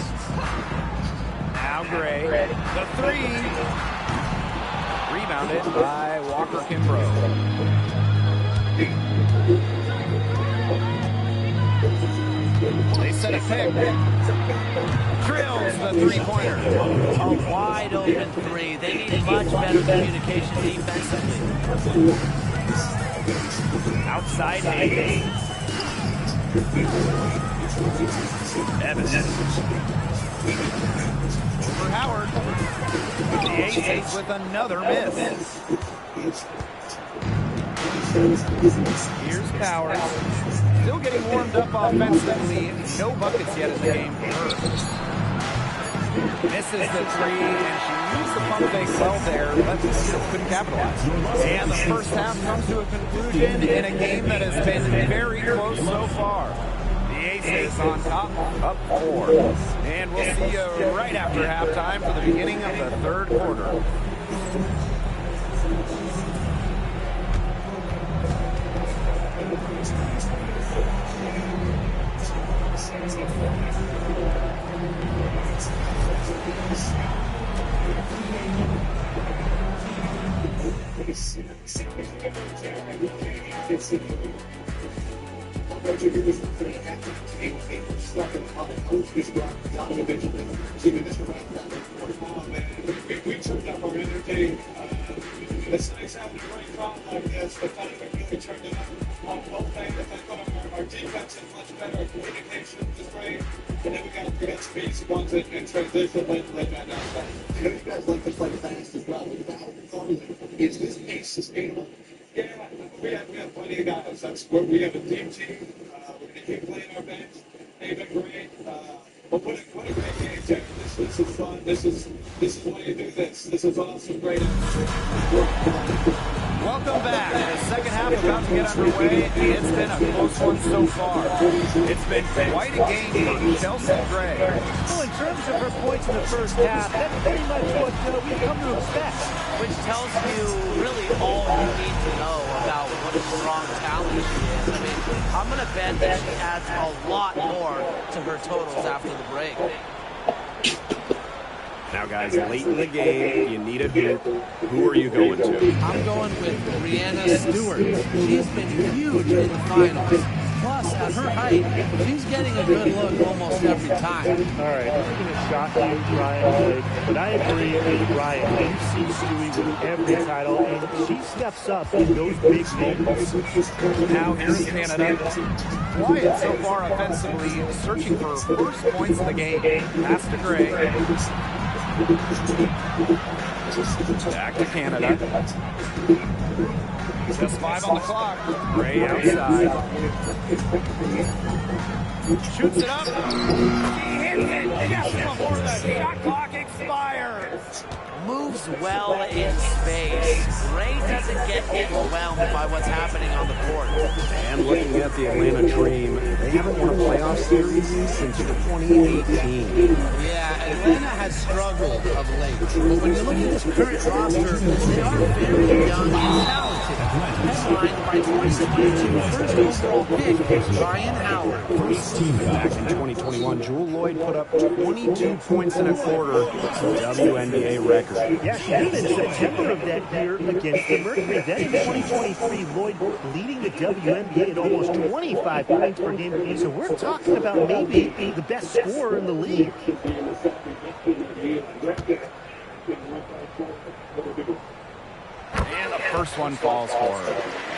Now Gray. The 3. Rebounded by Walker Kimbrough. They set a pick. Drills the three-pointer. A wide open 3. They need much better communication defensively. Outside Hayes. Evans. Over Howard. The Aces with another miss. Here's Powers. Still getting warmed up offensively. No buckets yet in the game for her. Misses the 3, and she used the pump fake well there, but couldn't capitalize. And the first half comes to a conclusion in a game that has been very close so far. The Aces on top, up 4. And we'll see you right after halftime for the beginning of the third quarter. It's nice having a great crowd like this. The fact that we really turned it up on both ends. I thought our defense is much better. Our communication is great. And then we got speed ones in transition late that down. You guys like to play fast as well. Is this pace sustainable? Yeah, we have plenty of guys. We have a deep team. We're going to keep playing our bench. They've been great. But what a great game, Jared. This is fun. This is why you do this. This is awesome. Great. Welcome back. The second half about to get underway. It's been a close one so far. It's been quite a game for Chelsea Gray. Well, in terms of her points in the first half, that's pretty much what we've come to expect. Which tells you really all you need to know about what a strong talent she is. I mean, I'm going to bet that she adds a lot more to her totals after the break. Now, guys, late in the game, you need a hoop. Who are you going to? I'm going with Brianna Stewart. She's been huge in the finals. Plus, at her height, she's getting a good look almost every time. All right, this is going to shock you, Ryan Lloyd, but I agree with Ryan. You see Stewie with every title, and she steps up in those big moments. Now here's Canada. Wyatt so far offensively, searching for first points of the game. Pass to Gray. Back to Canada. Just 5 on the clock. Gray outside. Shoots it up. She hits it just before the shot clock expires. Moves well in space. Gray doesn't get overwhelmed by what's happening on the court. And looking at the Atlanta Dream, they haven't won a playoff series since 2018. Yeah, Atlanta has struggled of late. But when you look at this current roster, they are very young and talented. Headlined by 2022 first overall pick, Ryan Howard. Back in 2021, Jewell Loyd put up 22 points in a quarter, WNBA record. Yeah, she did in September of that year against the Mercury. Then in 2023, Lloyd leading the WNBA at almost 25 points per game. So we're talking about maybe the best scorer in the league. And the first one falls for her.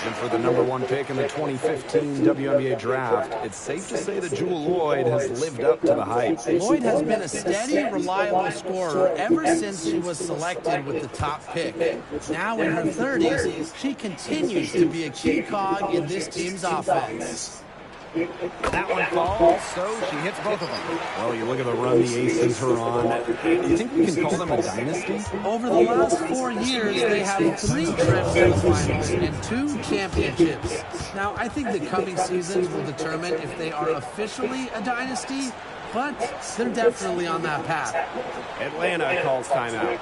And for the number 1 pick in the 2015 WNBA draft, it's safe to say that Jewell Loyd has lived up to the hype. Lloyd has been a steady, reliable scorer ever since she was selected with the top pick. Now in her 30s, she continues to be a key cog in this team's offense. That one falls, so she hits both of them. Well, you look at the run the Aces are on. Do you think we can call them a dynasty? Over the last 4 years, they have 3 trips to the finals and 2 championships. Now, I think the coming seasons will determine if they are officially a dynasty, but they're definitely on that path. Atlanta calls timeout.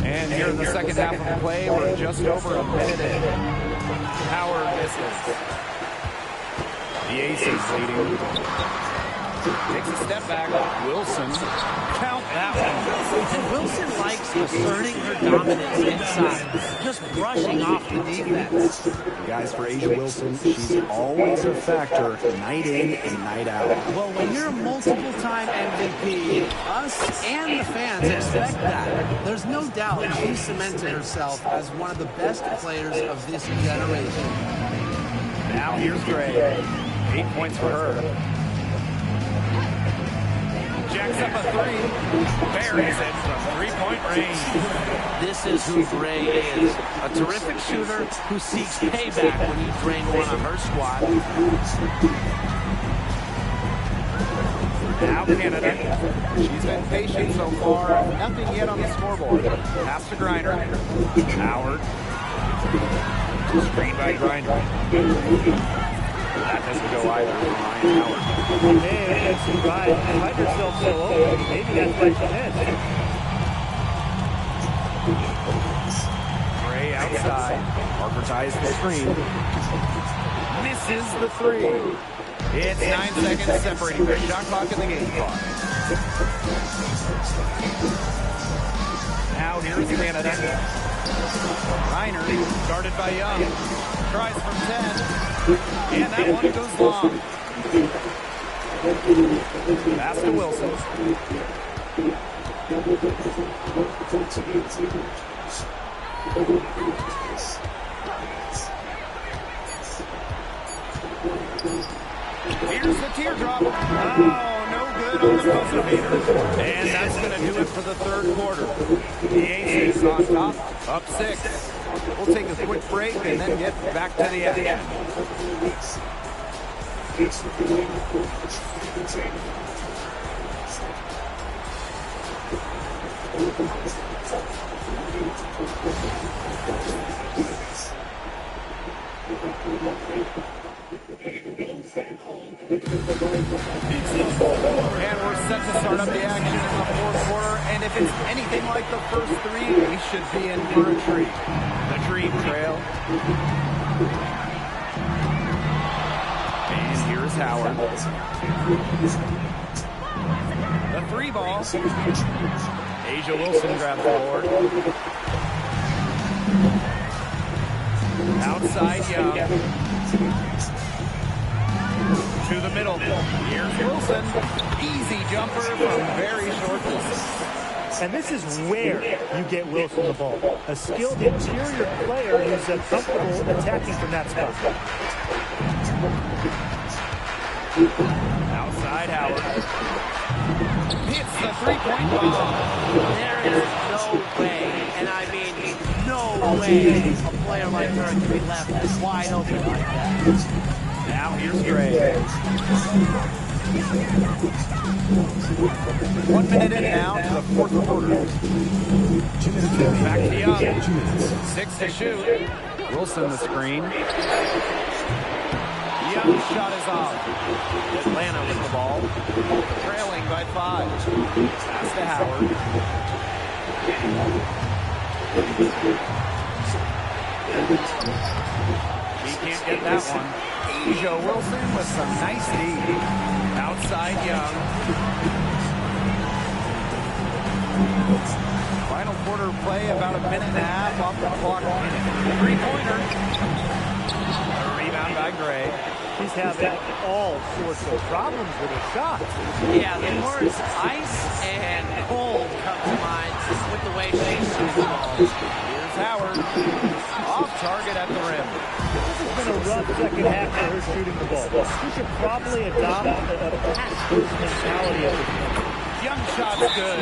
And here in the second half of the play, we're just over a minute in. Howard misses. The Aces leading. Takes a step back. Wilson. Count that one. And Wilson likes asserting her dominance inside, just brushing off the defense. Guys, for A'ja Wilson, she's always a factor night in and night out. Well, when you're a multiple-time MVP, us and the fans expect that. There's no doubt she's cemented herself as one of the best players of this generation. Now here's Gray. 8 points for her. Jacks up a 3. Buries it from 3-point range. This is who Gray is. A terrific shooter who seeks payback when you drain one of her squad. Now Canada. She's been patient so far. Nothing yet on the scoreboard. Pass to Griner. Howard. Screen by Griner. That doesn't go either. Ryan Howard. Man, that's Ryan. Find herself so open. Maybe that's why she missed. Gray outside. Parker ties the screen. Misses the three. It's 9 seconds separating the shot clock and the game clock. Now here's Canada. Reiner, guarded by Young. Tries from 10. And that one goes long. Pass to Wilson. Here's the teardrop. Oh, no good on the buzzer beater. And that's going to do it for the third quarter. The Aces on top, up 6. We'll take a quick break and then get back to the action. And we're set to start up the action in the fourth quarter, and if it's anything like the first 3, we should be in for a treat. The Dream Trail. And here's Howard. The 3 ball. Asia Wilson grabs the board. Outside Young. To the middle. Here's Wilson. Easy jumper from very short distance. And this is where you get Wilson the ball. A skilled interior player who's comfortable attacking from that spot. Outside Howard. Hits the three-point ball. There is no way, and I mean no way, a player like her can be left wide open like that. Now here's Gray. 1 minute in now to the fourth quarter. Back to Young. 6 to shoot. Wilson the screen. Young's shot is off. Atlanta with the ball. Trailing by 5. Pass to Howard. He can't get that one. Asia Wilson with some nice D. Outside Young. Final quarter play, about a minute and a half off the clock. 3-pointer. A rebound by Gray. He's having all sorts of problems with his shot. Yeah, the words ice and cold come to mind just with the way she shoots the ball. Here's Howard. Off target at the rim. This has been a rough second half for her shooting the ball. She should probably adopt a pass-first mentality at this point. Young shot's good.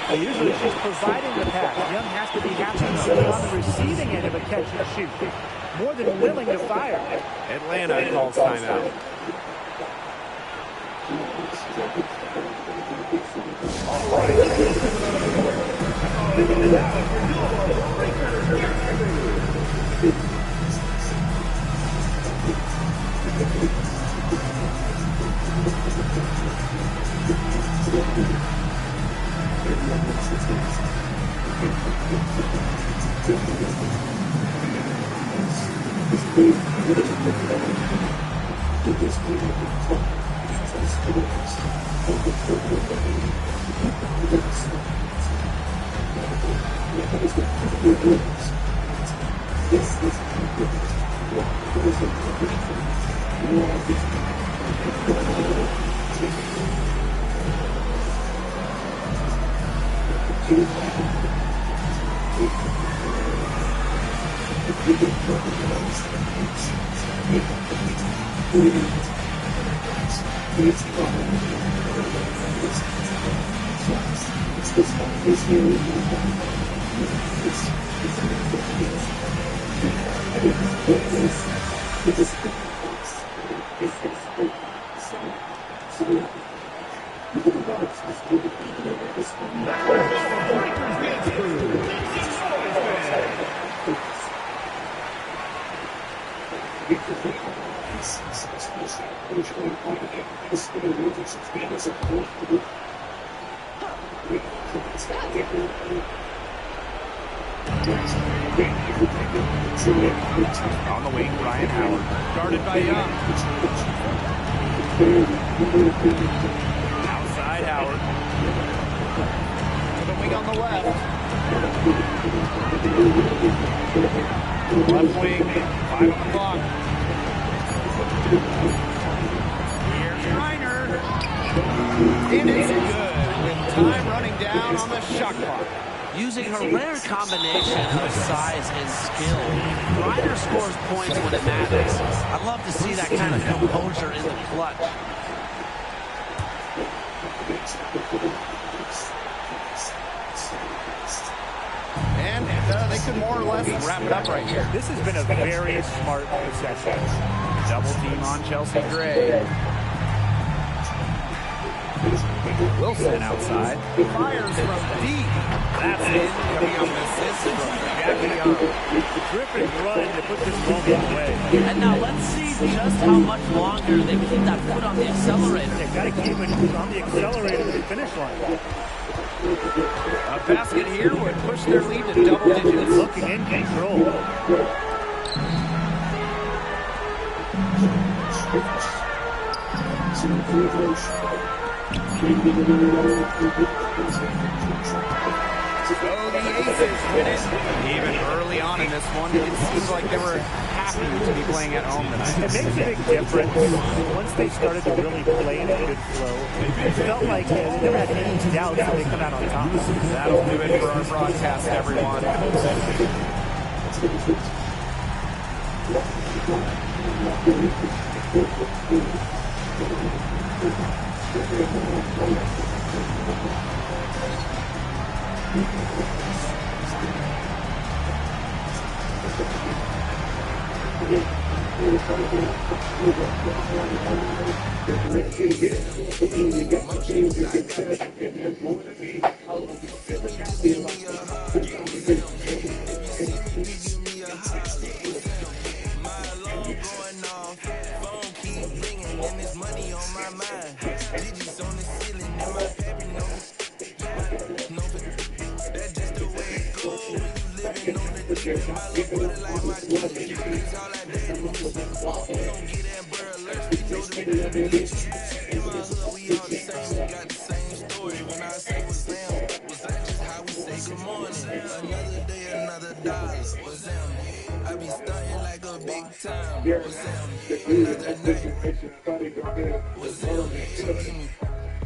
But usually she's providing the pass. Young has to be happy to be on the receiving end of a catch and shoot. More than willing to fire. Atlanta calls timeout. On the wing, Ryan Howard. Guarded by Young. Outside Howard. To the wing on the left. Left wing, 5 on the clock. Here's Reiner. It is good with time running down on the shot clock. Using her rare combination of size and skill, Reiner scores points when it matters. I'd love to see that kind of composure in the clutch. And they could more or less wrap it up right here. This has been a very smart possession. Double team on Chelsea Gray. Wilson outside. Fires from deep. That's it. Coming up an assist from Jackie Young. Terrific run to put this moment away. And now let's see just how much longer they keep that foot on the accelerator. They've got to keep it on the accelerator to the finish line. A basket here would push their lead to double digits. Looking in control. So the Aces win it. Even early on in this one, it seems like they were happy to be playing at home tonight. It makes a big difference. Once they started to really play in a good flow, it felt like they never had any doubts that they come out on top. That'll do it for our broadcast, everyone.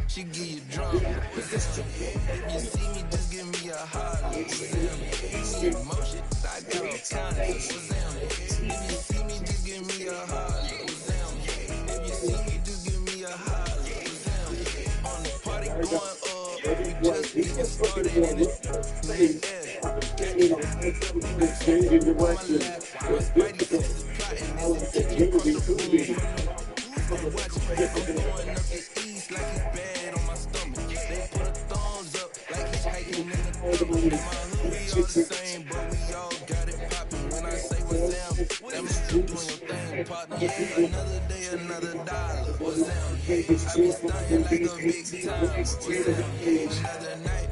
She give you drunk. If you see me, just give me a holler. If you need motion, I got all kinds. If you see me, just give me a holler. If you see me, just give me a holler. On the party going up, we just getting started in it. Changing direction. Another day, another dollar. I be stunning like a big time. Another night.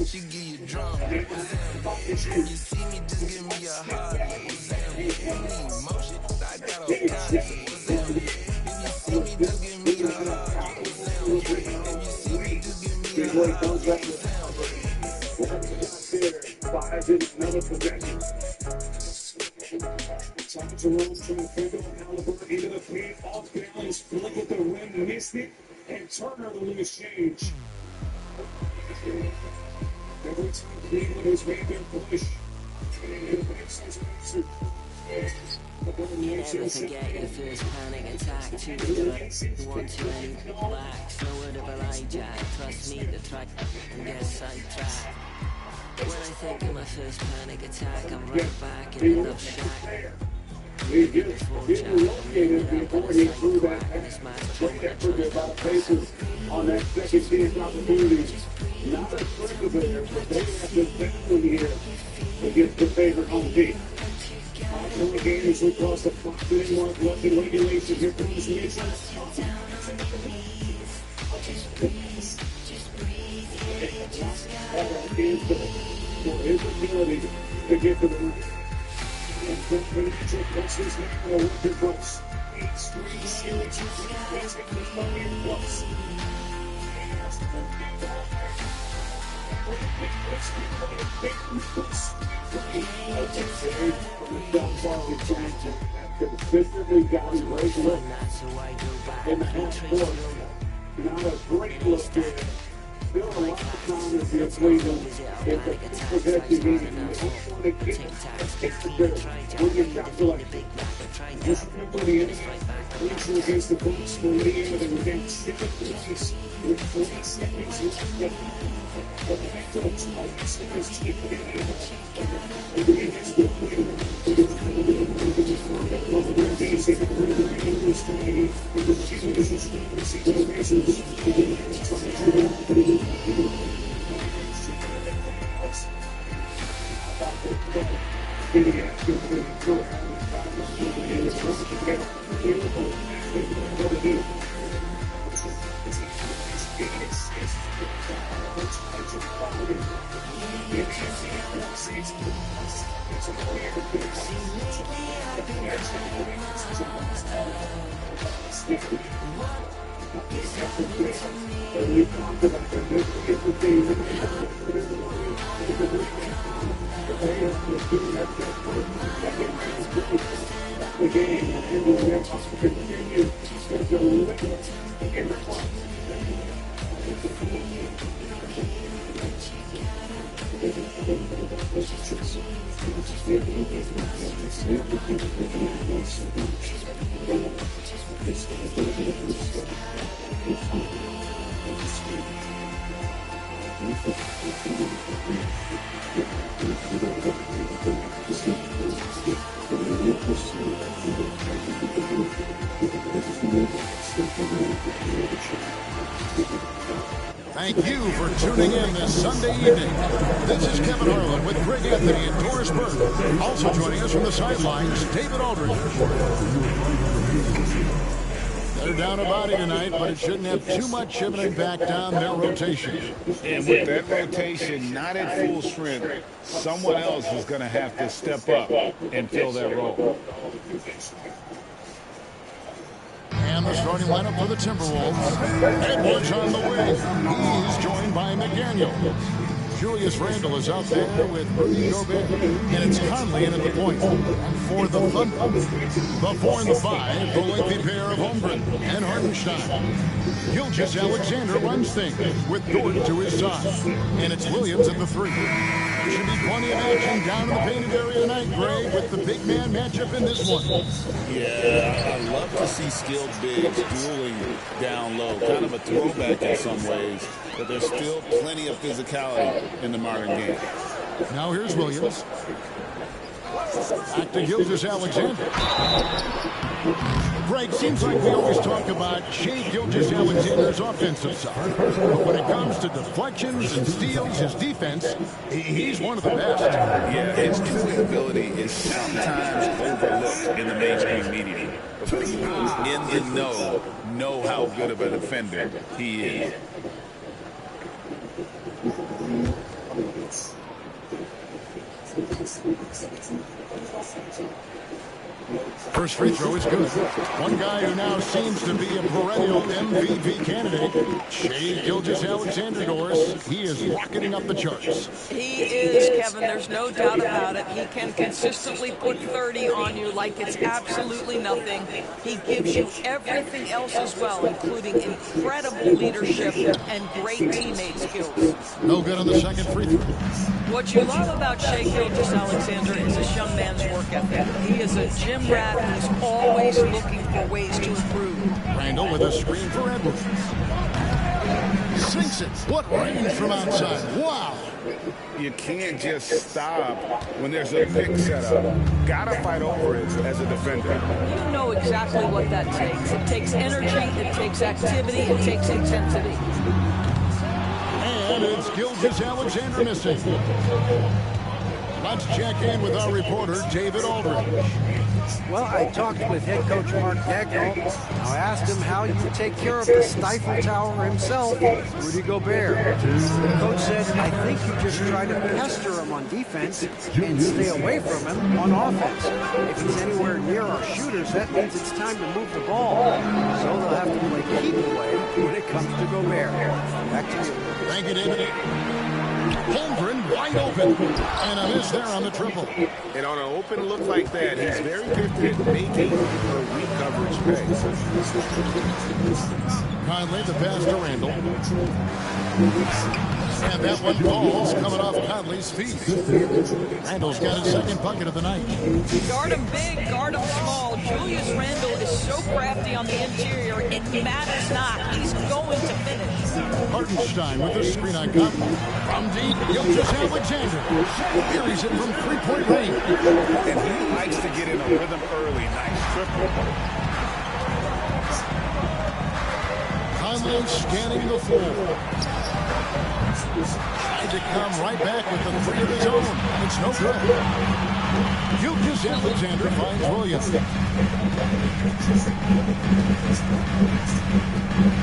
She give you drunk. If you see me, just give me a holler. If you need motion, I got all kinds. If you see me, just give me a holler. If you see me, just give me a Five in another possession. Jerome trying to figure out Halliburton into the paint, off balance, flick with the rim, missed it, and Turner the loose change. Every time Cleveland has made their push, Never forget your first panic attack. Too good, one too many blacks. No word of Elijah. Trust me, the track can get sidetracked. When I think of my first panic attack, I'm right back in the love shack. He didn't locate it before he threw that great effort about faces on that second chance opportunity. Not a friend of theirs, but they have to defend here against the favorite home team. All games across the 5-minute mark left in regulation. Here comes Mitchell. for his ability to get to the ring. And when he took what's his name, Olympic Plus. He's 3 million plus. Consistently got his right look in the half court. Not a great look there. Still a lot of time if you're Cleveland. If the protecting you don't want to get when you're calculating. Just remember the inside against the Bucks for Leo and within 7 points with 3 seconds left. But the next one is like 7 seconds. Thank you for tuning in this Sunday evening. This is Kevin Harlan with Greg Anthony and Doris Burke. Also joining us from the sidelines, David Aldridge. They're down a body tonight, but it shouldn't have too much of an impact on their rotation. And with that rotation not at full strength, someone else is going to have to step up and fill that role. And the starting lineup for the Timberwolves. Edwards on the wing. He's joined by McDaniel. Julius Randle is out there with Rudy Gobert. And it's Conley in at the point. For the Thunder, the 4 and the 5, the lengthy pair of Holmgren and Hartenstein. Gilgeous-Alexander runs things with Dort to his side. And it's Williams at the 3. There should be plenty of action down in the painted area tonight, Greg, with the big man matchup in this one. Yeah, I love to see skilled bigs dueling down low. Kind of a throwback in some ways, but there's still plenty of physicality in the modern game. Now here's Williams. Back to Gilgeous-Alexander. Greg, seems like we always talk about Shai Gilgeous-Alexander's offensive side. But when it comes to deflections and steals, his defense, he's one of the best. Yeah, his shooting ability is sometimes overlooked in the mainstream media. But people in the know how good of a defender he is. First free throw is good. One guy who now seems to be a perennial MVP candidate, Shai Gilgeous-Alexander, Doris. He is rocketing up the charts. He is, Kevin. There's no doubt about it. He can consistently put 30 on you like it's absolutely nothing. He gives you everything else as well, including incredible leadership and great teammate skills. No good on the second free throw. What you love about Shai Gilgeous-Alexander is this young man's work ethic. He is a gym rat and he's always looking for ways to improve. Randle with a screen for Edwards. Sinks it. What range from outside. Wow. You can't just stop when there's a pick set up. Gotta fight over it as a defender. You know exactly what that takes. It takes energy, it takes activity, it takes intensity. And it's Gilgeous-Alexander missing. Let's check in with our reporter, David Aldridge. Well, I talked with head coach Mark Dagnall. I asked him how you take care of the Stifle Tower himself, Rudy Gobert. The coach said, I think you just try to pester him on defense and stay away from him on offense. If he's anywhere near our shooters, that means it's time to move the ball. So they'll have to play keep away when it comes to Gobert. Back to you. Thank you, David. Holmgren wide open. And a miss there on the triple. And on an open look like that, he's very gifted at making a weak coverage pay. Conley, the pass to Randall. And that one falls coming off Conley's feet. Randall's got his second bucket of the night. Guard him big, guard him small. Julius Randle is so crafty on the interior, it matters not. He's going to finish. Hartenstein with the screen on Conley. From deep, Gilgeous Alexander. Carries it from three-point range. And he likes to get in a rhythm early. Nice triple. Conley scanning the floor. Tried to come right back with the three of his own. It's no good. Gilgeous Alexander finds Williams.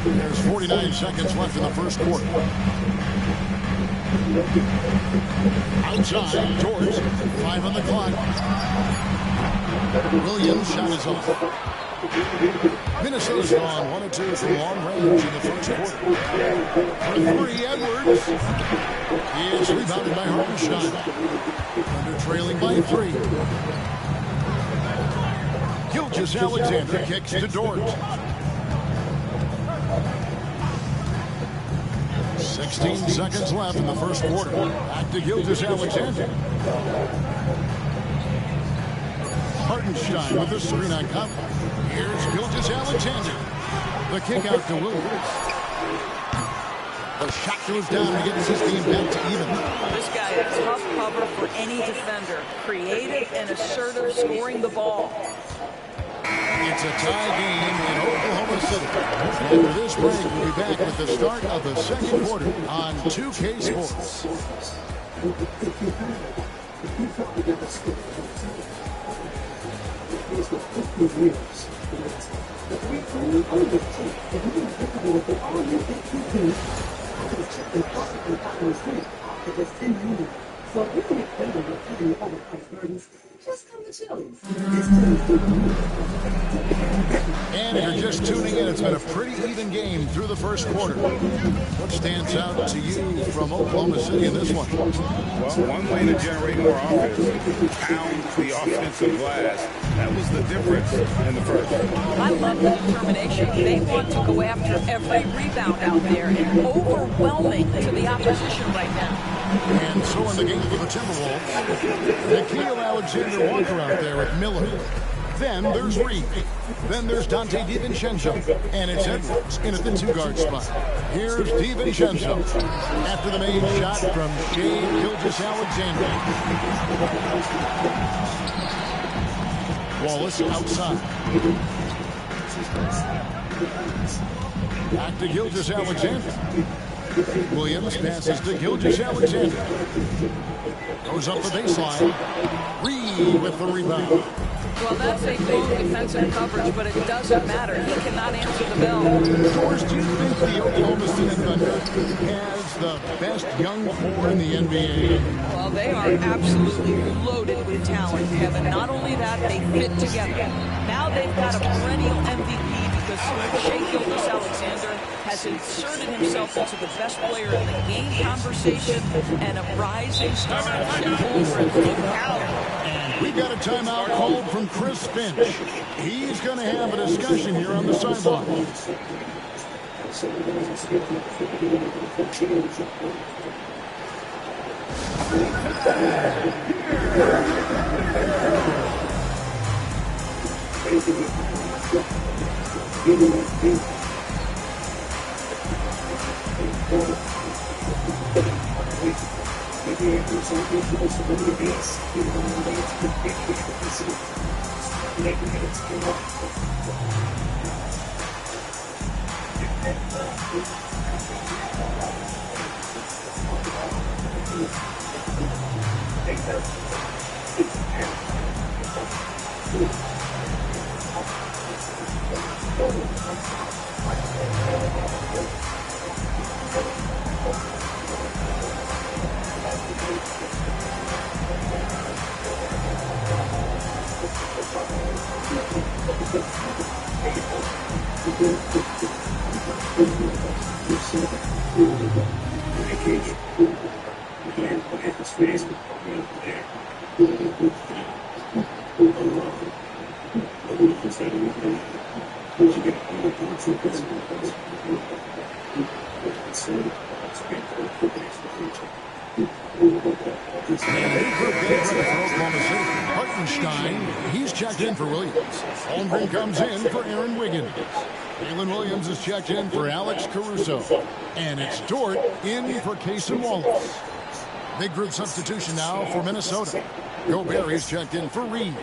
There's 49 seconds left in the first quarter. Outside, George. 5 on the clock. Williams shot is off. Minnesota's gone 1 of 2 from long range in the first quarter. For 3, Edwards. He is rebounded by Hartenstein. Under trailing by 3. Gilgeous Alexander kicks to Dort. 16 seconds left in the first quarter. Back to Gilgeous Alexander. Hartenstein with the screen on Conley. Here's Gilgeous Alexander. The kick out to Williams. The shot goes down and gets his game back to even. This guy is a tough cover for any defender. Creative and assertive, scoring the ball. It's a tie game in Oklahoma City. After this break, we'll be back with the start of the second quarter on 2K Sports. So if you make favor with having overpriced burdens, just come to Chili's. And if you're just tuning in, it's been a pretty even game through the first quarter. What stands out to you from Oklahoma City in this one? Well, one way to generate more offense is pound the offensive glass. That was the difference in the first. I love the determination. They want to go after every rebound out there, and overwhelming to the opposition right now. And so in the game for the Timberwolves, Nickeil Alexander-Walker out there with Miller. Then there's Reed. Then there's Dante DiVincenzo. And it's Edwards in at the 2-guard spot. Here's DiVincenzo. After the main shot from Shai Gilgeous-Alexander. Wallace outside. Back to Gilgeous-Alexander. Williams passes to Gilgeous-Alexander. Goes up the baseline. Reed with the rebound. Well, that's a good defensive coverage, but it doesn't matter. He cannot answer the bell. George, do you think the Oklahoma City Thunder has the best young core in the NBA? Well, they are absolutely loaded with talent, Kevin. Not only that, they fit together. Now they've got a perennial MVP because Shai Gilgeous-Alexander has inserted himself into the best player in the game conversation and a rising star. Look out. We've got a timeout called from Chris Finch. He's going to have a discussion here on the sideline. Hartenstein, he's checked in for Williams. Holmgren comes in for Aaron Wiggins. Jalen Williams is checked in for Alex Caruso. And it's Dort in for Cason Wallace. Big group substitution now for Minnesota. Gobert is checked in for Reed.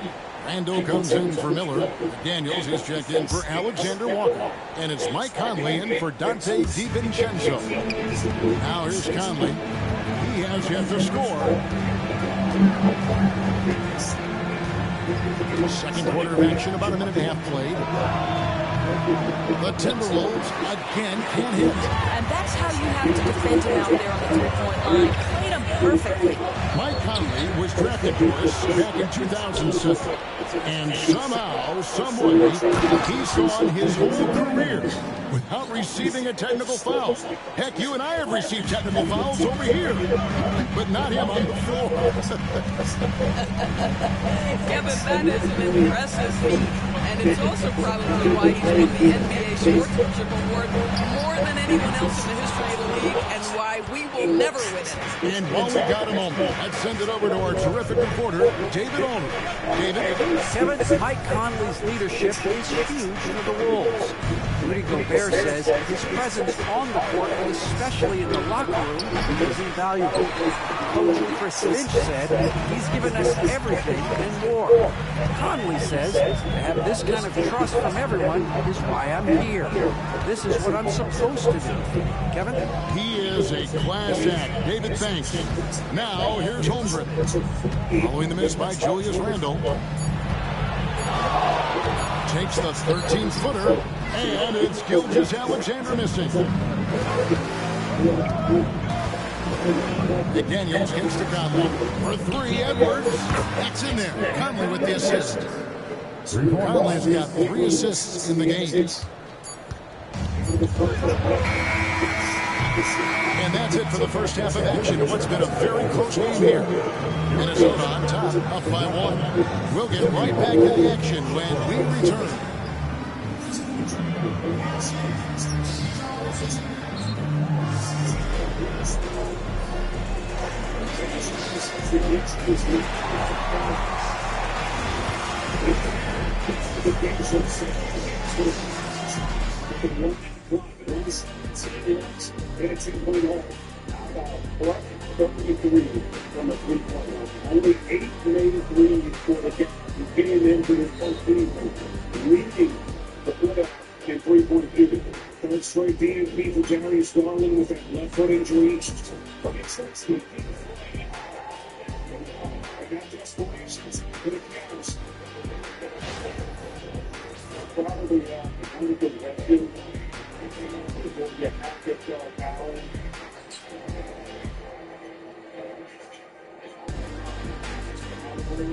Randall comes in for Miller. Daniels is checked in for Alexander Walker. And it's Mike Conley in for Dante DiVincenzo. Now here's Conley. He has yet to score. Second quarter of action, about a minute and a half played. The Timberwolves again can't hit. And that's how you have to defend him out there on the three-point line. Played him perfectly. Mike Conley was drafted to us back in 2007. And somehow, someway, he's gone his whole career without receiving a technical foul. Heck, you and I have received technical fouls over here, but not him on the floor. Kevin, that is an impressive feat. And it's also probably why he's won the NBA Sportsmanship Award more than anyone else in the history of the league, and why we will never win it. And while we got a moment, let's send it over to our terrific reporter, David Allman. David? Kevin, Mike Conley's leadership is huge for the Wolves. Rudy Gobert says his presence on the court, and especially in the locker room, is invaluable. Coach Chris Finch said he's given us everything and more. Conley says to have this kind of trust from everyone is why I'm here. This is what I'm supposed to do. Kevin? He is a class act. David, thanks. Now, here's Holmgren. Following the miss by Julius Randle. Takes the 13-footer, and it's Gilgeous-Alexander missing. McDaniels gets to Conley. For three, Edwards. That's in there. Conley with the assist. Conley's got 3 assists in the game. And that's it for the first half of action in what's been a very close game here. Minnesota on top, up by 1. We'll get right back to the action when we return. From a three-point line. Only 8 made threes for the game. He came into his postseason leading the playoff in three-point shooting. Third straight DNP for Darius Garland with that left foot injury. But it's I got the explanations for the Cavs. Probably under the veteran. You have to get power.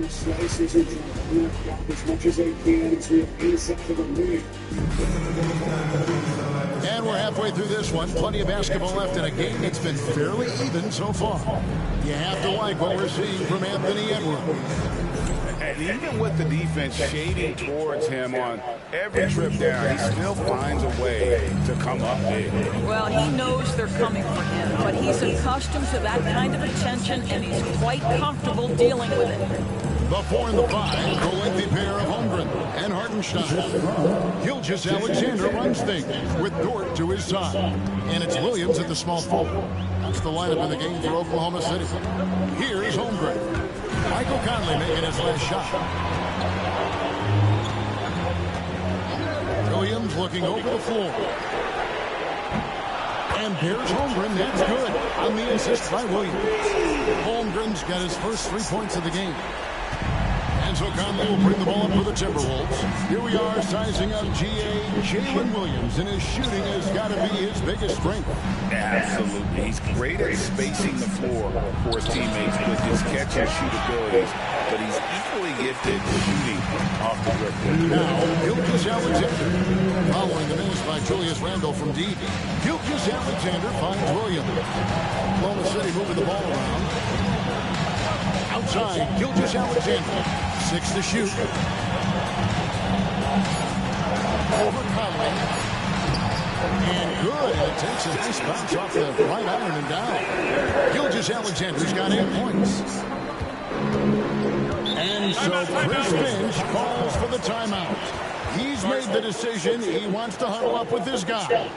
Slices it as much as they can. It's the 8 seconds of a minute. And we're halfway through this one. Plenty of basketball left in a game that's been fairly even so far. You have to like what we're seeing from Anthony Edwards. And even with the defense shading towards him on every trip down, he still finds a way to come up big. Well, he knows they're coming for him, but he's accustomed to that kind of attention, and he's quite comfortable dealing with it. The 4 and the 5, the lengthy pair of Holmgren and Hartenstein. Gilgeous-Alexander runs things with Dort to his side. And it's Williams at the small forward. That's the lineup in the game for Oklahoma City. Here's Holmgren. Michael Conley making his last shot. Williams looking over the floor. And there's Holmgren. That's good on the assist by Williams. Holmgren's got his first 3 points of the game. And so Conley will bring the ball up for the Timberwolves. Here we are sizing up GA Jalen Williams, and his shooting has got to be his biggest strength. Absolutely. He's great at spacing the floor for his teammates with his catch-and-shoot abilities, but he's equally gifted shooting off the dribble. Now, Gilgeous-Alexander. Following the miss by Julius Randle from deep. Gilgeous-Alexander finds Williams. Oklahoma City moving the ball around. Outside, Gilgeous-Alexander. 6 to shoot. Over Conley. And good. And it takes a nice bounce off the right iron and down. Gilgeous-Alexander's got 8 points. And so Chris Finch calls for the timeout. He's made the decision. He wants to huddle up with his guys.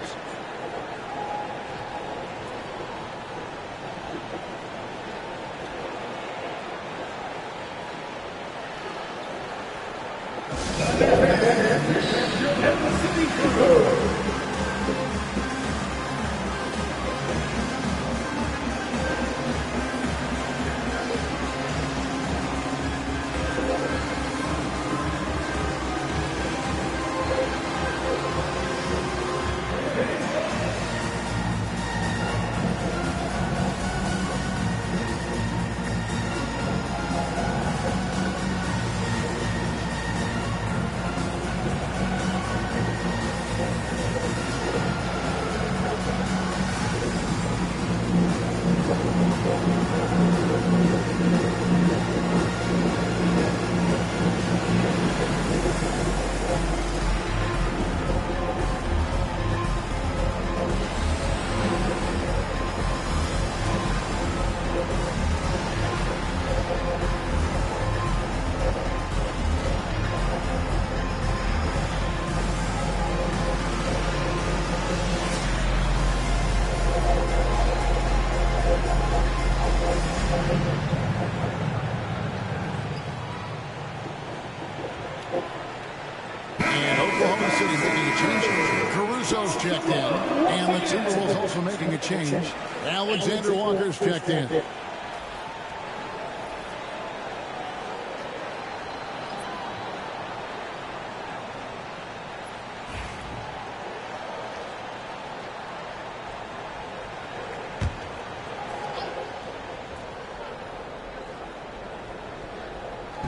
Checked in, and the Timberwolves also making a change. Alexander Walker's checked in.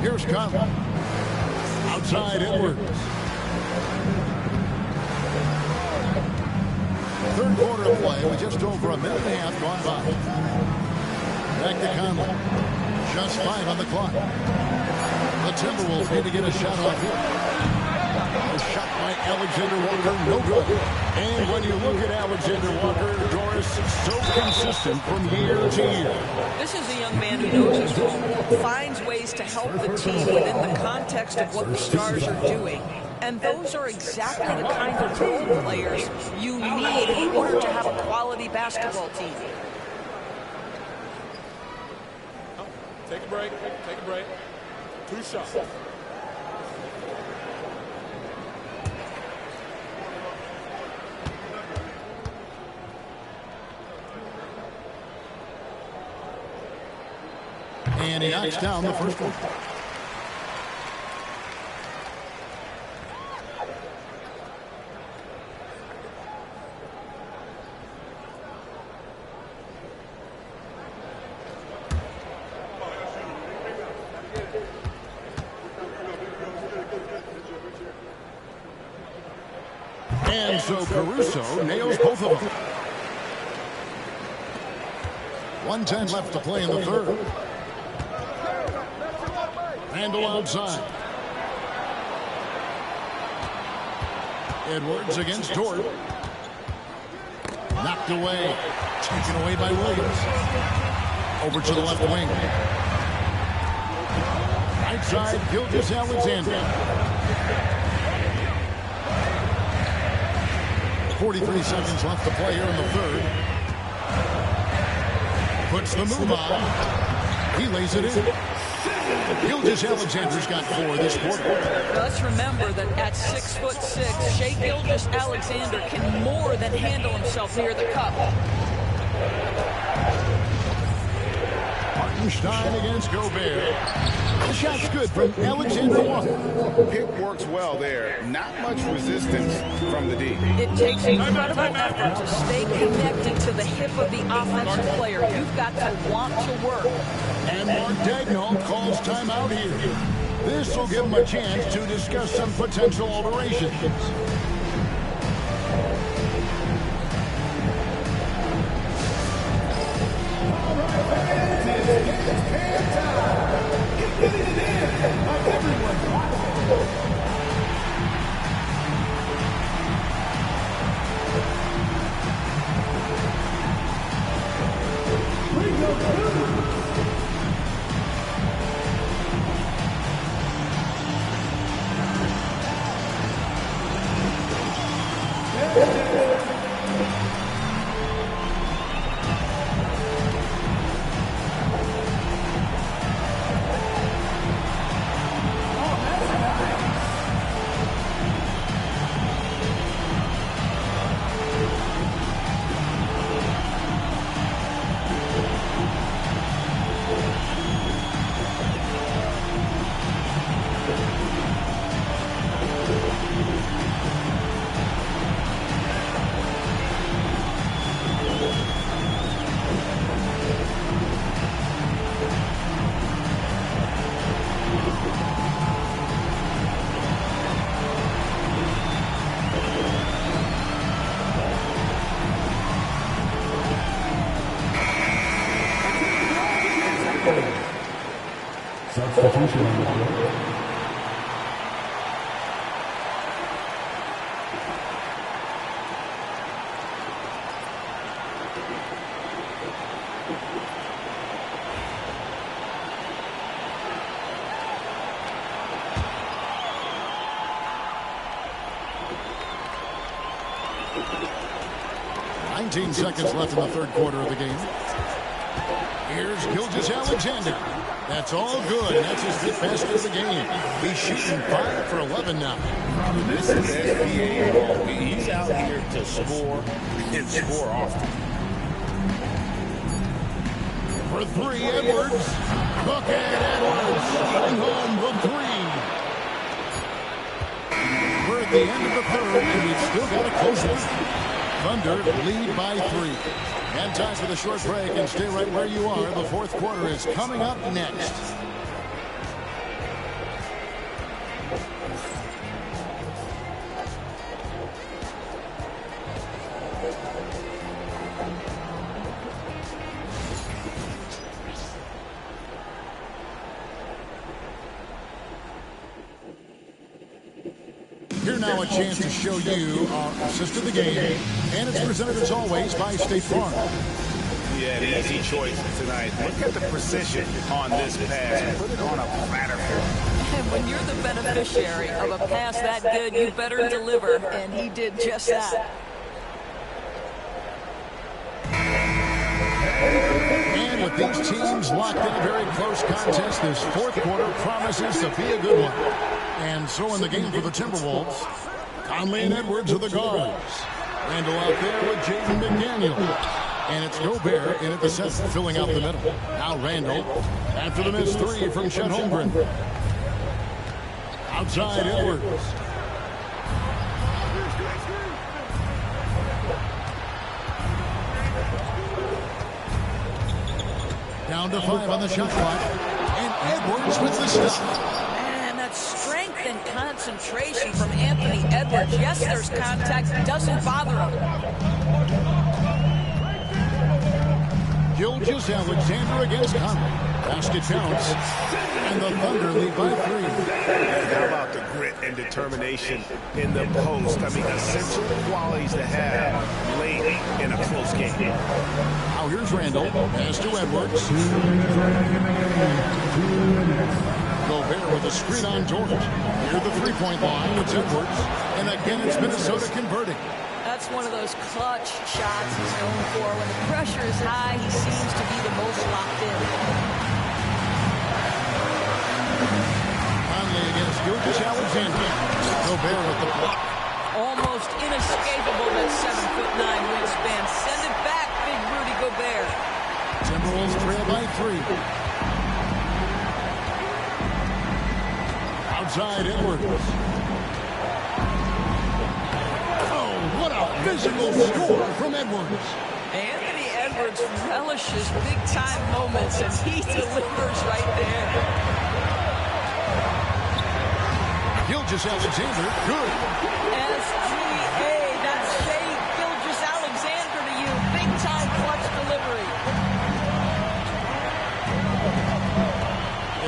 Here's Conley. Outside Edwards. Third quarter of play with just over a minute and a half gone by. Back to Conley. Just 5 on the clock. The Timberwolves need to get a shot off here. A shot by Alexander Walker, no good. And when you look at Alexander Walker, Doris, so consistent from year to year. This is a young man who knows his role, finds ways to help the team within the context of what the Stars are doing. And those are exactly the kind of role players you need in order to have a quality basketball team. Take a break. Take a break. 2 shots. And he knocks down the first one. And so Caruso nails both of them. 1:10 left to play in the third. Randle outside. Edwards against Dort. Knocked away. Taken away by Williams. Over to the left wing. Right side, Gilgeous-Alexander. 43 seconds left to play here in the third. Puts the move on. He lays it in. Gilgeous Alexander's got 4 this quarter. Let's remember that at 6'6", Shai Gilgeous-Alexander can more than handle himself near the cup. Hartenstein against Gobert. The shot's good from Alexander Walker. Pick works well there. Not much resistance from the D. It takes incredible effort to stay connected to the hip of the offensive player. You've got to want to work. And Mark Daigneault calls timeout here. This will give him a chance to discuss some potential alterations. Substitution on the floor. Seconds left in the third quarter of the game. Here's Gilgeous-Alexander. That's all good. That's his 5th basket of the game. He's shooting 5 for 11 now. This is NBA ball. He's out here to score and score often. For 3, Edwards. Bucket, Edwards. Shooting home the 3. We're at the end of the third, and we've still got a close one. Thunder lead by 3. And time for the short break, and stay right where you are. The fourth quarter is coming up next. Here now a chance to show you our assist of the game, and it's presented as always by State Farm. Yeah, an easy choice tonight. Look at the precision on this pass. Put it on a platter. And when you're the beneficiary of a pass that good, you better deliver, and he did just that. And with these teams locked in a very close contest, this fourth quarter promises to be a good one. And so in the game for the Timberwolves, Conley and Edwards are the guards. Randall out there with Jaden McDaniel. And it's Gobert in at the center, filling out the middle. Now Randall, after the missed 3 from Chet Holmgren. Outside Edwards. Down to 5 on the shot clock. And Edwards with the stop. Strength and concentration from Anthony Edwards. Yes, there's contact. It doesn't bother him. Gilgeous-Alexander against Conley. Basket counts. And the Thunder lead by 3. And how about the grit and determination in the post? I mean, essential qualities to have late in a close game. Now here's Randall. Pass to Edwards. Gobert with a screen on George. Near the three-point line, it's Edwards. And again, it's Minnesota converting. That's one of those clutch shots he's known for. When the pressure is high, he seems to be the most locked in. Alexander. Gobert with the block. Almost inescapable, that 7'9" wingspan. Send it back, big Rudy Gobert. Timberwolves trail by 3. Outside Edwards. Oh, what a physical score from Edwards. Anthony Edwards relishes big-time moments, and he delivers right there. Gilgeous-Alexander, good. SGA, that's Shai Gilgeous-Alexander to you. Big-time clutch delivery.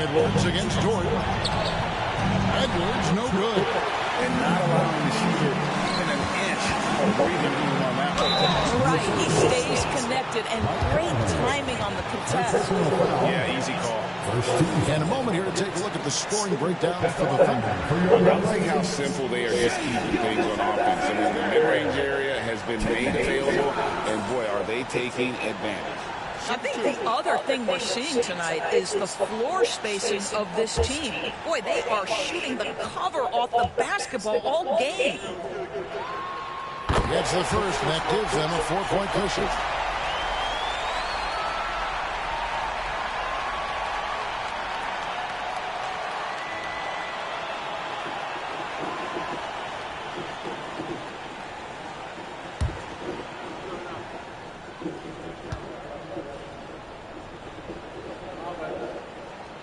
Edwards against Jordan. Edwards, no good. And not allowing the shooter even an inch of breathing room on that one. Right, he stays connected, and great timing on the contest. Yeah, easy call. And a moment here to take a look at the scoring breakdown for the Thunder. I like how simple they are just keeping things on offense. I mean, the mid-range area has been made available, and boy, are they taking advantage. I think the other thing we're seeing tonight is the floor spacing of this team. Boy, they are shooting the cover off the basketball all game. Gets the first, and that gives them a 4-point cushion.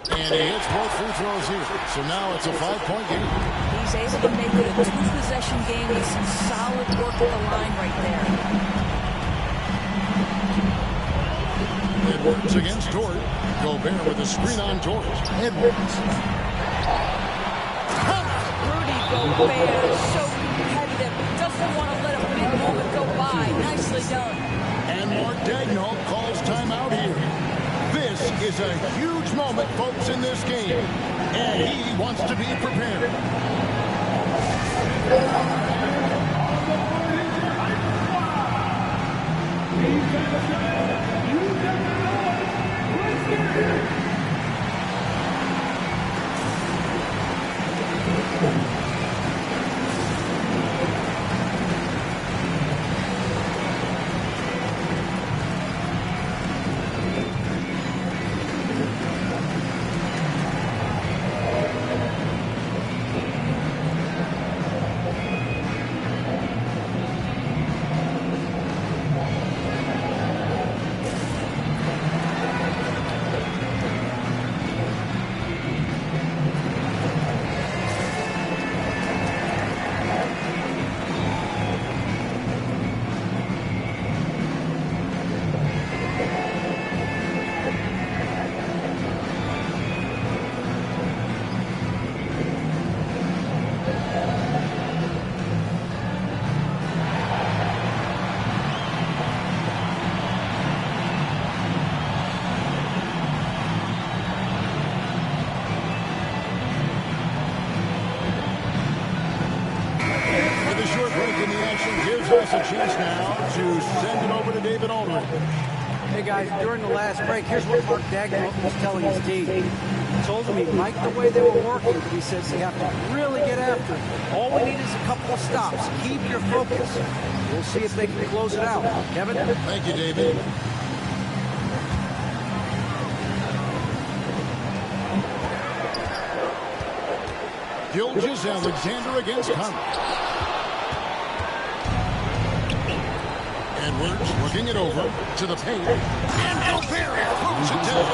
And he hits both free throws here. So now it's a 5-point game. He's able to make it a 2-possession game with some solid work at the line right there. Edwards against Dort. Gobert with a screen on Dort. Edwards. Rudy Gobert is so competitive. Doesn't want to let a big moment go by. Nicely done. And Mark Daigneault calls timeout here. This is a huge moment, folks, in this game. And he wants to be prepared. Gives us a chance now to send it over to David Aldridge. Hey guys, during the last break, here's what Mark Daigneault was telling his team. He told them he liked the way they were working, but he says you have to really get after it. All we need is a couple of stops. Keep your focus. We'll see if they can close it out. Kevin? Thank you, David. Gilgeous-Alexander against Conley. Edwards working it over to the paint. And Gobert puts it down.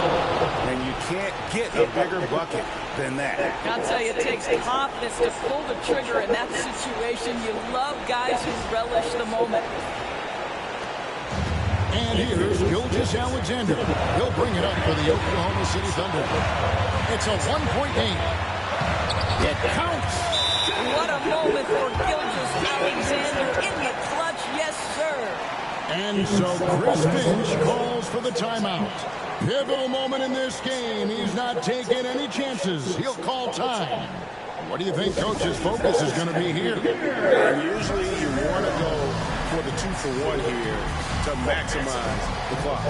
And you can't get a bigger bucket than that. I'll tell you, it takes confidence to pull the trigger in that situation. You love guys who relish the moment. And here's Gilgeous-Alexander. He'll bring it up for the Oklahoma City Thunder. It's a 1-point game. It counts. What a moment for Gilgeous-Alexander in the clutch. Yes, sir. And so Chris Finch calls for the timeout. Pivotal moment in this game. He's not taking any chances. He'll call time. What do you think Coach's focus is going to be here? Usually you want to go for the 2-for-1 here to maximize the clock.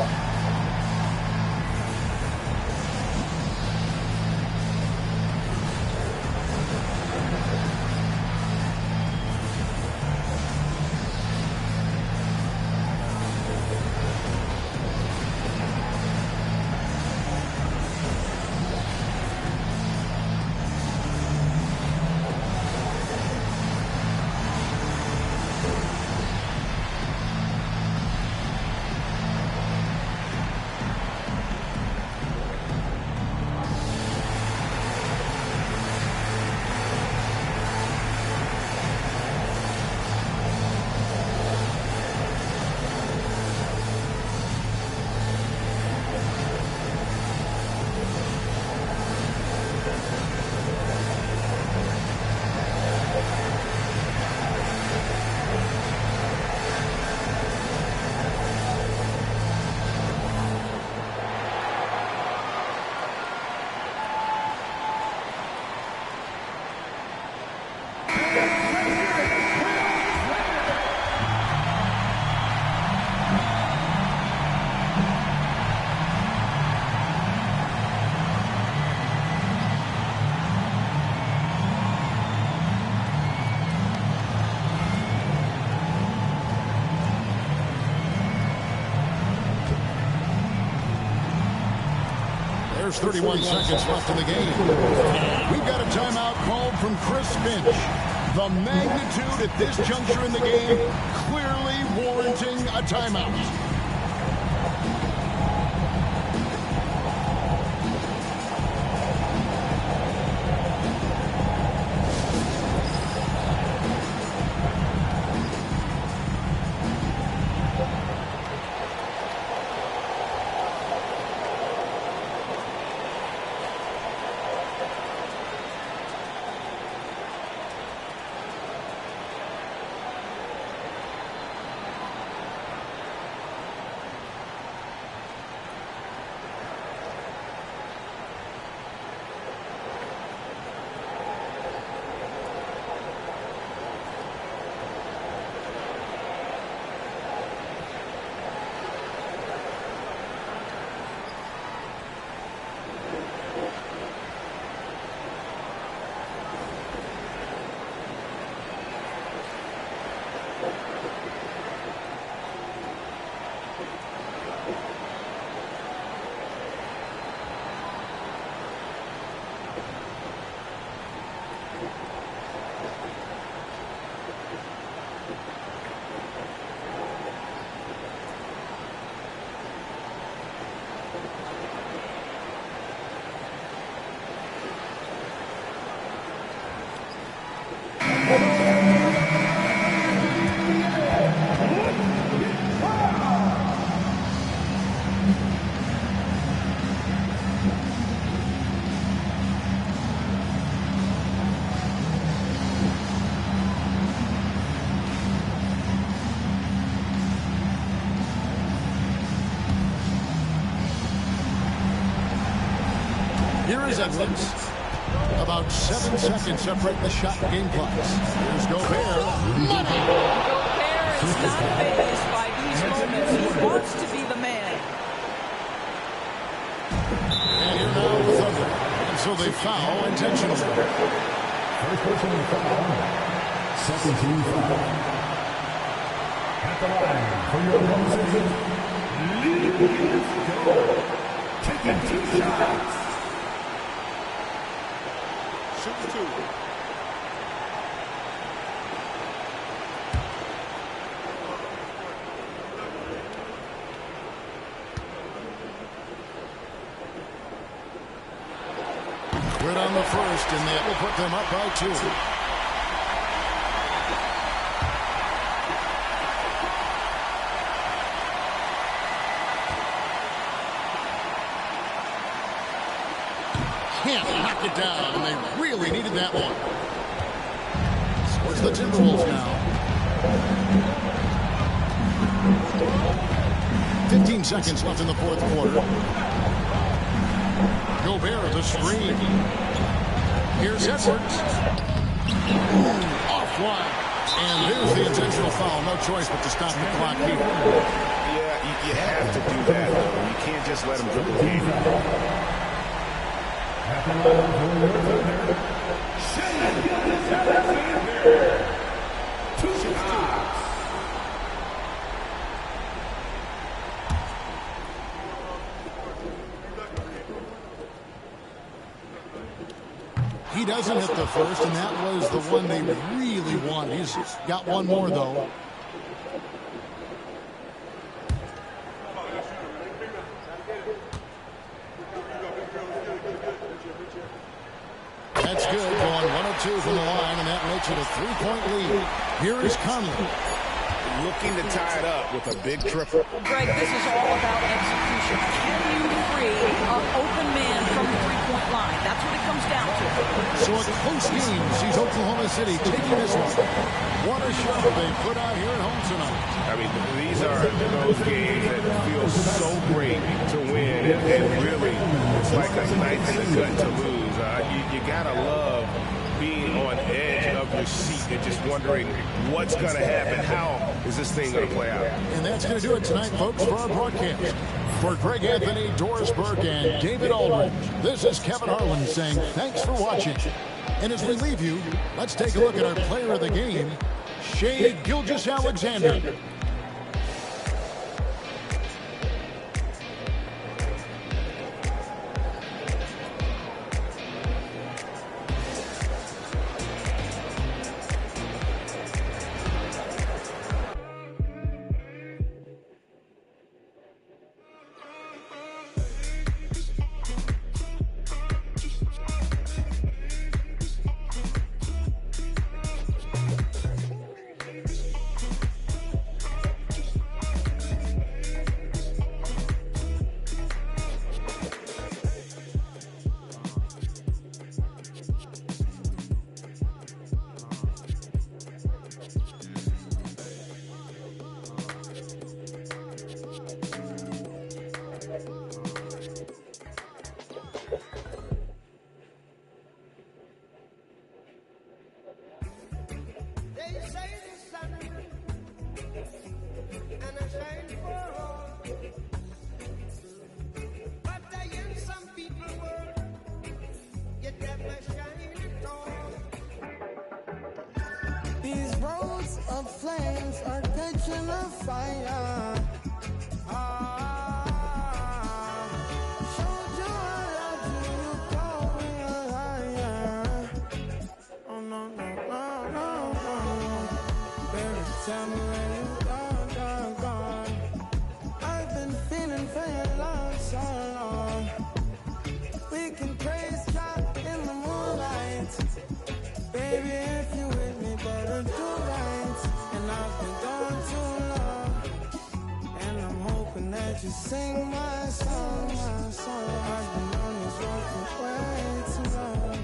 There's 31 seconds left in the game. We've got a timeout called from Chris Finch. The magnitude at this juncture in the game clearly warranting a timeout. Here is Edwards. About 7 seconds separate the shot game clocks. Here's Gobert. Money! Gobert is not fazed by these moments. He wants to be the man. And here now the Thunder. And so they foul intentionally. First personal foul. Second team foul. At the line for your opponent's taking 2 shots. Shoots 2. Quit on the first, and that will put them up by 2. Can't knock it down, and they really needed that one. Scores the Timberwolves now. 15 seconds left in the fourth quarter. Gobert the screen. Here's Edwards. Offline. And there's the intentional foul. No choice but to stop the clock here. Yeah, you have to do that, though. You can't just let him dribble the game. He doesn't hit the first, and that was the one they really wanted. He's got one more, though. That's good, going 1 of 2 from the line, and that makes it a 3-point lead. Here is Conley. Looking to tie it up with a big triple. Greg, this is all about execution. Can you free an open man from the three-point line? That's what it comes down to. So a close game sees Oklahoma City taking this one. What a show they put out here at home tonight. I mean, these are those games that feel so great to win, and really, it's like a knife in the gut to lose. You gotta love being on edge of your seat and just wondering what's going to happen. How is this thing going to play out? And that's going to do it tonight, folks, for our broadcast. For Greg Anthony, Doris Burke, and David Aldridge, this is Kevin Harlan saying thanks for watching. And as we leave you, let's take a look at our player of the game, Shai Gilgeous-Alexander. catching a fire. Showed you I love you, you call me a liar. Oh no, no, no, no, no. Baby, tell me where you gone. I've been feeling for your love so long. We can praise God in the moonlight. Baby, if you with me, better do right. And I've been gone too long. And I'm hoping that you sing my song, my song. I've been on this road for way too long.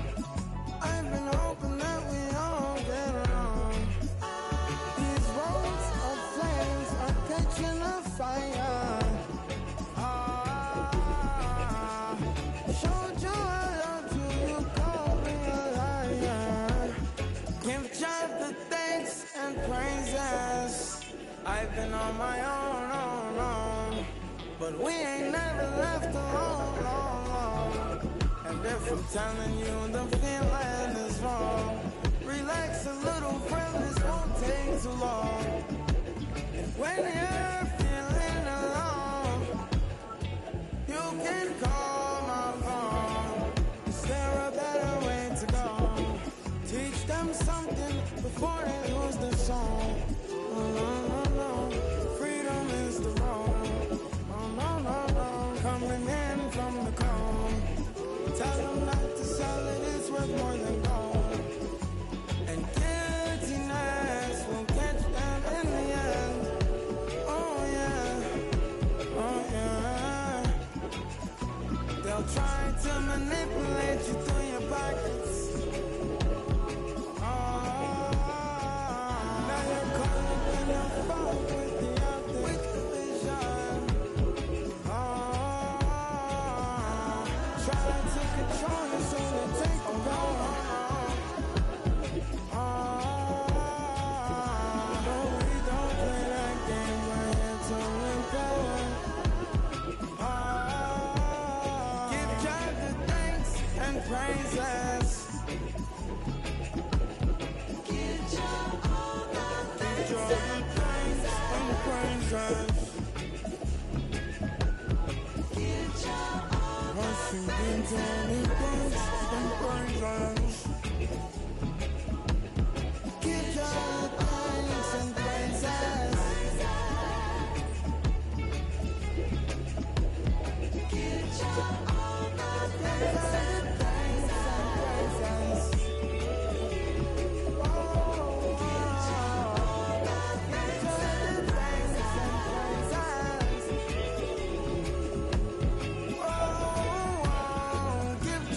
I've been hoping that we all get along. These roads of flames are catching a fire. Showed you I loved you, you called me a liar. Give God the thanks and praises. I've been on my own, but we ain't never left alone, long. And if I'm telling you the feeling is wrong, relax a little, friend, this won't take too long. And when you're feeling alone, you can call my phone. Is there a better way to go? Teach them something before they lose the song. Oh, no, no, no. Freedom is the road. Oh, no, no, no. Coming in from the cold. Tell them not to sell it, it's worth more than gold. And guiltiness will catch them in the end. Oh, yeah. Oh, yeah. They'll try to manipulate you through your pockets. Now you're caught up in your phone with the optics, with the vision. Try to control you so they take the power. No, we don't play that game. We're here to empower. Give God the thanks and praises. Give God the thanks and praises. Once you give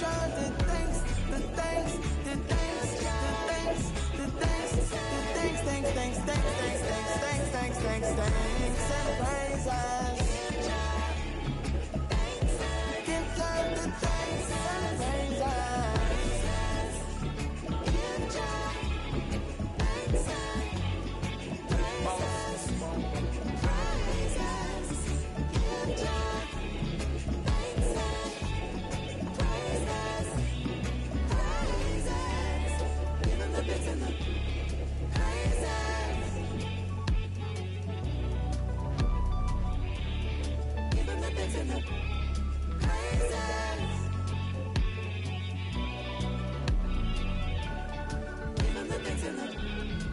God the thanks and praises. Give God the thanks and praises. Give God the thanks and praises.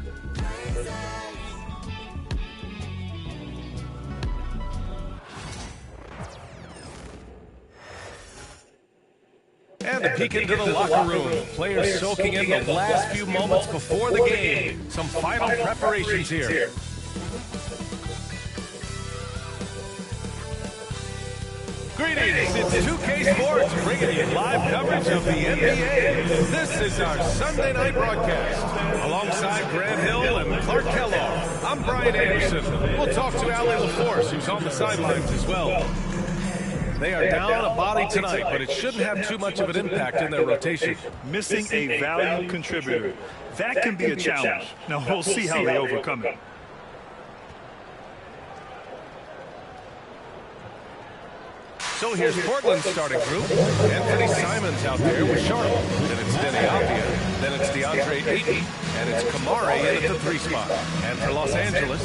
And a peek into the locker room. Players soaking in the last few moments before the game. Some final preparations here. Greetings, it's 2K Sports bringing you live coverage of the NBA. This is our Sunday night broadcast. Alongside Grant Hill and Clark Kellogg, I'm Brian Anderson. We'll talk to Allie LaForce, who's on the sidelines as well. They are down a body tonight, but it shouldn't have too much of an impact in their rotation. Missing a valuable contributor. That can be a challenge. Now, we'll see how they overcome it. So here's Portland's starting group. Anthony Simons out there with Charlotte. Then it's Denny Avdia. Then it's DeAndre Ayton. And it's Kamari in at the 3 spot. And for Los Angeles,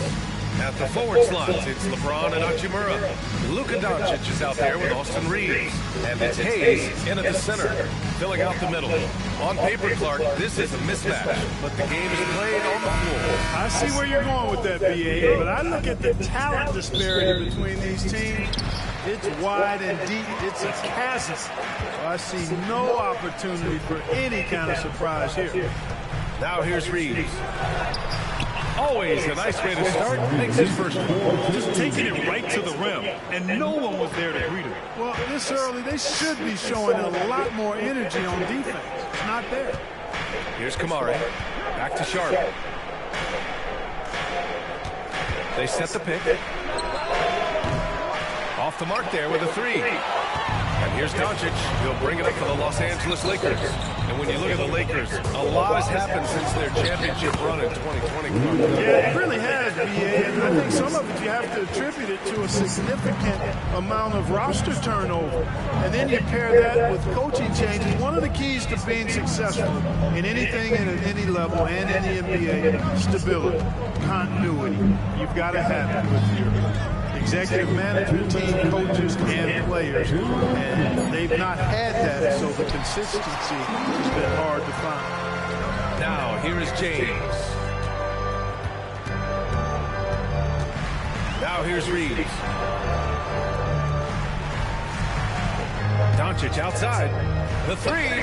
At the forward slots, it's LeBron and Hachimura. Luka Doncic is out there with Austin Reeves. And it's Hayes in at the center, filling out the middle. On paper, Clark, this is a mismatch, but the game is played on the floor. I see where you're going with that, BA, but I look at the talent disparity between these teams. It's wide and deep. It's a chasm. So I see no opportunity for any kind of surprise here. Now here's Reeves. Always a nice way to start. Makes his first goal. Just taking it right to the rim, and no one was there to greet him. Well, this early, they should be showing a lot more energy on defense. It's not there. Here's Kamari. Back to Sharp. They set the pick. Off the mark there with a three. And here's Doncic. He'll bring it up for the Los Angeles Lakers. And when you look at the Lakers, a lot has happened since their championship run in 2020. Yeah, it really has, BA. And I think some of it you have to attribute it to a significant amount of roster turnover. And then you pair that with coaching changes. One of the keys to being successful in anything and at any level and in the NBA, stability, continuity. You've got to have it with your executive management team, coaches, and players, and they've not had that, so the consistency has been hard to find. Now, here is James. Now, here's Reeves. Doncic outside. The three.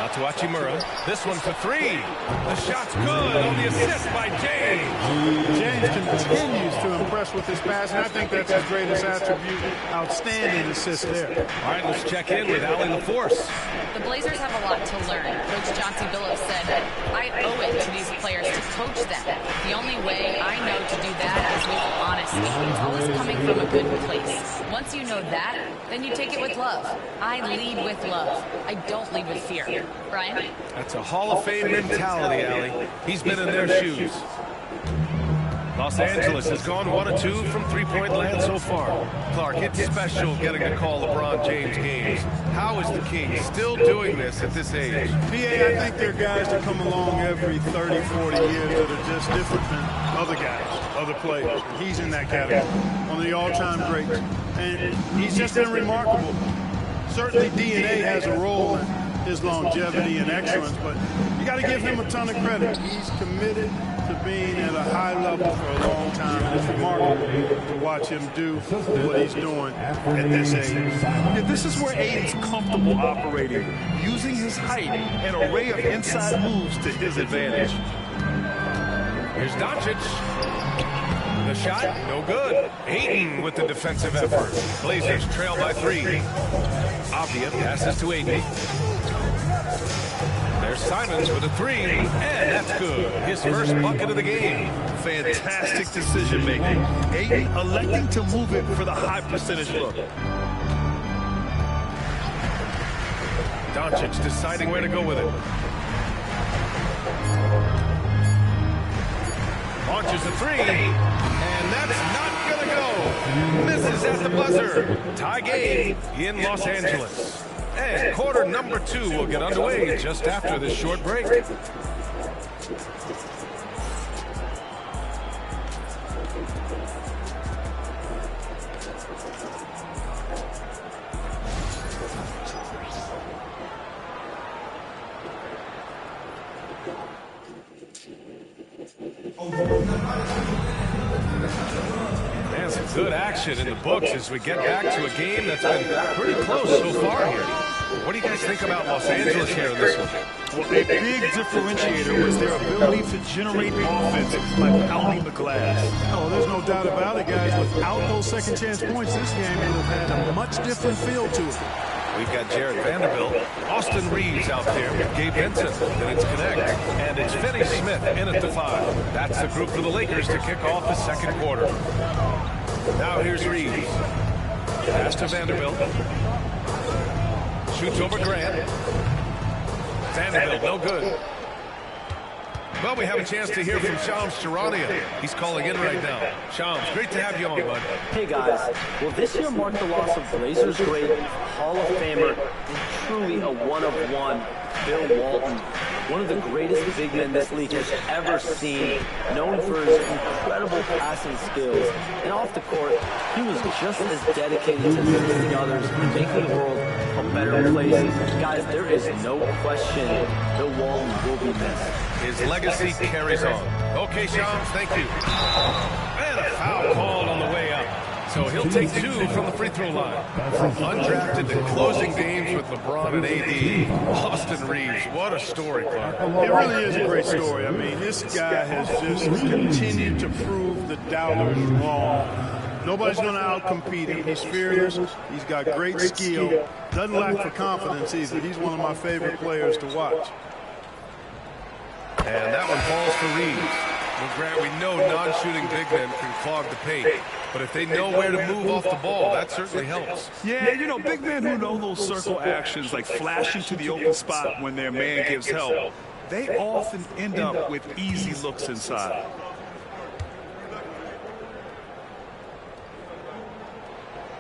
Out to Hachimura. This one for three. The shot's good on the assist by James. James continues to impress with his passing. I think that's his greatest attribute. Outstanding assist there. All right, let's check in with Allie LaForce. The Blazers have a lot to learn. Coach Chauncey Billups said, I owe it to these players to coach them. The only way I know to do that is with honesty. It's always coming from a good place. Once you know that, then you take it with love. I lead with love. I don't lead with fear. Brian? That's a Hall of Fame mentality, Allie. He's been in their shoes. Los Angeles has gone 1 of 2 from three-point land so far. Clark, it's special getting to call LeBron James games. How is the King still doing this at this age? PA, I think there are guys that come along every 30, 40 years that are just different than other guys, other players. He's in that category, one of the all-time greats. And he's just been remarkable. Certainly DNA has a role in his longevity and excellence, but you got to give him a ton of credit. He's committed to being at a high level for a long time, and it's remarkable to watch him do what he's doing at this age. Yeah, this is where Aiden's comfortable operating, using his height and array of inside moves to his advantage. Here's Doncic. The shot, no good. Ayton with the defensive effort. Blazers trail by 3. Avdia passes to Ayton. There's Simons with a 3, and that's good. His first bucket of the game. Fantastic decision making. Ayton electing to move it for the high percentage look. Doncic deciding where to go with it. Launches a 3, and that's not gonna go. Misses at the buzzer. Tie game in Los Angeles. And quarter number 2 will get underway just after this short break. Man, some good action in the books as we get back to a game that's been pretty close so far here. What do you guys think about Los Angeles here in this one? Well, a big differentiator was their ability to generate offense by pounding the glass. Oh, there's no doubt about it, guys. Without those second chance points, this game would have had a much different feel to it. We've got Jared Vanderbilt, Austin Reeves out there with Gabe Benson, then it's Connect, and it's Finney Smith in at the 5. That's the group for the Lakers to kick off the second quarter. Now here's Reeves. Pass to Vanderbilt. Shoots over Grant. Vanderbilt, no good. Well, we have a chance to hear from Shams Charania. He's calling in right now. Shams, great to have you on, bud. Hey, guys. Well, this year marked the loss of Blazers great, Hall of Famer, and truly a one-of-one Bill Walton, one of the greatest big men this league has ever seen, known for his incredible passing skills. And off the court, he was just as dedicated to assisting others and making the world a better place. Guys, there is no question Bill Walton will be missed. His legacy carries on. Okay, Shams, thank you. And a foul called on the way up. So he'll take 2 from the free throw line. From undrafted to closing games with LeBron and AD, Austin Reaves. What a story, Clark. It really is a great story. I mean, this guy has just continued to prove the doubters wrong. Nobody's going to outcompete him. He's fearless. He's got great skill. Doesn't lack for confidence either. He's one of my favorite players to watch. And that one falls for Reaves. Well, Grant, we know non-shooting big men can clog the paint. But if they know where to move off the ball, that certainly helps. Yeah, you know, big men who know those circle actions, like flashing to the open spot when their man gives help, they often end up with easy looks inside.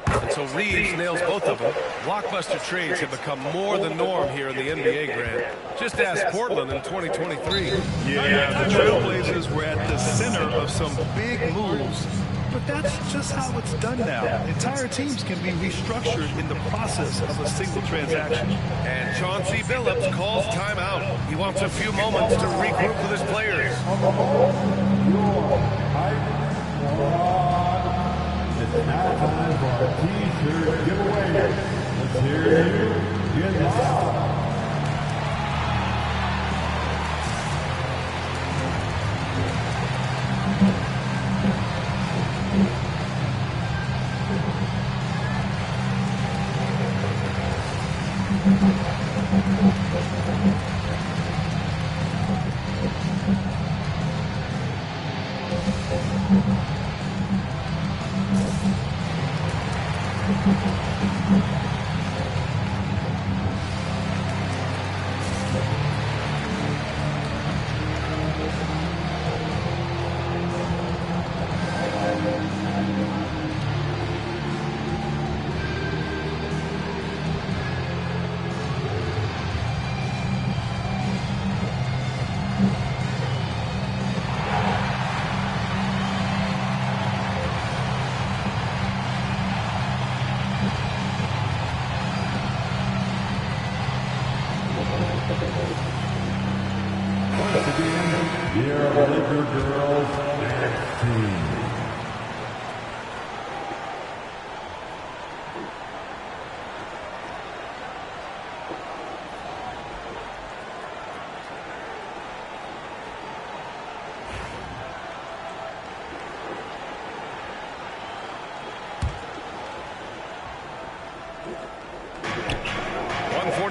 And so Reaves nails both of them. Blockbuster trades have become more the norm here in the NBA, Grant. Just ask Portland in 2023. Yeah, the Trailblazers were at the center of some big moves. But that's just how it's done now. Entire teams can be restructured in the process of a single transaction. And Chauncey Billups calls timeout. He wants a few moments to regroup with his players. It's now time for our T-shirt giveaway. Let's hear you get loud.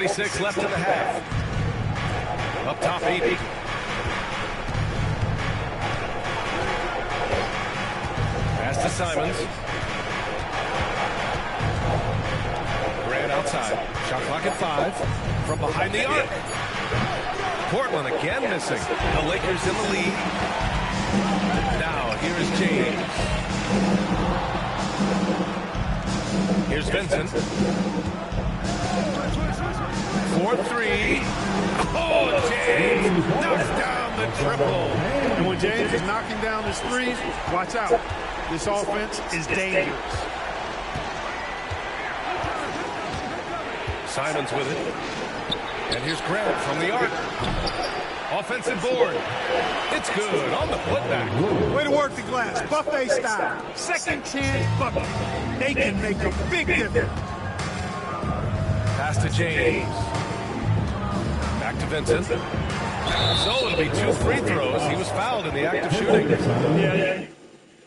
.46 left in the half. Up top, 80. Pass to Simons. Grant outside. Shot clock at 5. From behind the arc. Portland again missing. The Lakers in the lead. Now, here is James. Here's Vincent. 4-3. Oh, James knocks down the triple. And when James is knocking down his threes, watch out. This offense is dangerous. Simons with it. And here's Grant from the arc. Offensive board. It's good on the putback. Way to work the glass. Buffet style. Second chance bucket. They can make a big difference. Pass to James. Back to Vincent. So it'll be 2 free throws. He was fouled in the act of shooting. Yeah.